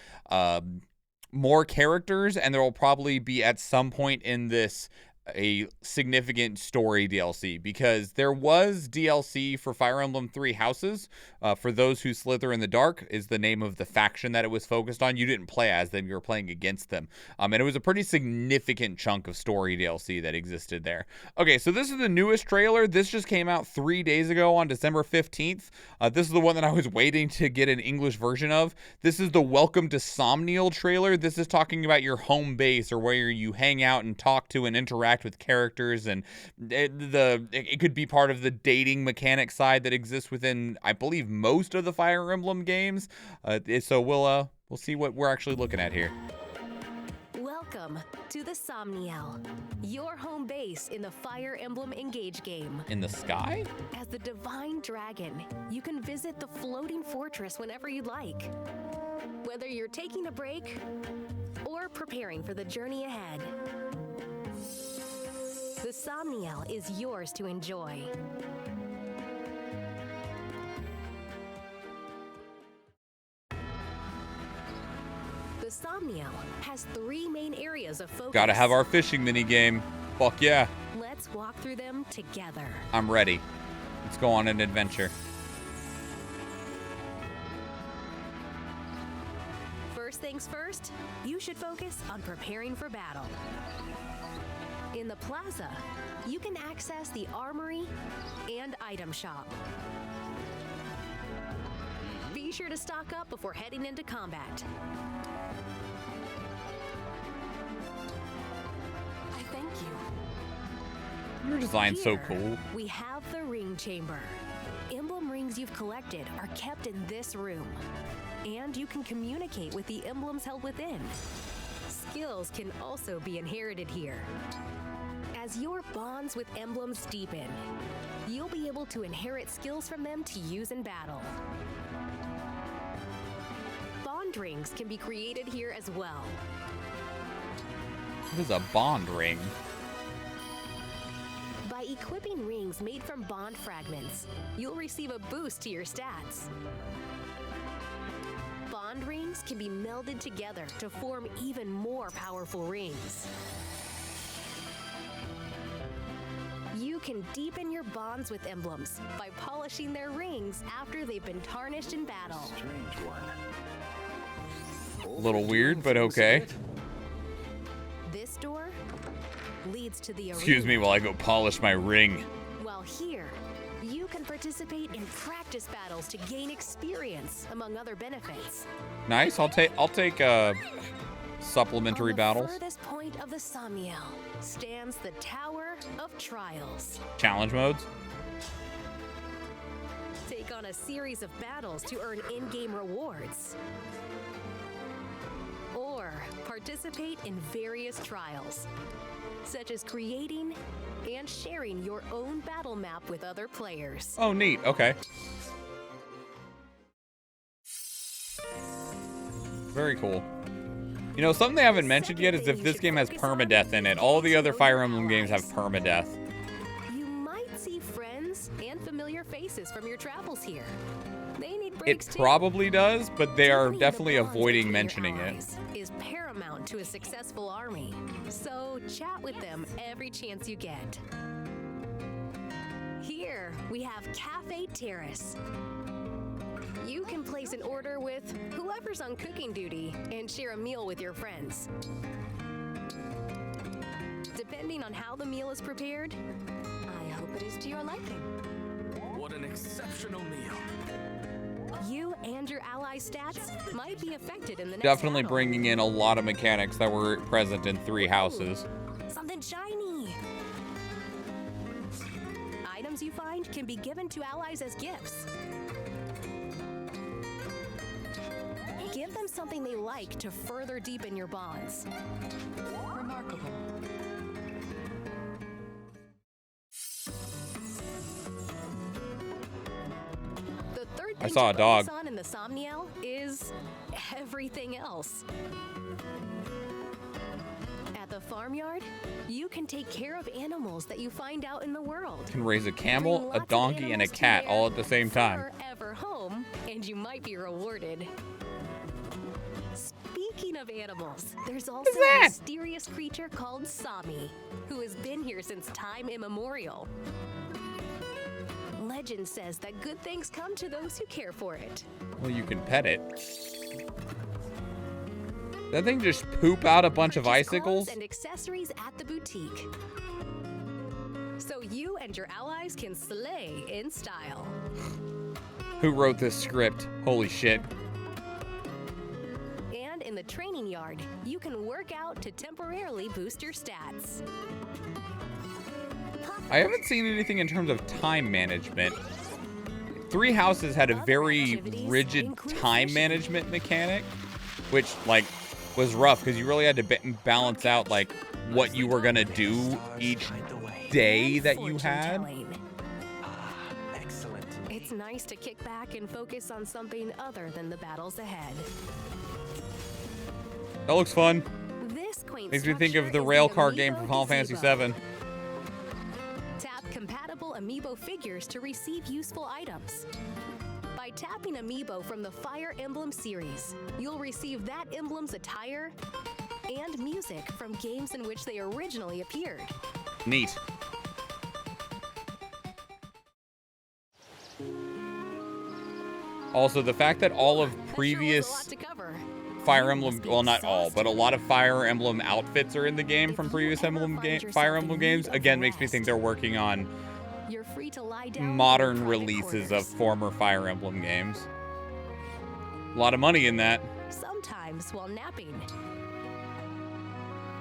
more characters, and there will probably be at some point in this a significant story DLC, because there was DLC for Fire Emblem 3 Houses. For those who slither in the dark is the name of the faction that it was focused on. You didn't play as them, you were playing against them. And it was a pretty significant chunk of story DLC that existed there. Okay, so this is the newest trailer. This just came out 3 days ago on December 15th. This is the one that I was waiting to get an English version of. This is the Welcome to Somniel trailer. This is talking about your home base, or where you hang out and talk to and interact with characters, and it could be part of the dating mechanic side that exists within, I believe, most of the Fire Emblem games. So we'll see what we're actually looking at here. Welcome to the Somniel, your home base in the Fire Emblem Engage game. In the sky? As the Divine Dragon, you can visit the floating fortress whenever you'd like. Whether you're taking a break or preparing for the journey ahead, the Somniel is yours to enjoy. The Somniel has 3 main areas of focus. Gotta have our fishing mini game. Fuck yeah. Let's walk through them together. I'm ready. Let's go on an adventure. First things first, you should focus on preparing for battle. In the plaza, you can access the armory and item shop. Be sure to stock up before heading into combat. I thank you. Your design's so Here, cool. We have the ring chamber. Emblem rings you've collected are kept in this room, and you can communicate with the emblems held within. Skills can also be inherited here. As your bonds with emblems deepen, you'll be able to inherit skills from them to use in battle. Bond rings can be created here as well. What is a bond ring? By equipping rings made from bond fragments, you'll receive a boost to your stats. Bond rings can be melded together to form even more powerful rings. You can deepen your bonds with emblems by polishing their rings after they've been tarnished in battle. Strange one. A little weird, but okay. This door leads to the arena. Excuse me while I go polish my ring. While here, you can participate in practice battles to gain experience, among other benefits. Nice. I'll take supplementary battles. On the furthest point of the Samiel stands the Tower of Trials. Challenge modes. Take on a series of battles to earn in-game rewards. Or participate in various trials, such as creating and sharing your own battle map with other players. Oh, neat. Okay. Very cool. You know, something they haven't mentioned yet is if this game has permadeath in it. All the other Fire Emblem games have permadeath. You might see friends and familiar faces from your travels here. They need breaks It too. probably does, but they are Deepening the definitely bonds avoiding between your mentioning it. allies is paramount to a successful army. So chat with them every chance you get. Here we have Cafe Terrace. You can place an order with whoever's on cooking duty and share a meal with your friends. Depending on how the meal is prepared, I hope it is to your liking. What an exceptional meal. You and your allies' stats might be affected in the next Definitely battle. bringing in a lot of mechanics that were present in 3 houses. Something shiny. Items you find can be given to allies as gifts. Give them something they like to further deepen your bonds. Remarkable. The third I thing saw to a dog. focus on in the Somniel is everything else. At the farmyard, you can take care of animals that you find out in the world. Can raise a Bring camel, lots a of donkey, and a animals to cat their all at the same time. forever home, and you might be rewarded. Speaking of animals, there's also a mysterious creature called Sami, who has been here since time immemorial. Legend says that good things come to those who care for it. Well, you can pet it. That thing just poop out a bunch of Purchase icicles? clothes and accessories at the boutique, so you and your allies can slay in style. Who wrote this script? Holy shit. And in the training yard, you can work out to temporarily boost your stats. I haven't seen anything in terms of time management. 3 houses had a very rigid time management mechanic, which, like, was rough because you really had to balance out, like, what you were gonna do each day that you had. Excellent. It's nice to kick back and focus on something other than the battles ahead. That looks fun. This quaint Makes me think of the structure is rail car game Amiibo from Final Fantasy Gazebo. VII. Tap compatible amiibo figures to receive useful items. By tapping amiibo from the Fire Emblem series, you'll receive that emblem's attire and music from games in which they originally appeared. Neat. Also, the fact that all of previous Fire Emblem, well, not all, but a lot of Fire Emblem outfits are in the game from previous Fire Emblem games, again, makes me think they're working on modern releases of former Fire Emblem games. A lot of money in that. Sometimes while napping,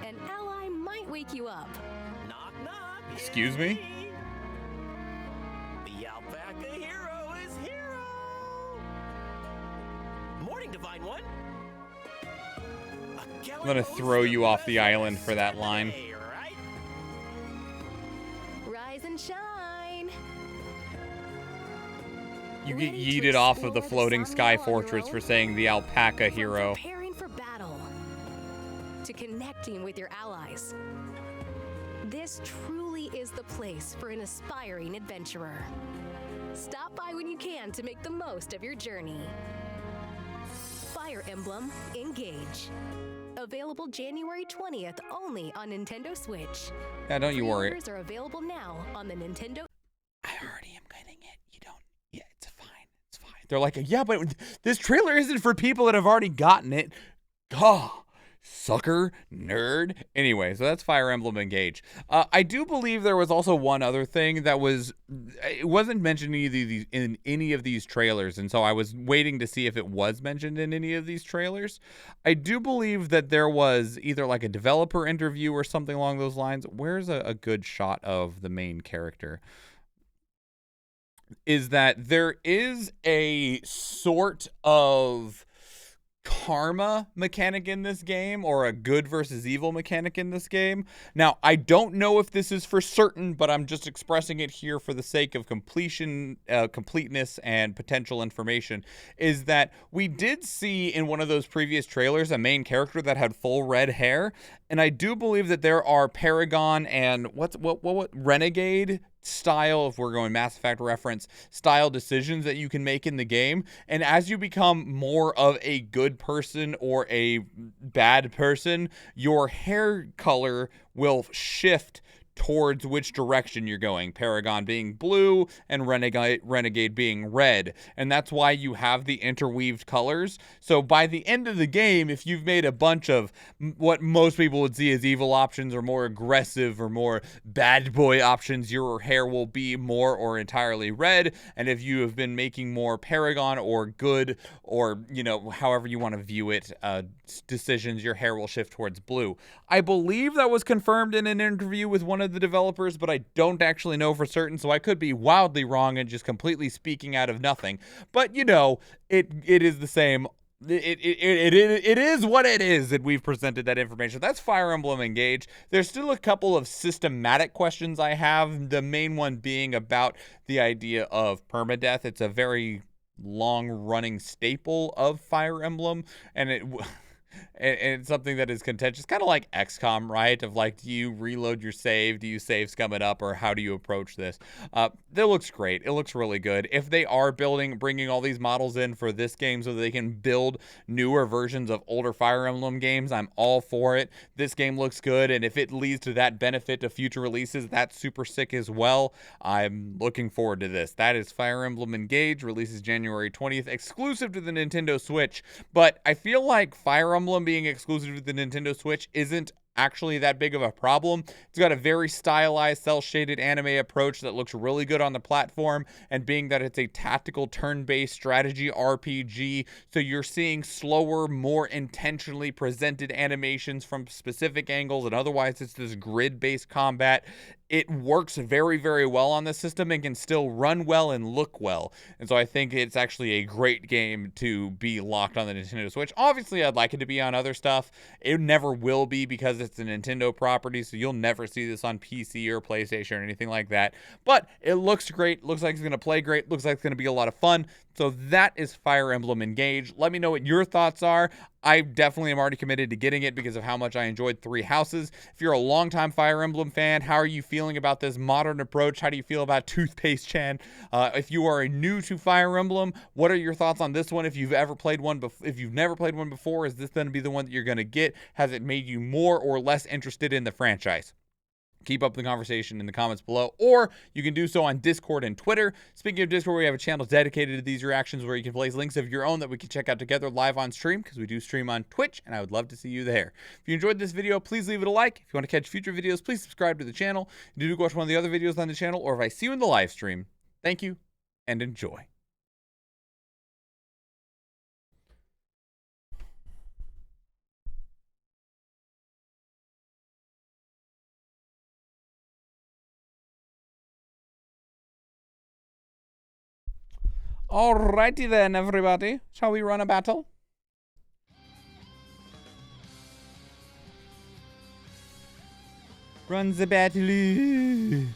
an ally might wake you up. Knock, knock. Excuse me? The alpaca hero is hero. Morning, Divine One. I'm gonna throw you off the island for that line. Rise and shine. You get yeeted off of the floating sky fortress for saying the alpaca hero. Preparing for battle to connecting with your allies. This truly is the place for an aspiring adventurer. Stop by when you can to make the most of your journey. Fire Emblem Engage. Available January 20th only on Nintendo Switch. Yeah, don't you worry. Pre-orders are available now on the Nintendo. I already am getting it. You don't. Yeah, it's fine. It's fine. They're like, yeah, but this trailer isn't for people that have already gotten it. Oh, sucker, nerd. Anyway, so that's Fire Emblem Engage. I do believe there was also one other thing that it wasn't mentioned in any of these trailers, and so I was waiting to see if it was mentioned in any of these trailers. I do believe that there was either like a developer interview or something along those lines. Where's a good shot of the main character? Is that there is a sort of karma mechanic in this game, or a good versus evil mechanic in this game. Now, I don't know if this is for certain, but I'm just expressing it here for the sake of completeness and potential information, is that we did see in one of those previous trailers a main character that had full red hair, and I do believe that there are Paragon and what Renegade style, if we're going Mass Effect reference, style decisions that you can make in the game. And as you become more of a good person or a bad person, your hair color will shift towards which direction you're going. Paragon being blue and Renegade being red. And that's why you have the interweaved colors. So by the end of the game, if you've made a bunch of what most people would see as evil options, or more aggressive or more bad boy options, your hair will be more or entirely red. And if you have been making more Paragon or good, or, you know, however you want to view it, decisions, your hair will shift towards blue. I believe that was confirmed in an interview with one of the developers, but I don't actually know for certain, so I could be wildly wrong and just completely speaking out of nothing. But, you know, it is the same. It is what it is that we've presented that information. That's Fire Emblem Engage. There's still a couple of systematic questions I have, the main one being about the idea of permadeath. It's a very long-running staple of Fire Emblem, and and it's something that is contentious, kind of like XCOM, right? Of like, do you reload your save? Do you save scum it up? Or how do you approach this? That looks great. It looks really good. If they are bringing all these models in for this game so that they can build newer versions of older Fire Emblem games, I'm all for it. This game looks good, and if it leads to that benefit to future releases, that's super sick as well. I'm looking forward to this. That is Fire Emblem Engage, releases January 20th, exclusive to the Nintendo Switch. But I feel like Fire Emblem being exclusive to the Nintendo Switch isn't actually that big of a problem. It's got a very stylized, cel-shaded anime approach that looks really good on the platform, and being that it's a tactical turn-based strategy RPG, so you're seeing slower, more intentionally presented animations from specific angles, and otherwise it's this grid-based combat. It works very, very well on the system and can still run well and look well. And so I think it's actually a great game to be locked on the Nintendo Switch. Obviously, I'd like it to be on other stuff. It never will be because it's a Nintendo property, so you'll never see this on PC or PlayStation or anything like that. But it looks great. Looks like it's going to play great. Looks like it's going to be a lot of fun. So that is Fire Emblem Engage. Let me know what your thoughts are. I definitely am already committed to getting it because of how much I enjoyed Three Houses. If you're a longtime Fire Emblem fan, how are you feeling about this modern approach? How do you feel about Toothpaste Chan? If you are new to Fire Emblem, what are your thoughts on this one? If you've never played one before, is this going to be the one that you're going to get? Has it made you more or less interested in the franchise? keep up the conversation in the comments below, or you can do so on Discord and Twitter. Speaking of Discord, we have a channel dedicated to these reactions where you can place links of your own that we can check out together live on stream, because we do stream on Twitch, and I would love to see you there. If you enjoyed this video, please leave it a like. If you want to catch future videos, please subscribe to the channel. If you do watch one of the other videos on the channel, or if I see you in the live stream, thank you and enjoy. Alrighty then, everybody. Shall we run a battle? Run the battle.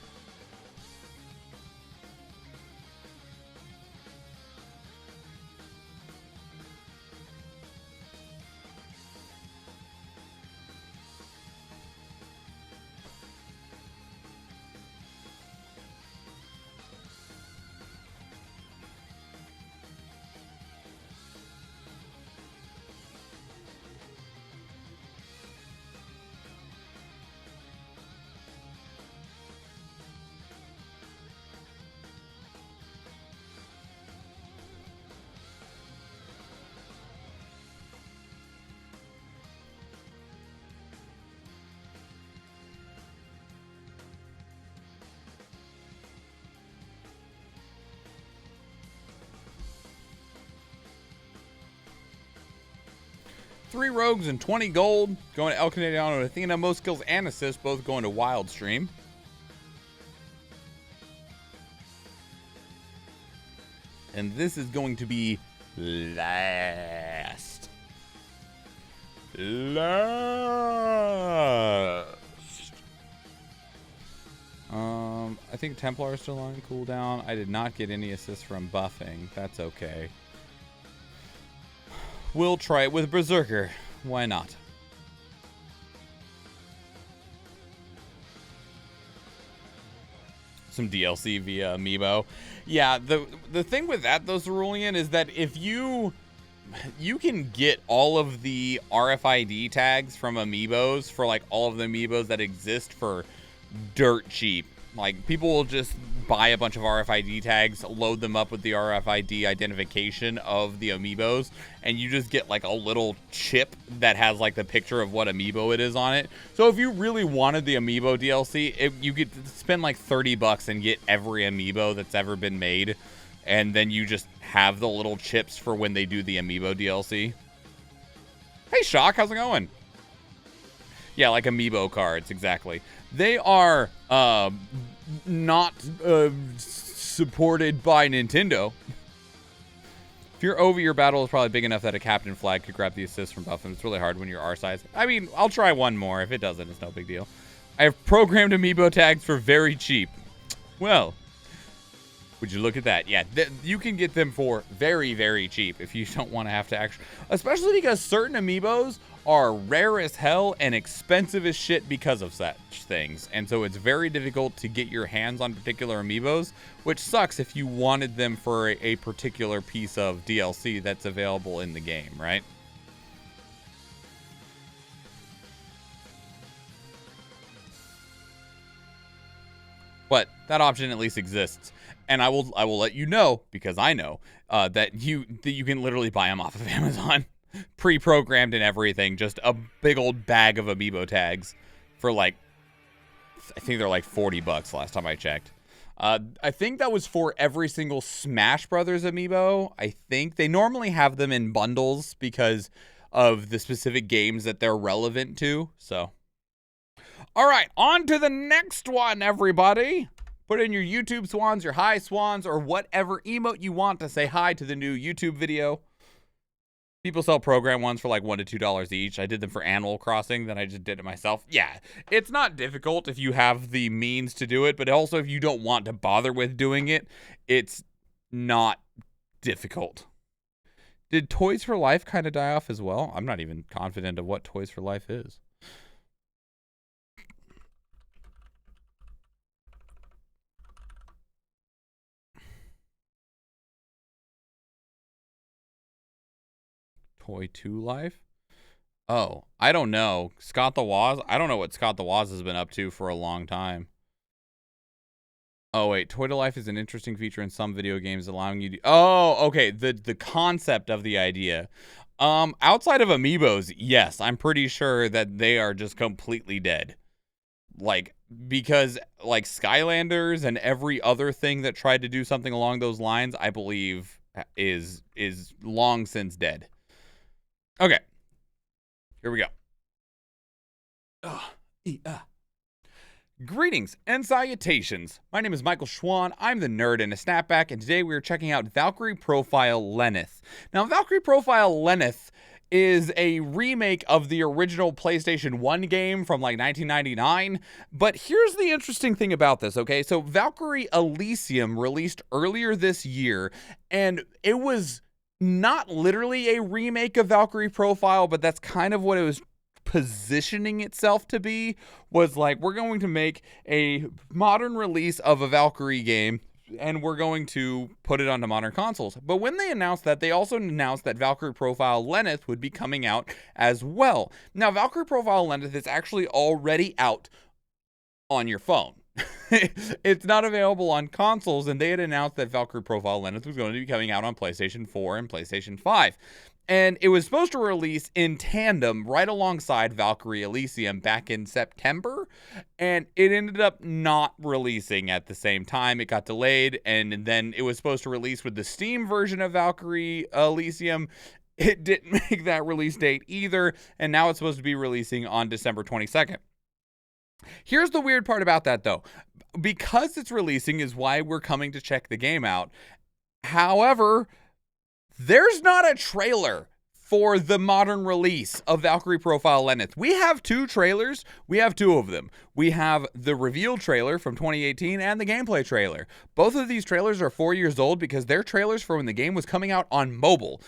Three rogues and 20 gold. Going to El Canadiano and Athena. Most skills and assists both going to Wild Stream. And this is going to be last. I think Templar is still on cooldown. I did not get any assists from buffing. That's okay. We'll try it with Berserker. Why not? Some DLC via Amiibo. Yeah, the thing with that, though, Cerulean, is that if you can get all of the RFID tags from Amiibos for like all of the Amiibos that exist for dirt cheap. Like, people will just buy a bunch of RFID tags, load them up with the RFID identification of the Amiibos, and you just get like a little chip that has like the picture of what Amiibo it is on it. So if you really wanted the Amiibo DLC, you could spend like $30 and get every Amiibo that's ever been made, and then you just have the little chips for when they do the Amiibo DLC. Hey Shock, how's it going? Yeah, like Amiibo cards, exactly. They are not supported by Nintendo. If you're over, your battle is probably big enough that a captain flag could grab the assist from Buffin. It's really hard when you're our size. I mean, I'll try one more. If it doesn't, it's no big deal. I have programmed Amiibo tags for very cheap. Well, would you look at that? Yeah, you can get them for very, very cheap if you don't want to have to actually... Especially because certain Amiibos are rare as hell and expensive as shit because of such things. And so it's very difficult to get your hands on particular Amiibos, which sucks if you wanted them for a particular piece of DLC that's available in the game, right? But that option at least exists. And I will let you know, because I know, that you can literally buy them off of Amazon. Pre-programmed and everything. Just a big old bag of Amiibo tags for like, I think they're like $40 last time I checked. I think that was for every single Smash Brothers Amiibo. I think they normally have them in bundles because of the specific games that they're relevant to. So, all right, on to the next one, everybody. Put in your YouTube swans, your hi swans, or whatever emote you want to say hi to the new YouTube video. People sell program ones for like $1 to $2 each. I did them for Animal Crossing, then I just did it myself. Yeah, it's not difficult if you have the means to do it, but also if you don't want to bother with doing it, it's not difficult. Did Toys for Life kind of die off as well? I'm not even confident of what Toys for Life is. Toy 2 Life? Oh, I don't know. Scott the Woz? I don't know what Scott the Woz has been up to for a long time. Oh, wait. Toy to life is an interesting feature in some video games, allowing you to... Oh, okay. The concept of the idea. Outside of amiibos, yes, I'm pretty sure that they are just completely dead. Like, because, like, Skylanders and every other thing that tried to do something along those lines, I believe, is long since dead. Okay. Here we go. Greetings and salutations. My name is Michael Schwan. I'm the nerd in a snapback, and today we are checking out Valkyrie Profile Lenneth. Now, Valkyrie Profile Lenneth is a remake of the original PlayStation 1 game from like 1999. But here's the interesting thing about this, okay? So Valkyrie Elysium released earlier this year, and it was not literally a remake of Valkyrie Profile, but that's kind of what it was positioning itself to be. Was like, we're going to make a modern release of a Valkyrie game, and we're going to put it onto modern consoles. But when they announced that, they also announced that Valkyrie Profile Lenneth would be coming out as well. Now, Valkyrie Profile Lenneth is actually already out on your phone. It's not available on consoles, and they had announced that Valkyrie Profile Lenneth was going to be coming out on PlayStation 4 and PlayStation 5. And it was supposed to release in tandem right alongside Valkyrie Elysium back in September, and it ended up not releasing at the same time. It got delayed, and then it was supposed to release with the Steam version of Valkyrie Elysium. It didn't make that release date either, and now it's supposed to be releasing on December 22nd. Here's the weird part about that, though. Because it's releasing is why we're coming to check the game out. However, there's not a trailer for the modern release of Valkyrie Profile Lenneth. We have two trailers. We have two of them. We have the reveal trailer from 2018 and the gameplay trailer. Both of these trailers are 4 years old because they're trailers for when the game was coming out on mobile.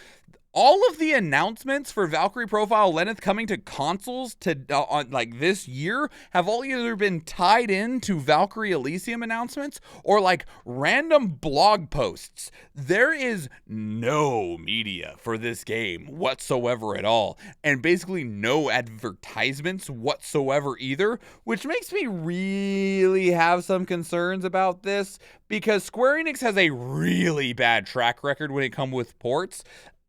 All of the announcements for Valkyrie Profile Lenneth coming to consoles on like this year have all either been tied into Valkyrie Elysium announcements or like random blog posts. There is no media for this game whatsoever at all, and basically no advertisements whatsoever either, which makes me really have some concerns about this because Square Enix has a really bad track record when it comes with ports.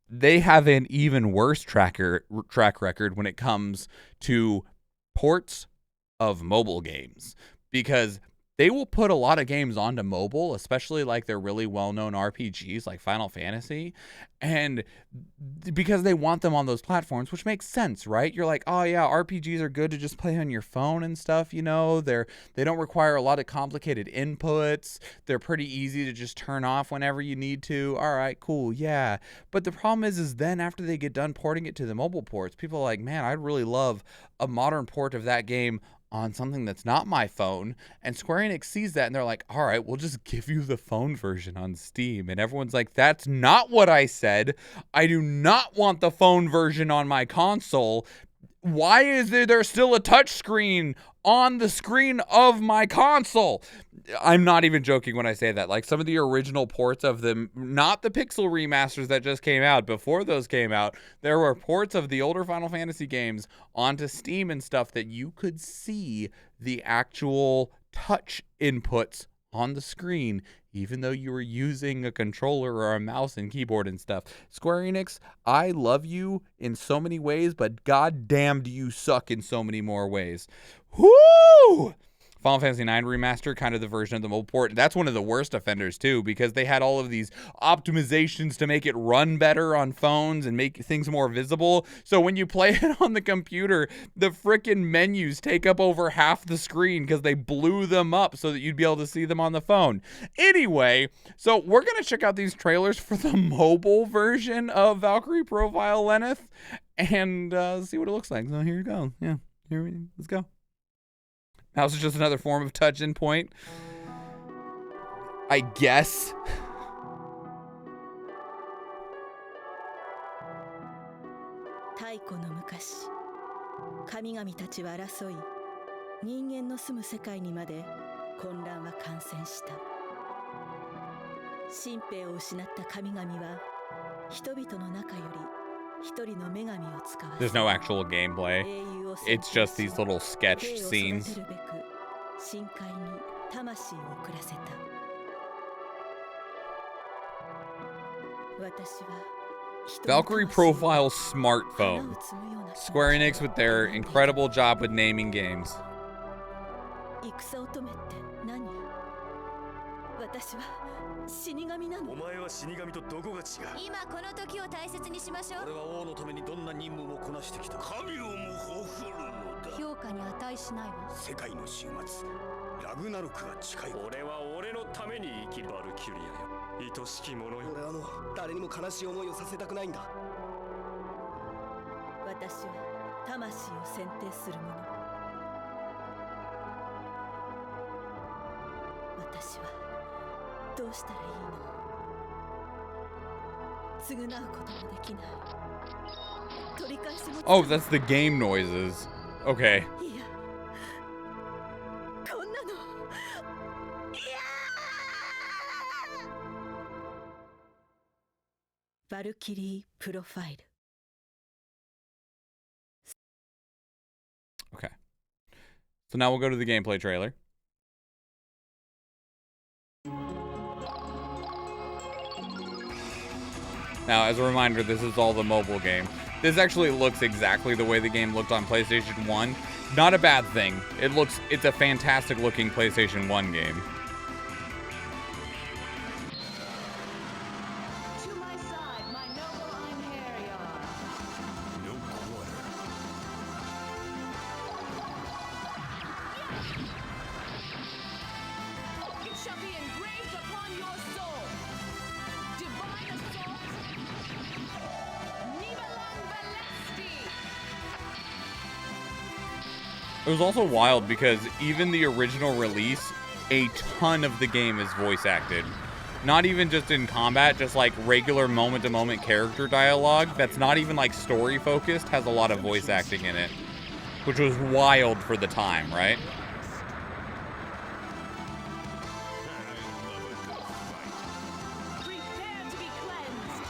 They have an even worse track record when it comes to ports of mobile games, because they will put a lot of games onto mobile, especially like their really well-known RPGs like Final Fantasy, and because they want them on those platforms, which makes sense, right? You're like, oh yeah, RPGs are good to just play on your phone and stuff, you know, they don't require a lot of complicated inputs, they're pretty easy to just turn off whenever you need to. All right, cool, yeah. But the problem is then after they get done porting it to the mobile ports, people are like, man, I'd really love a modern port of that game on something that's not my phone. And Square Enix sees that and they're like, all right, we'll just give you the phone version on Steam. And everyone's like, that's not what I said. I do not want the phone version on my console. Why is there still a touchscreen on the screen of my console? I'm not even joking when I say that. Like some of the original ports of them, not the pixel remasters that just came out, before those came out, there were ports of the older Final Fantasy games onto Steam and stuff that you could see the actual touch inputs on the screen, even though you were using a controller or a mouse and keyboard and stuff. Square Enix, I love you in so many ways, but goddamn do you suck in so many more ways. Whoo! Final Fantasy IX Remaster, kind of the version of the mobile port. That's one of the worst offenders too, because they had all of these optimizations to make it run better on phones and make things more visible. So when you play it on the computer, the frickin' menus take up over half the screen because they blew them up so that you'd be able to see them on the phone. Anyway, so we're going to check out these trailers for the mobile version of Valkyrie Profile Lenneth and see what it looks like. So here you go. Yeah, let's go. Mouse is just another form of touch endpoint, I guess. There's no actual gameplay. It's just these little sketch scenes. Valkyrie Profile smartphone. Square Enix with their incredible job with naming games. 私は死神なの。お前は死神とどこが違う。今この時を大切にしましょう。俺は王のためにどんな任務もこなしてきた。神をも誇るのだ。評価に値しないわ。世界の終末、ラグナロクが近い。俺は俺のために生きるバルキュリアよ。愛しき者よ。俺は誰にも悲しい思いをさせたくないんだ。私は魂を選定する者。私は どうしたらいいの？償うこともできない。取り返しも。Oh, that's the game noises. Okay. いや、こんなの。いや。バルキリープロファイル。Okay. So now we'll go to the gameplay trailer. Now, as a reminder, this is all the mobile game. This actually looks exactly the way the game looked on PlayStation 1. Not a bad thing. It's a fantastic looking PlayStation 1 game. To my side, my noble Einherjar. No quarter. It shall be engraved upon your soul. Divine assault. Nibalan Valesti. It was also wild because even the original release, a ton of the game is voice acted. Not even just in combat, just like regular moment-to-moment character dialogue that's not even like story focused has a lot of voice acting in it, which was wild for the time, right? Prepare to be cleansed.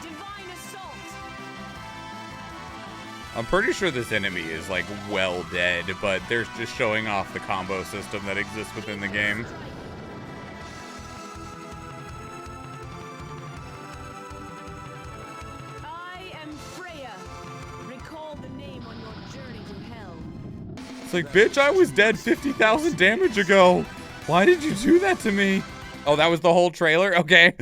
Divine assault. I'm pretty sure this enemy is like well dead, but they're just showing off the combo system that exists within the game. I am Freya. Recall the name on your journey to hell. It's like, bitch, I was dead 50,000 damage ago. Why did you do that to me? Oh, that was the whole trailer? Okay.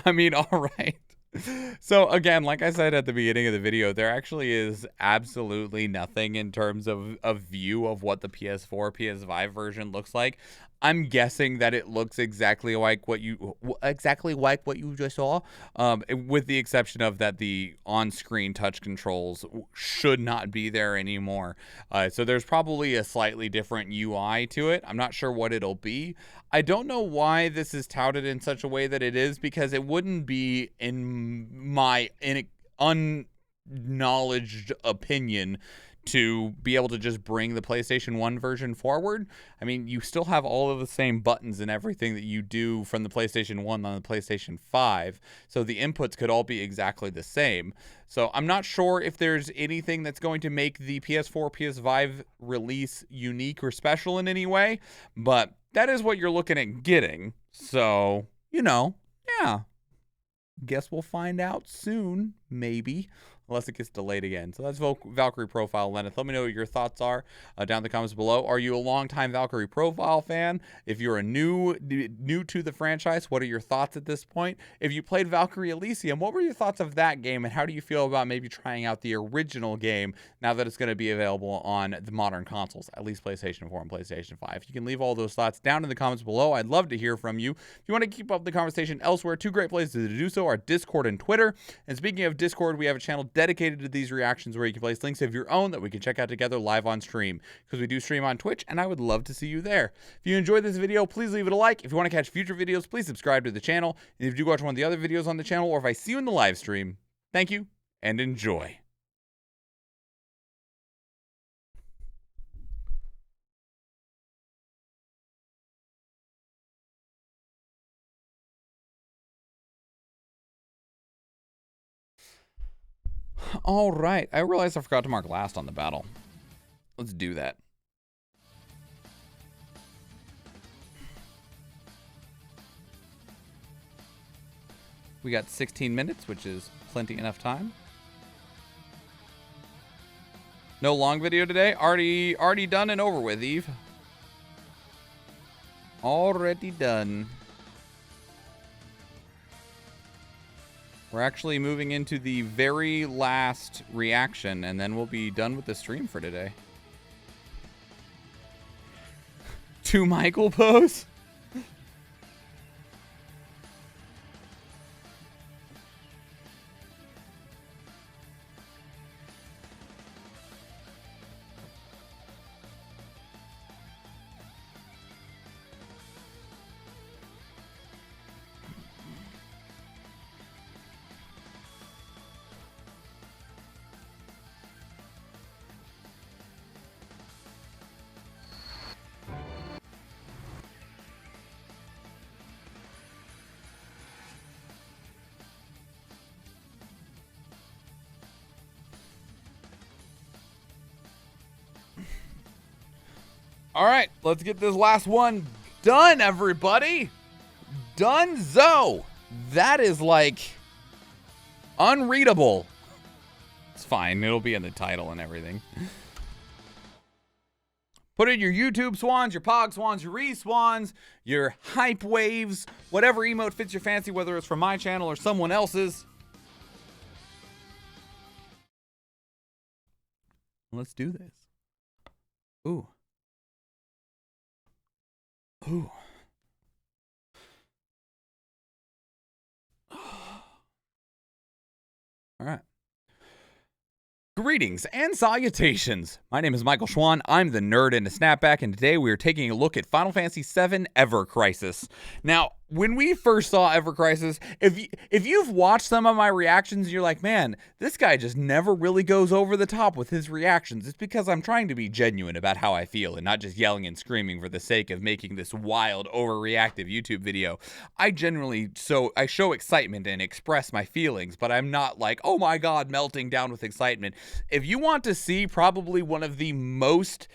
I mean, all right. So again, like I said at the beginning of the video, there actually is absolutely nothing in terms of a view of what the PS4, PS5 version looks like. I'm guessing that it looks exactly like what you just saw, with the exception of that the on-screen touch controls should not be there anymore. So there's probably a slightly different UI to it. I'm not sure what it'll be. I don't know why this is touted in such a way that it is, because it wouldn't be, in my unknowledged opinion, to be able to just bring the PlayStation 1 version forward. I mean, you still have all of the same buttons and everything that you do from the PlayStation 1 on the PlayStation 5, so the inputs could all be exactly the same. So I'm not sure if there's anything that's going to make the PS4, PS5 release unique or special in any way, but that is what you're looking at getting. So, you know, yeah. Guess we'll find out soon, maybe. Unless it gets delayed again. So that's Valkyrie Profile, Lenneth. Let me know what your thoughts are down in the comments below. Are you a longtime Valkyrie Profile fan? If you're a new to the franchise, what are your thoughts at this point? If you played Valkyrie Elysium, what were your thoughts of that game? And how do you feel about maybe trying out the original game now that it's going to be available on the modern consoles, at least PlayStation 4 and PlayStation 5? You can leave all those thoughts down in the comments below. I'd love to hear from you. If you want to keep up the conversation elsewhere, two great places to do so are Discord and Twitter. And speaking of Discord, we have a channel dedicated to these reactions where you can place links of your own that we can check out together live on stream, because we do stream on Twitch, and I would love to see you there. If you enjoyed this video, please leave it a like. If you want to catch future videos, please subscribe to the channel. And if you do watch one of the other videos on the channel, or if I see you in the live stream, thank you and enjoy. All right. I realized I forgot to mark last on the battle. Let's do that. We got 16 minutes, which is plenty enough time. No long video today. Already done and over with, Eve. Already done. We're actually moving into the very last reaction, and then we'll be done with the stream for today. 2 Michael pose? All right, let's get this last one done, everybody. Donezo. That is like unreadable. It's fine. It'll be in the title and everything. Put in your YouTube swans, your Pog swans, your re-swans, your hype waves, whatever emote fits your fancy, whether it's from my channel or someone else's. Let's do this. Ooh. Ooh. All right. Greetings and salutations. My name is Michael Schwan. I'm the nerd in a snapback, and today we are taking a look at Final Fantasy VII Ever Crisis. Now, when we first saw Ever Crisis, if you've watched some of my reactions and you're like, man, this guy just never really goes over the top with his reactions, it's because I'm trying to be genuine about how I feel and not just yelling and screaming for the sake of making this wild, overreactive YouTube video. I show excitement and express my feelings, but I'm not like, oh my god, melting down with excitement. If you want to see probably one of the most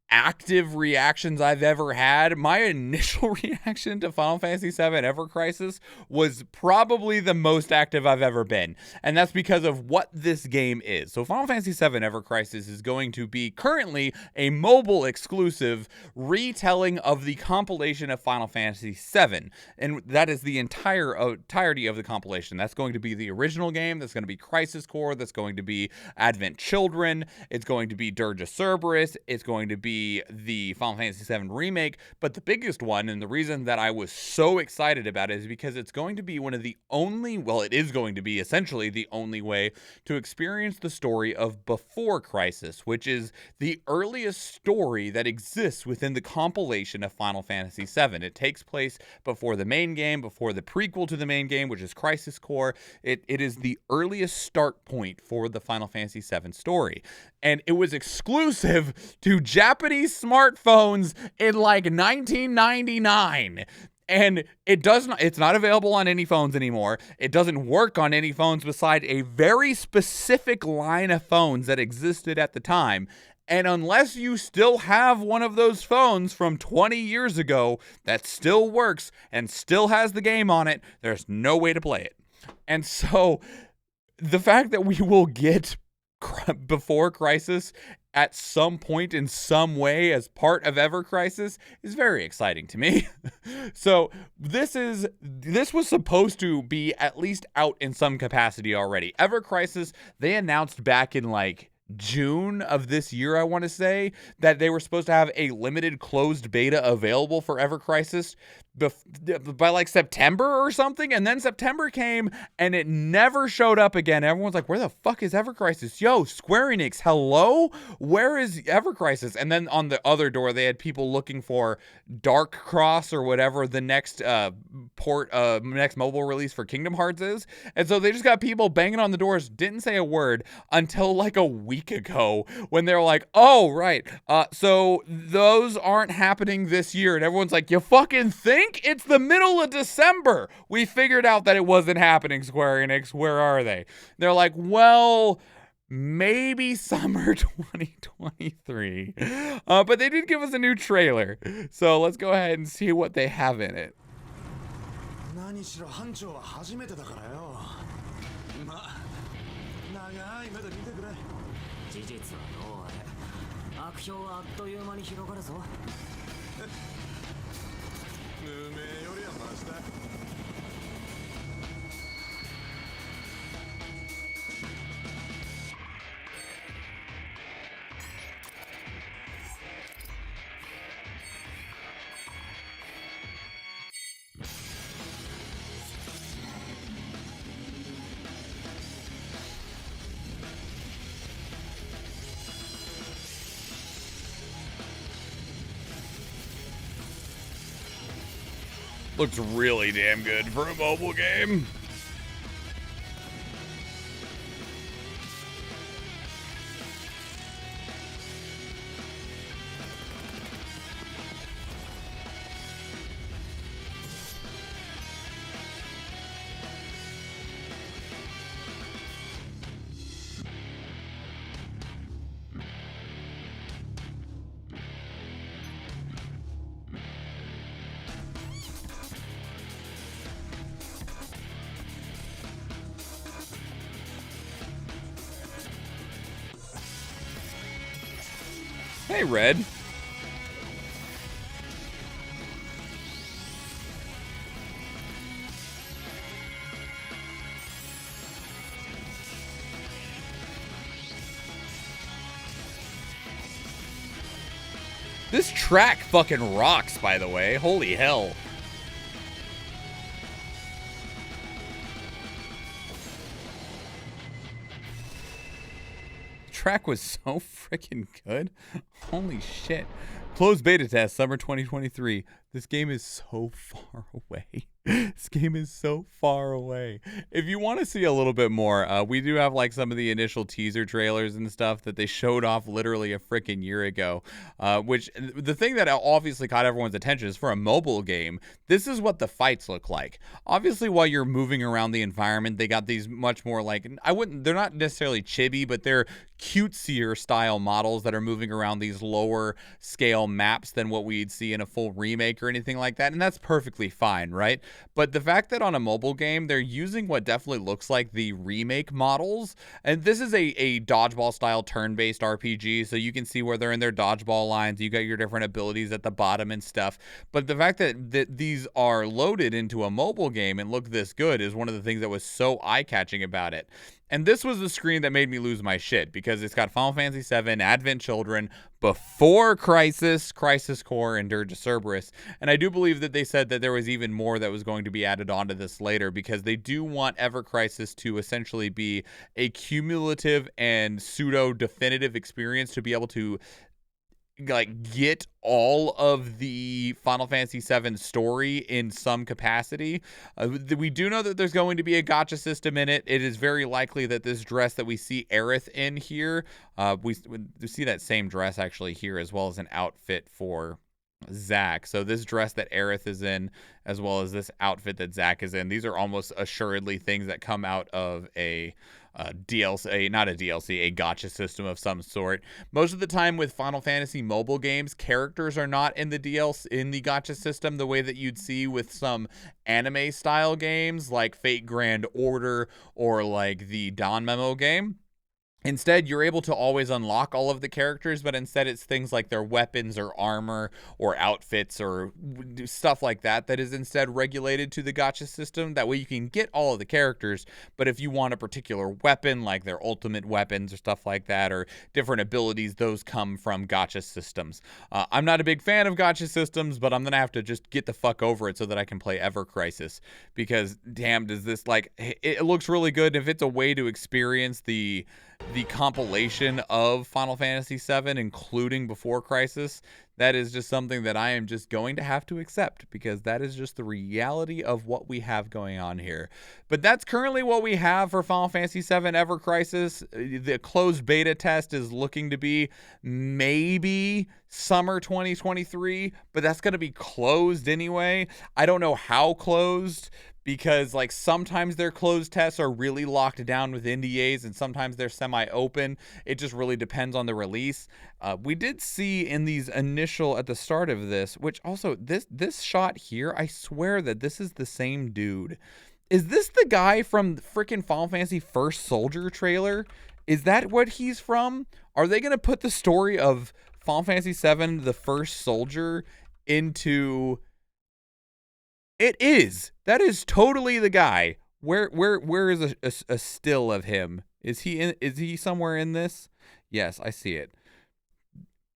active reactions I've ever had, my initial reaction to Final Fantasy VII Ever Crisis was probably the most active I've ever been, and that's because of what this game is. So Final Fantasy VII Ever Crisis is going to be currently a mobile exclusive retelling of the compilation of Final Fantasy VII, and that is the entirety of the compilation. That's going to be the original game, that's going to be Crisis Core, that's going to be Advent Children, it's going to be Dirge Cerberus, it's going to be the Final Fantasy VII Remake, but the biggest one, and the reason that I was so excited about it, is because it's going to be one of the only, well, it is going to be essentially the only way to experience the story of Before Crisis, which is the earliest story that exists within the compilation of Final Fantasy VII. It takes place before the main game, before the prequel to the main game, which is Crisis Core. It is the earliest start point for the Final Fantasy VII story. And it was exclusive to Japanese smartphones in like 1999. And it's not available on any phones anymore. It doesn't work on any phones beside a very specific line of phones that existed at the time. And unless you still have one of those phones from 20 years ago that still works and still has the game on it, there's no way to play it. And so the fact that we will get Before Crisis at some point in some way as part of Ever Crisis is very exciting to me. So this was supposed to be at least out in some capacity already. Ever Crisis, they announced back in like June of this year, I want to say, that they were supposed to have a limited closed beta available for Ever Crisis by like September or something, and then September came and it never showed up again. Everyone's like, where the fuck is Ever Crisis? Yo, Square Enix, hello? Where is Ever Crisis? And then on the other door, they had people looking for Dark Cross or whatever the next next mobile release for Kingdom Hearts is. And so they just got people banging on the doors, didn't say a word until like a week ago when they were like, oh, right. So those aren't happening this year. And everyone's like, you fucking think? It's the middle of December. We figured out that it wasn't happening, Square Enix. Where are they? They're like, well, maybe summer 2023. But they did give us a new trailer. So let's go ahead and see what they have in it. 何しろ班長は初めてだからよ。まあ、長い目で見てくれ。事実はどうあれ、悪評はあっという間に広がるぞ。無名よりはマシだ。Looks really damn good for a mobile game. Hey, Red. This track fucking rocks, by the way. Holy hell. Track was so freaking good. Holy shit. Closed beta test summer 2023. This game is so far away. This game is so far away. If you want to see a little bit more, we do have like some of the initial teaser trailers and stuff that they showed off literally a freaking year ago. Which the thing that obviously caught everyone's attention is for a mobile game, this is what the fights look like. Obviously, while you're moving around the environment, they got these much more like, they're not necessarily chibi, but they're cutesier style models that are moving around these lower scale maps than what we'd see in a full remake or anything like that. And that's perfectly fine, right? But the fact that on a mobile game, they're using what definitely looks like the remake models, and this is a dodgeball style turn-based RPG, so you can see where they're in their dodgeball lines, you got your different abilities at the bottom and stuff. But the fact that these are loaded into a mobile game and look this good is one of the things that was so eye-catching about it. And this was the screen that made me lose my shit, because it's got Final Fantasy VII, Advent Children, before Crisis, Crisis Core, and Dirge of Cerberus. And I do believe that they said that there was even more that was going to be added onto this later, because they do want Ever Crisis to essentially be a cumulative and pseudo-definitive experience to be able to like get all of the Final Fantasy VII story in some capacity. We do know that there's going to be a gacha system in it. It is very likely that this dress that we see Aerith in here, we see that same dress actually here, as well as an outfit for Zack. So this dress that Aerith is in, as well as this outfit that Zack is in, these are almost assuredly things that come out of a DLC, not a DLC, a gacha system of some sort. Most of the time with Final Fantasy mobile games, characters are not in the DLC, in the gacha system, the way that you'd see with some anime style games like Fate Grand Order or like the Dawn Memo game. Instead, you're able to always unlock all of the characters, but instead it's things like their weapons or armor or outfits or stuff like that that is instead regulated to the gacha system. That way you can get all of the characters, but if you want a particular weapon, like their ultimate weapons or stuff like that, or different abilities, those come from gacha systems. I'm not a big fan of gacha systems, but I'm going to have to just get the fuck over it so that I can play Ever Crisis, because damn, does this, like, it looks really good. If it's a way to experience the compilation of Final Fantasy VII, including Before Crisis, That is just something that I am just going to have to accept because that is just the reality of what we have going on here. But that's currently what we have for Final Fantasy VII Ever Crisis. The closed beta test is looking to be maybe summer 2023, but that's going to be closed anyway. I don't know how closed, because like sometimes their closed tests are really locked down with NDAs and sometimes they're semi-open. It just really depends on the release. We did see in these initial, at the start of this, which also this shot here, I swear that this is the same dude. Is this the guy from freaking Final Fantasy First Soldier trailer? Is that what he's from? Are they going to put the story of Final Fantasy VII, the First Soldier, into... It is. That is totally the guy. Where is a still of him? Is he somewhere in this? Yes, I see it.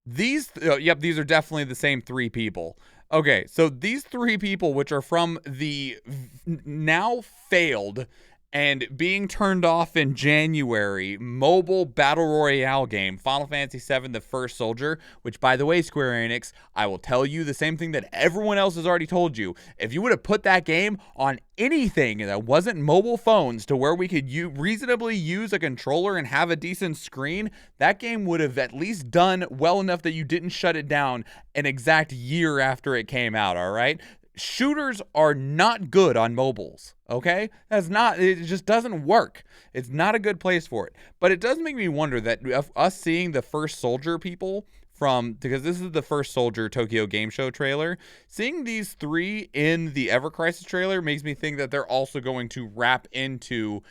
These these are definitely the same three people. Okay, so these three people, which are from the now failed and being turned off in January mobile battle royale game, Final Fantasy VII The First Soldier, which, by the way, Square Enix, I will tell you the same thing that everyone else has already told you. If you would have put that game on anything that wasn't mobile phones to where we could reasonably use a controller and have a decent screen, that game would have at least done well enough that you didn't shut it down an exact year after it came out, all right? Shooters are not good on mobiles, okay? It just doesn't work. It's not a good place for it. But it does make me wonder that us seeing the First Soldier people because this is the First Soldier Tokyo Game Show trailer, seeing these three in the Ever Crisis trailer makes me think that they're also going to wrap into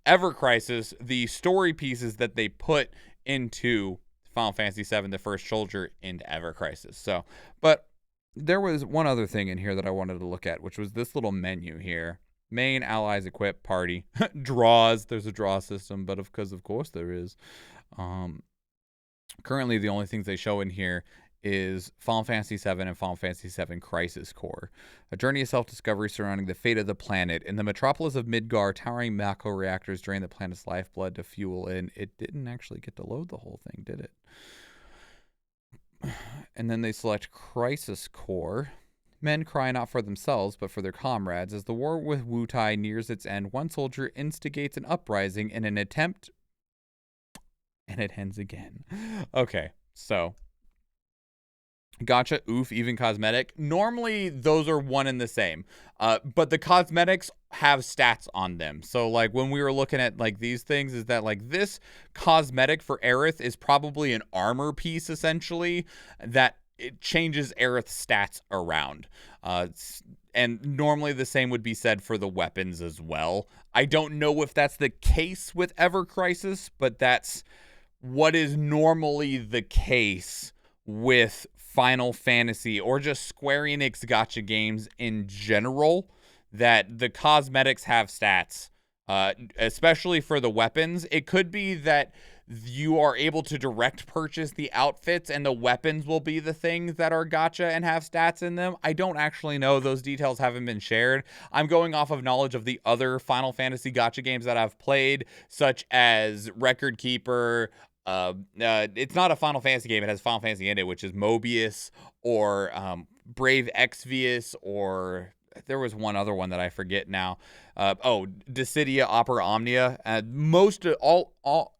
Ever Crisis the story pieces that they put into Final Fantasy VII The First Soldier into Ever Crisis. So, but there was one other thing in here that I wanted to look at, which was this little menu here. Main, allies, equip, party, draws. There's a draw system, but of course there is. Currently, the only things they show in here is Final Fantasy VII and Final Fantasy VII Crisis Core. A journey of self-discovery surrounding the fate of the planet. In the metropolis of Midgar, towering macro reactors drain the planet's lifeblood to fuel in. It didn't actually get to load the whole thing, did it? And then they select Crisis Core. Men cry not for themselves, but for their comrades. As the war with Wutai nears its end, one soldier instigates an uprising in an attempt... And it ends again. Okay, so... Gotcha, oof, even cosmetic. Normally, those are one and the same. But the cosmetics have stats on them. So, like, when we were looking at, like, these things, is that, like, this cosmetic for Aerith is probably an armor piece, essentially, that it changes Aerith's stats around. And normally the same would be said for the weapons as well. I don't know if that's the case with Ever Crisis, but that's what is normally the case with Final Fantasy or just Square Enix gacha games in general, that the cosmetics have stats, especially for the weapons. It could be that you are able to direct purchase the outfits and the weapons will be the things that are gacha and have stats in them. I don't actually know. Those details haven't been shared. I'm going off of knowledge of the other Final Fantasy gacha games that I've played, such as Record Keeper. It's not a Final Fantasy game. It has Final Fantasy in it, which is Mobius or Brave Exvius, or there was one other one that I forget now. Dissidia Opera Omnia.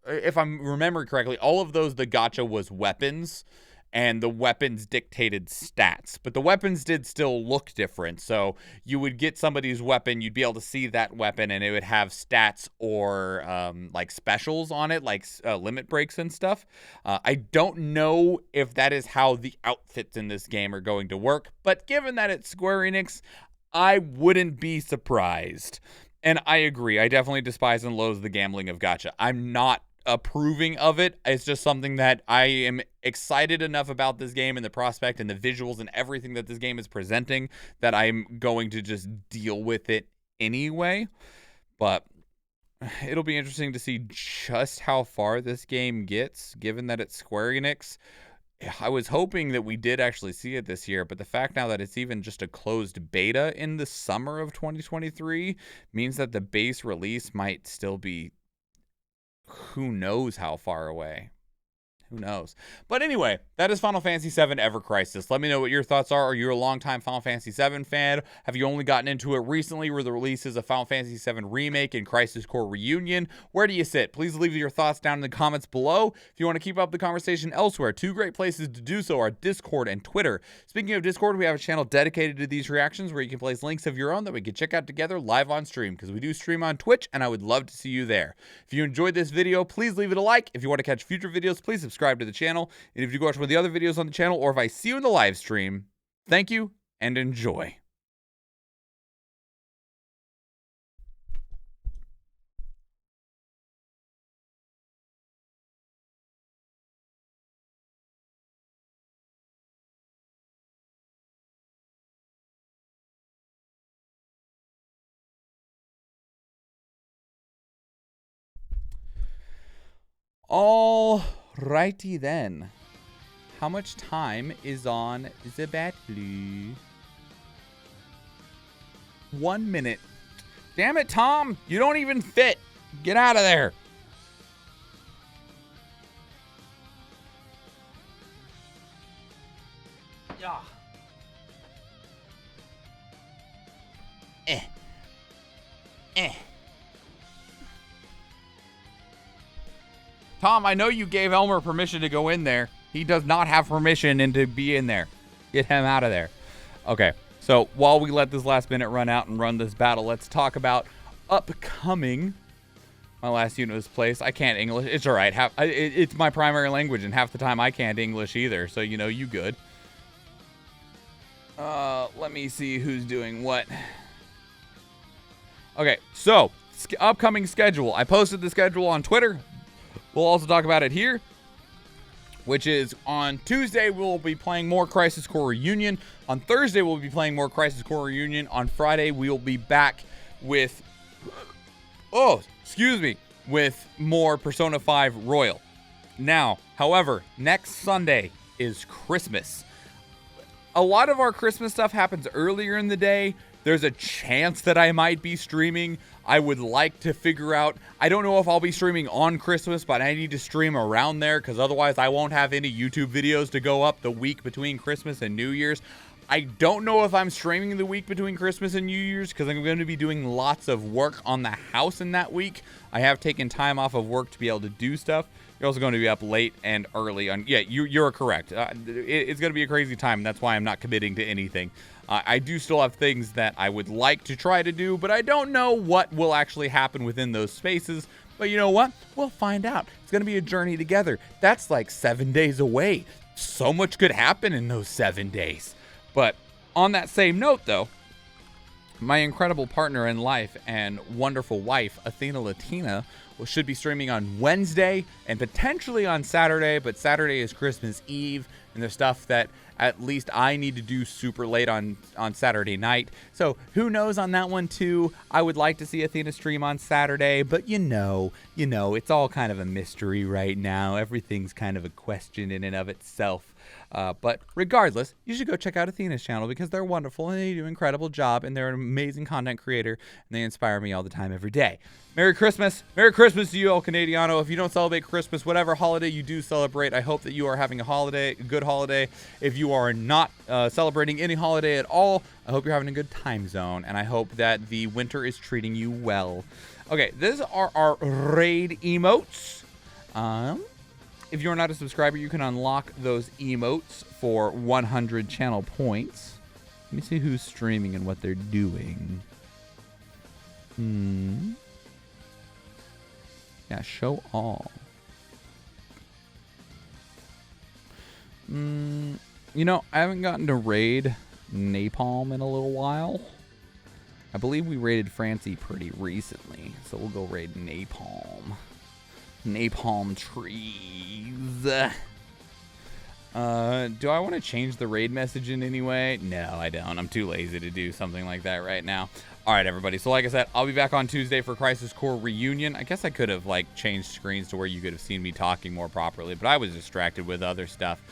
If I'm remembering correctly, all of those, the gacha was weapons, and the weapons dictated stats. But the weapons did still look different. So you would get somebody's weapon, you'd be able to see that weapon, and it would have stats or like specials on it, like limit breaks and stuff. I don't know if that is how the outfits in this game are going to work, but given that it's Square Enix, I wouldn't be surprised. And I agree. I definitely despise and loathe the gambling of gacha. I'm not approving of it. It's just something that I am excited enough about this game and the prospect and the visuals and everything that this game is presenting that I'm going to just deal with it anyway. But it'll be interesting to see just how far this game gets, given that it's Square Enix. I was hoping that we did actually see it this year, but the fact now that it's even just a closed beta in the summer of 2023 means that the base release might still be who knows how far away. Who knows? But anyway, that is Final Fantasy VII Ever Crisis. Let me know what your thoughts are. Are you a longtime Final Fantasy VII fan? Have you only gotten into it recently with the releases of Final Fantasy VII Remake and Crisis Core Reunion? Where do you sit? Please leave your thoughts down in the comments below. If you want to keep up the conversation elsewhere, two great places to do so are Discord and Twitter. Speaking of Discord, we have a channel dedicated to these reactions where you can place links of your own that we can check out together live on stream, because we do stream on Twitch, and I would love to see you there. If you enjoyed this video, please leave it a like. If you want to catch future videos, please subscribe to the channel. And if you go watch one of the other videos on the channel, or if I see you in the live stream, thank you and enjoy. All righty then. How much time is on the battery? 1 minute. Damn it, Tom. You don't even fit. Get out of there. Yeah. Tom, I know you gave Elmer permission to go in there. He does not have permission and to be in there. Get him out of there. Okay, so while we let this last minute run out and run this battle, let's talk about upcoming. My last unit was placed. I can't English. It's all right. It's my primary language, and half the time I can't English either. So, you know, you good. Let me see who's doing what. Okay, so upcoming schedule. I posted the schedule on Twitter. We'll also talk about it here, which is on Tuesday, we'll be playing more Crisis Core Reunion. On Thursday, we'll be playing more Crisis Core Reunion. On Friday, we'll be back with, with more Persona 5 Royal. Now, however, next Sunday is Christmas. A lot of our Christmas stuff happens earlier in the day. There's a chance that I might be streaming. I would like to figure out, I don't know if I'll be streaming on Christmas, but I need to stream around there, because otherwise I won't have any YouTube videos to go up the week between Christmas and New Year's. I don't know if I'm streaming the week between Christmas and New Year's, because I'm going to be doing lots of work on the house in that week. I have taken time off of work to be able to do stuff. You're also going to be up late and early on. Yeah, you're correct. It's going to be a crazy time, and that's why I'm not committing to anything. I do still have things that I would like to try to do, but I don't know what will actually happen within those spaces. But you know what? We'll find out. It's going to be a journey together. That's like 7 days away. So much could happen in those 7 days. But on that same note, though, my incredible partner in life and wonderful wife, Athena Latina, should be streaming on Wednesday and potentially on Saturday, but Saturday is Christmas Eve, and there's stuff that at least I need to do super late on Saturday night. So who knows on that one too. I would like to see Athena stream on Saturday, but you know, it's all kind of a mystery right now. Everything's kind of a question in and of itself. But regardless, you should go check out Athena's channel, because they're wonderful and they do an incredible job, and they're an amazing content creator, and they inspire me all the time, every day. Merry Christmas. Merry Christmas to you, El Canadiano. If you don't celebrate Christmas, whatever holiday you do celebrate, I hope that you are having a good holiday. If you are not celebrating any holiday at all, I hope you're having a good time zone, and I hope that the winter is treating you well. Okay, these are our raid emotes. If you're not a subscriber, you can unlock those emotes for 100 channel points. Let me see who's streaming and what they're doing. Yeah, show all. You know, I haven't gotten to raid Napalm in a little while. I believe we raided Francie pretty recently, so we'll go raid Napalm. Napalm trees. Do I want to change the raid message in any way? No, I don't. I'm too lazy to do something like that right now. All right, everybody. So like I said, I'll be back on Tuesday for Crisis Core Reunion. I guess I could have like changed screens to where you could have seen me talking more properly, but I was distracted with other stuff.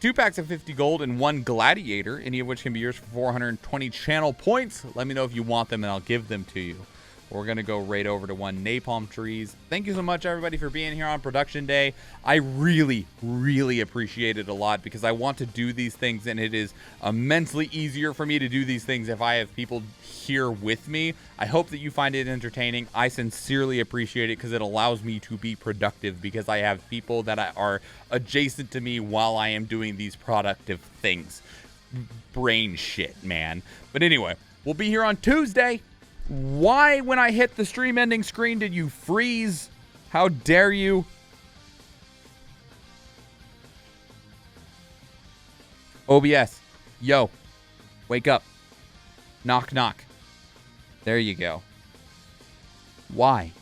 2 packs of 50 gold and 1 gladiator, any of which can be yours for 420 channel points. Let me know if you want them and I'll give them to you. We're going to go right over to one Napalm Trees. Thank you so much, everybody, for being here on production day. I really, really appreciate it a lot because I want to do these things, and it is immensely easier for me to do these things if I have people here with me. I hope that you find it entertaining. I sincerely appreciate it because it allows me to be productive because I have people that are adjacent to me while I am doing these productive things. Brain shit, man. But anyway, we'll be here on Tuesday. Why, when I hit the stream ending screen, did you freeze? How dare you? OBS. Yo. Wake up. Knock, knock. There you go. Why?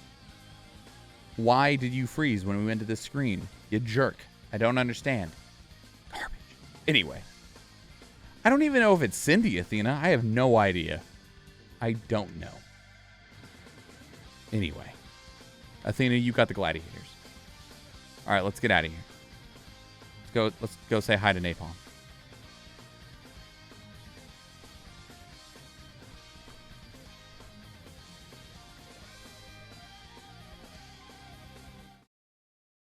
Why did you freeze when we went to this screen? You jerk. I don't understand. Garbage. Anyway. I don't even know if it's Cindy, Athena. I have no idea. I don't know. Anyway. Athena, you got the gladiators. All right, let's get out of here. Let's go say hi to Napalm.